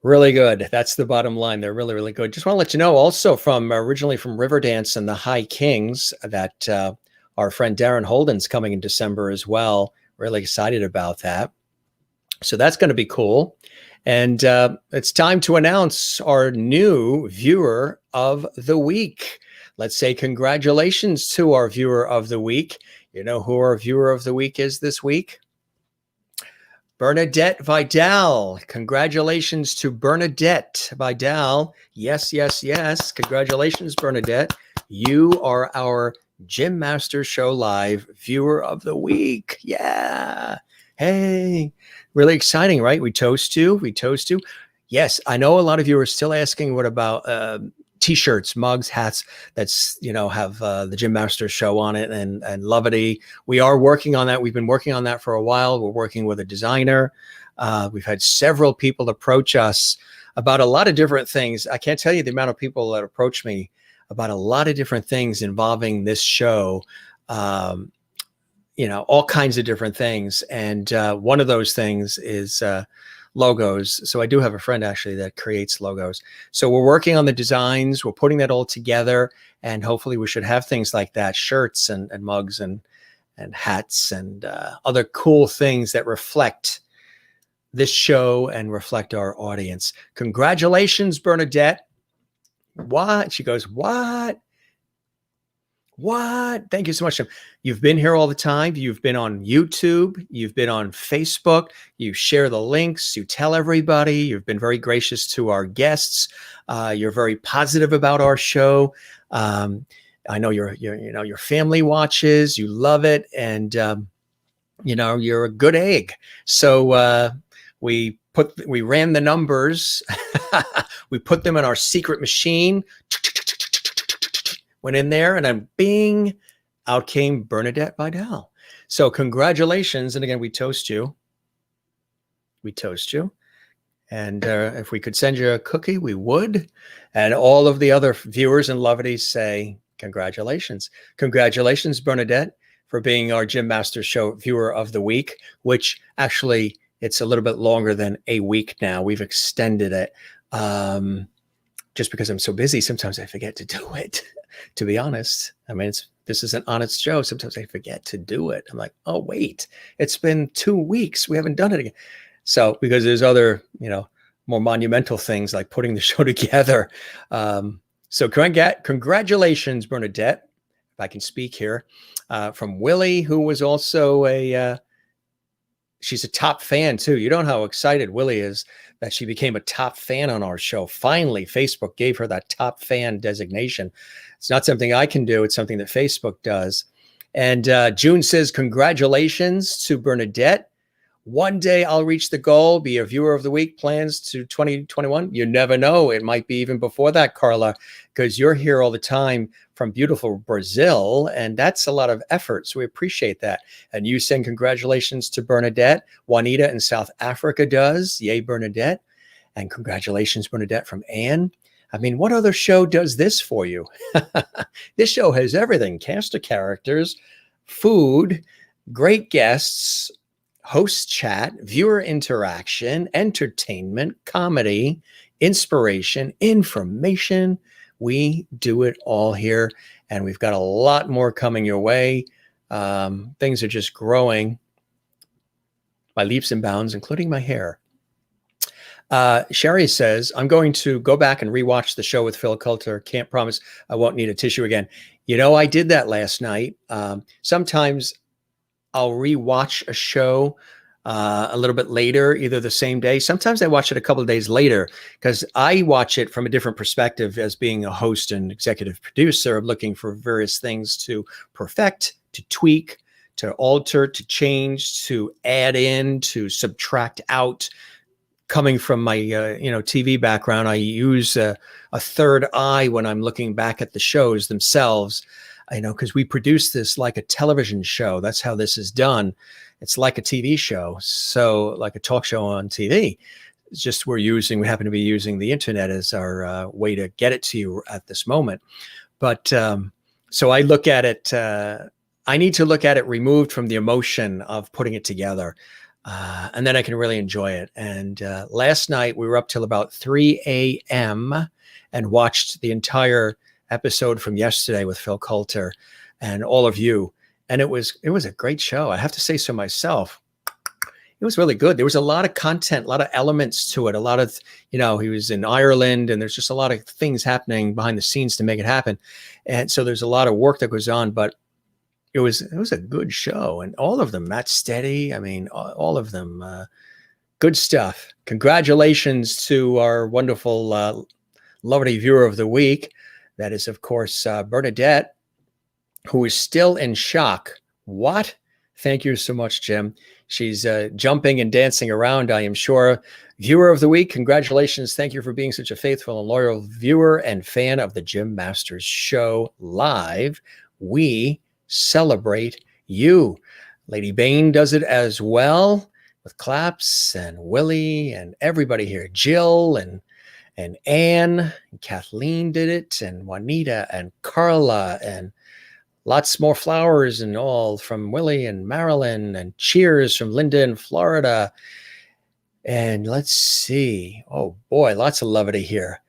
Really good. That's the bottom line. They're really, really good. Just want to let you know also originally from Riverdance and the High Kings that our friend Darren Holden's coming in December as well. Really excited about that. So that's going to be cool. And it's time to announce our new viewer of the week. Let's say congratulations to our viewer of the week. You know who our viewer of the week is this week? Bernadette Vidal. Congratulations to Bernadette Vidal. Yes, yes, yes. Congratulations, Bernadette. You are our Jim Masters Show Live viewer of the week. Yeah. Hey, really exciting, right? We toast you. We toast you. Yes, I know a lot of you are still asking, what about T-shirts, mugs, hats that's, have the Jim Masters Show on it and Lovity. We are working on that. We've been working on that for a while. We're working with a designer. We've had several people approach us about a lot of different things. I can't tell you the amount of people that approach me about a lot of different things involving this show. All kinds of different things. And one of those things is logos. So I do have a friend actually that creates logos. So we're working on the designs. We're putting that all together. And hopefully we should have things like that, shirts and mugs and hats and other cool things that reflect this show and reflect our audience. Congratulations, Bernadette. What? She goes, what? What? Thank you so much. You've been here all the time. You've been on YouTube. You've been on Facebook. You share the links. You tell everybody. You've been very gracious to our guests. You're very positive about our show. I know your family watches, you love it, and you're a good egg. So we ran the numbers. We put them in our secret machine, went in there, and then bing, out came Bernadette Vidal. So congratulations. And again, we toast you. And if we could send you a cookie, we would. And all of the other viewers and lovedies say congratulations. Congratulations, Bernadette, for being our Gym Master Show Viewer of the Week, which actually it's a little bit longer than a week now. We've extended it just because I'm so busy. Sometimes I forget to do it, to be honest. I mean, this is an honest show. Sometimes I forget to do it. I'm like, oh, wait, it's been 2 weeks. We haven't done it again. So because there's other, more monumental things like putting the show together. So congratulations, Bernadette, if I can speak here, from Willie, who was also she's a top fan too. You don't know how excited Willie is that she became a top fan on our show. Finally, Facebook gave her that top fan designation. It's not something I can do. It's something that Facebook does. And June says, congratulations to Bernadette. One day I'll reach the goal, be a viewer of the week, plans to 2021. You never know. It might be even before that, Carla, because you're here all the time from beautiful Brazil, and that's a lot of effort. So we appreciate that. And you send congratulations to Bernadette. Juanita in South Africa does. Yay, Bernadette. And congratulations, Bernadette, from Anne. I mean, what other show does this for you? This show has everything. Cast of characters, food, great guests, host chat, viewer interaction, entertainment, comedy, inspiration, information. We do it all here, and we've got a lot more coming your way. Things are just growing by leaps and bounds, including my hair. Sherry says, I'm going to go back and rewatch the show with Phil Coulter. Can't promise I won't need a tissue again. I did that last night. Sometimes I'll rewatch a show a little bit later, either the same day. Sometimes I watch it a couple of days later because I watch it from a different perspective as being a host and executive producer. I'm looking for various things to perfect, to tweak, to alter, to change, to add in, to subtract out. Coming from my TV background, I use a third eye when I'm looking back at the shows themselves. Because we produce this like a television show. That's how this is done. It's like a TV show. So like a talk show on TV. It's just we happen to be using the internet as our way to get it to you at this moment. But so I look at it, I need to look at it removed from the emotion of putting it together. And then I can really enjoy it. And last night we were up till about 3 a.m. and watched the entire episode from yesterday with Phil Coulter and all of you. And it was a great show. I have to say so myself. It was really good. There was a lot of content, a lot of elements to it. A lot of, he was in Ireland, and there's just a lot of things happening behind the scenes to make it happen. And so there's a lot of work that goes on, but it was a good show. And all of them, Matt Steady, I mean, all of them, good stuff. Congratulations to our wonderful, lovely viewer of the week. That is, of course, Bernadette, who is still in shock. What? Thank you so much, Jim. She's jumping and dancing around, I am sure. Viewer of the week, congratulations. Thank you for being such a faithful and loyal viewer and fan of the Gym Masters Show live. We celebrate you. Lady Bain does it as well with claps, and Willie and everybody here. Jill and Anne and Kathleen did it, and Juanita and Carla, and lots more flowers and all from Willie and Marilyn, and cheers from Linda in Florida. And let's see. Oh boy, lots of levity here.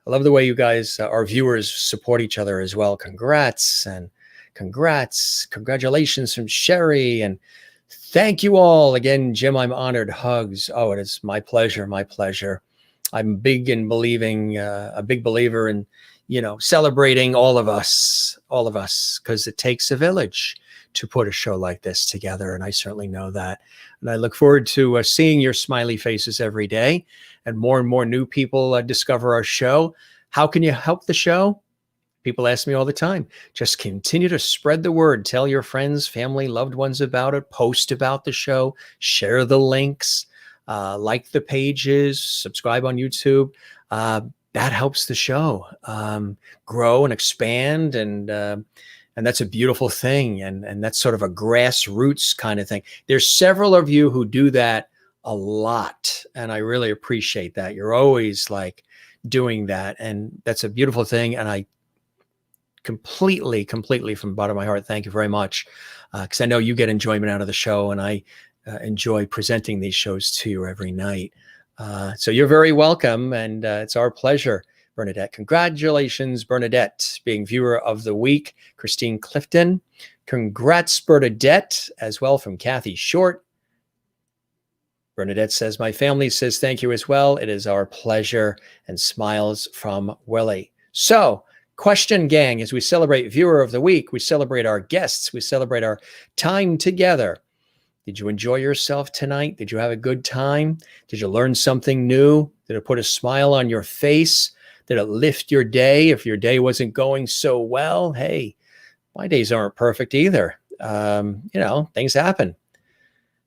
I love the way you guys, our viewers, support each other as well. Congrats and congratulations from Sherry, and thank you all again. Jim, I'm honored. Hugs. Oh, it is my pleasure. My pleasure. I'm a big believer in, celebrating all of us, because it takes a village to put a show like this together. And I certainly know that. And I look forward to seeing your smiley faces every day, and more new people discover our show. How can you help the show? People ask me all the time, just continue to spread the word. Tell your friends, family, loved ones about it. Post about the show. Share the links. Like the pages. Subscribe on YouTube. That helps the show grow and expand, and that's a beautiful thing. And that's sort of a grassroots kind of thing. There's several of you who do that a lot, and I really appreciate that. You're always like doing that, and that's a beautiful thing. And I completely from the bottom of my heart, thank you very much, because I know you get enjoyment out of the show, and I enjoy presenting these shows to you every night. So you're very welcome, and it's our pleasure, Bernadette. Congratulations, Bernadette, being viewer of the week. Christine Clifton, congrats, Bernadette, as well, from Kathy Short. Bernadette says, my family says thank you as well. It is our pleasure, and smiles from Willie. So, question, gang, as we celebrate viewer of the week, we celebrate our guests, we celebrate our time together. Did you enjoy yourself tonight? Did you have a good time? Did you learn something new? Did it put a smile on your face? Did it lift your day? If your day wasn't going so well, hey, my days aren't perfect either. Things happen.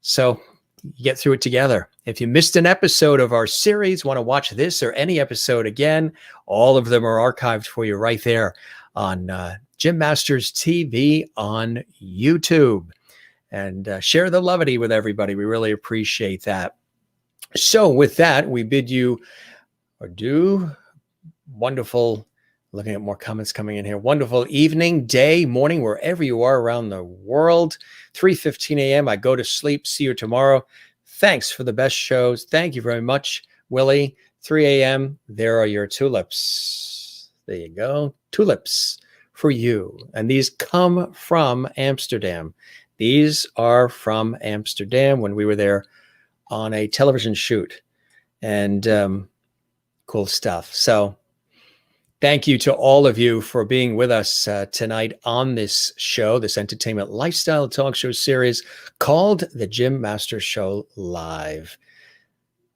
So you get through it together. If you missed an episode of our series, want to watch this or any episode again, all of them are archived for you right there on Jim Masters TV on YouTube. And share the levity with everybody. We really appreciate that. So with that, we bid you adieu. Wonderful, looking at more comments coming in here. Wonderful evening, day, morning, wherever you are around the world. 3:15 a.m. I go to sleep. See you tomorrow. Thanks for the best shows. Thank you very much, Willie. 3 a.m. There are your tulips. There you go. Tulips for you. And these come from Amsterdam. These are from Amsterdam when we were there on a television shoot, and cool stuff. So thank you to all of you for being with us tonight on this show, this entertainment lifestyle talk show series called The Jim Masters Show Live.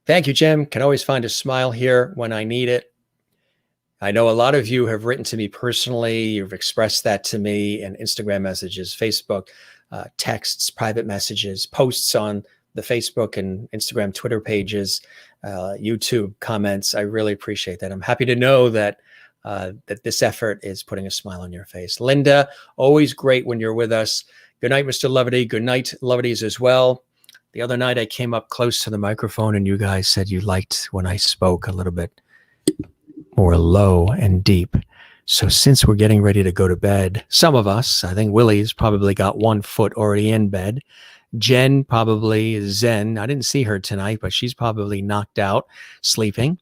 Thank you, Jim. Can always find a smile here when I need it. I know a lot of you have written to me personally. You've expressed that to me in Instagram messages, Facebook, texts, private messages, posts on the Facebook and Instagram, Twitter pages, YouTube comments. I really appreciate that. I'm happy to know that this effort is putting a smile on your face. Linda, always great when you're with us. Good night, Mr. Levity. Good night, Levities as well. The other night I came up close to the microphone and you guys said you liked when I spoke a little bit more low and deep. So since we're getting ready to go to bed, some of us, I think Willie's probably got 1 foot already in bed. Jen probably is zen. I didn't see her tonight, but she's probably knocked out, sleeping.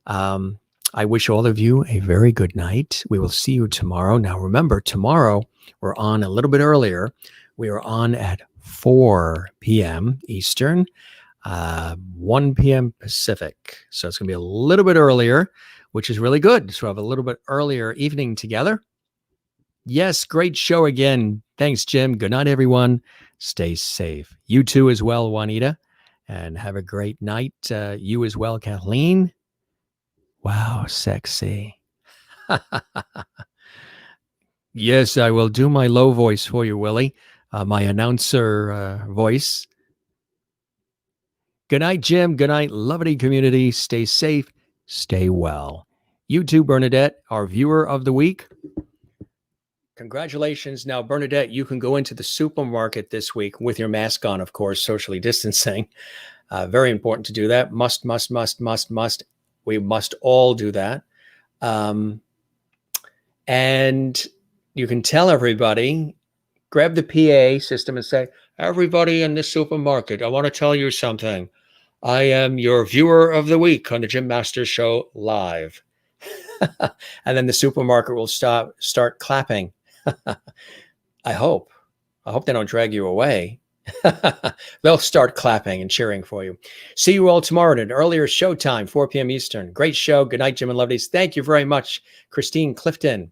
I wish all of you a very good night. We will see you tomorrow. Now, remember, tomorrow we're on a little bit earlier. We are on at 4 p.m. Eastern, 1 p.m. Pacific. So it's going to be a little bit earlier, which is really good. So we have a little bit earlier evening together. Yes, great show again. Thanks, Jim. Good night, everyone. Stay safe. You too as well, Juanita. And have a great night. You as well, Kathleen. Wow, sexy. Yes, I will do my low voice for you, Willie. My announcer voice. Good night, Jim. Good night, Levity community. Stay safe. Stay well. You too, Bernadette, our viewer of the week. Congratulations. Now, Bernadette, you can go into the supermarket this week with your mask on, of course, socially distancing. Very important to do that. Must. We must all do that. And you can tell everybody, grab the PA system and say, everybody in this supermarket, I want to tell you something. I am your viewer of the week on the Jim Masters Show Live. And then the supermarket will start clapping. I hope they don't drag you away. They'll start clapping and cheering for you. See you all tomorrow at an earlier show time, 4 p.m. Eastern. Great show. Good night, Jim and Lovelies. Thank you very much, Christine Clifton.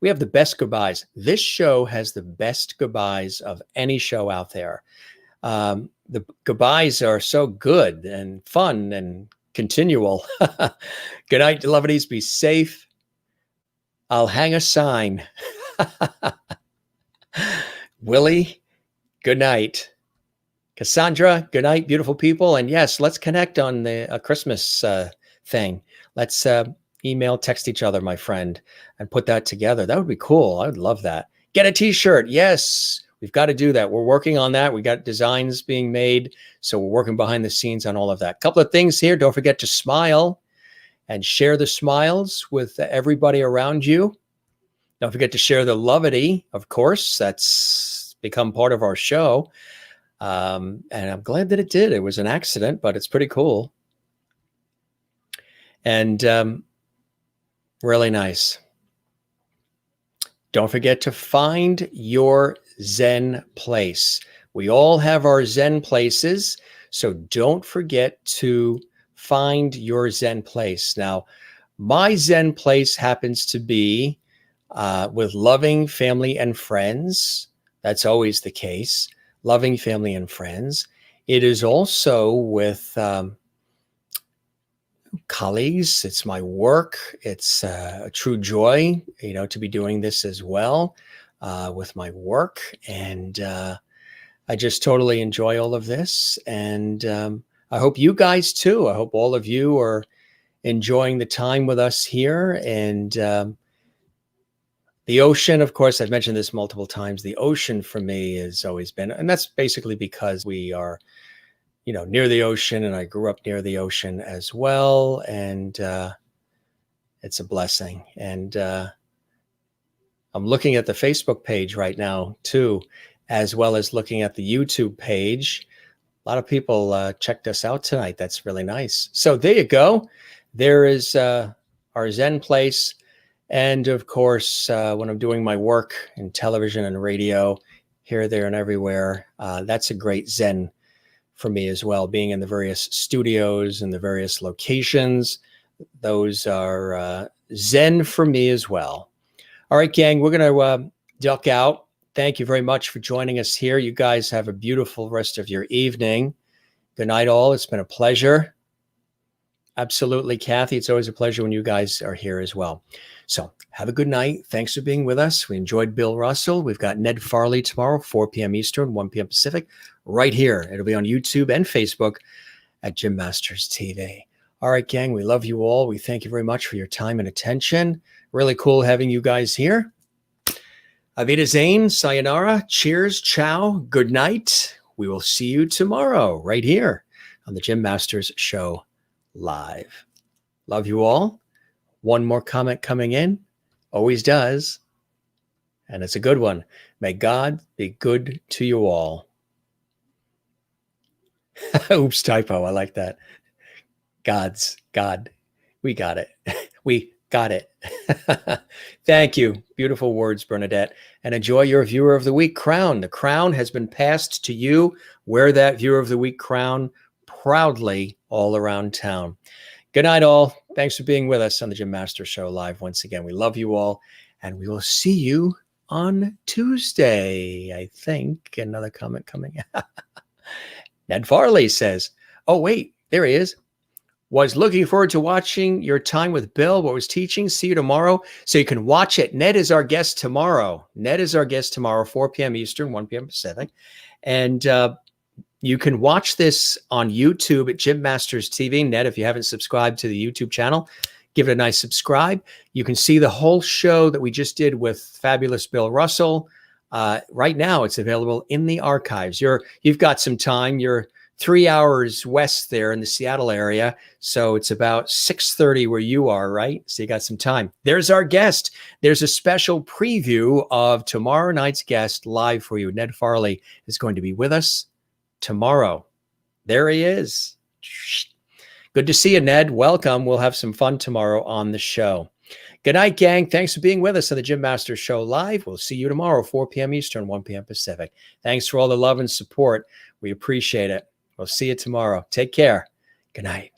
We have the best goodbyes. This show has the best goodbyes of any show out there. The goodbyes are so good and fun and continual. Good night, Lovelies. Be safe. I'll hang a sign. Willie, good night. Cassandra, good night, beautiful people. And yes, let's connect on the Christmas thing. Let's email, text each other, my friend, and put that together. That would be cool. I would love that. Get a t-shirt. Yes, we've got to do that. We're working on that. We got designs being made. So we're working behind the scenes on all of that. Couple of things here. Don't forget to smile and share the smiles with everybody around you. Don't forget to share the levity, of course. That's become part of our show. And I'm glad that it did. It was an accident, but it's pretty cool. And really nice. Don't forget to find your Zen place. We all have our Zen places, so don't forget to find your Zen place. Now, my Zen place happens to be with loving family and friends. That's always the case. Loving family and friends. It is also with colleagues. It's my work. It's a true joy, to be doing this as well with my work. And I just totally enjoy all of this. And I hope you guys too. I hope all of you are enjoying the time with us here. And the ocean, of course, I've mentioned this multiple times. The ocean for me has always been, and that's basically because we are, near the ocean, and I grew up near the ocean as well. And it's a blessing. And I'm looking at the Facebook page right now too, as well as looking at the YouTube page. A lot of people checked us out tonight. That's really nice. So there you go. There is our Zen place. And of course, when I'm doing my work in television and radio, here, there, and everywhere, that's a great Zen for me as well. Being in the various studios and the various locations, those are Zen for me as well. All right, gang, we're going to duck out. Thank you very much for joining us here. You guys have a beautiful rest of your evening. Good night, all. It's been a pleasure. Absolutely, Kathy. It's always a pleasure when you guys are here as well. So have a good night. Thanks for being with us. We enjoyed Bill Russell. We've got Ned Farley tomorrow, 4 p.m. Eastern, 1 p.m. Pacific, right here. It'll be on YouTube and Facebook at Jim Masters TV. All right, gang, we love you all. We thank you very much for your time and attention. Really cool having you guys here. Avida Zane, sayonara, cheers, ciao, good night. We will see you tomorrow right here on the Jim Masters Show live. Love you all. One more comment coming in. Always does. And it's a good one. May God be good to you all. Oops, typo. I like that. God. We got it. We got it. Thank you. Beautiful words, Bernadette. And enjoy your Viewer of the Week crown. The crown has been passed to you. Wear that Viewer of the Week crown proudly all around town. Good night, all. Thanks for being with us on the Jim Masters Show live once again. We love you all, and we will see you on Tuesday, I think. Another comment coming out. Ned Farley says, oh, wait, there he is. Was looking forward to watching your time with Bill, what was teaching. See you tomorrow. So you can watch it. Ned is our guest tomorrow. 4 p.m. Eastern, 1 p.m. Pacific. And you can watch this on YouTube at Jim Masters TV. Ned, if you haven't subscribed to the YouTube channel, give it a nice subscribe. You can see the whole show that we just did with fabulous Bill Russell. Right now, it's available in the archives. You've got some time. You're 3 hours west there in the Seattle area. So it's about 6:30 where you are, right? So you got some time. There's our guest. There's a special preview of tomorrow night's guest live for you. Ned Farley is going to be with us tomorrow. There he is. Good to see you, Ned. Welcome. We'll have some fun tomorrow on the show. Good night, gang. Thanks for being with us on the Jim Masters Show live. We'll see you tomorrow, 4 p.m. Eastern, 1 p.m. Pacific. Thanks for all the love and support. We appreciate it. We'll see you tomorrow. Take care. Good night.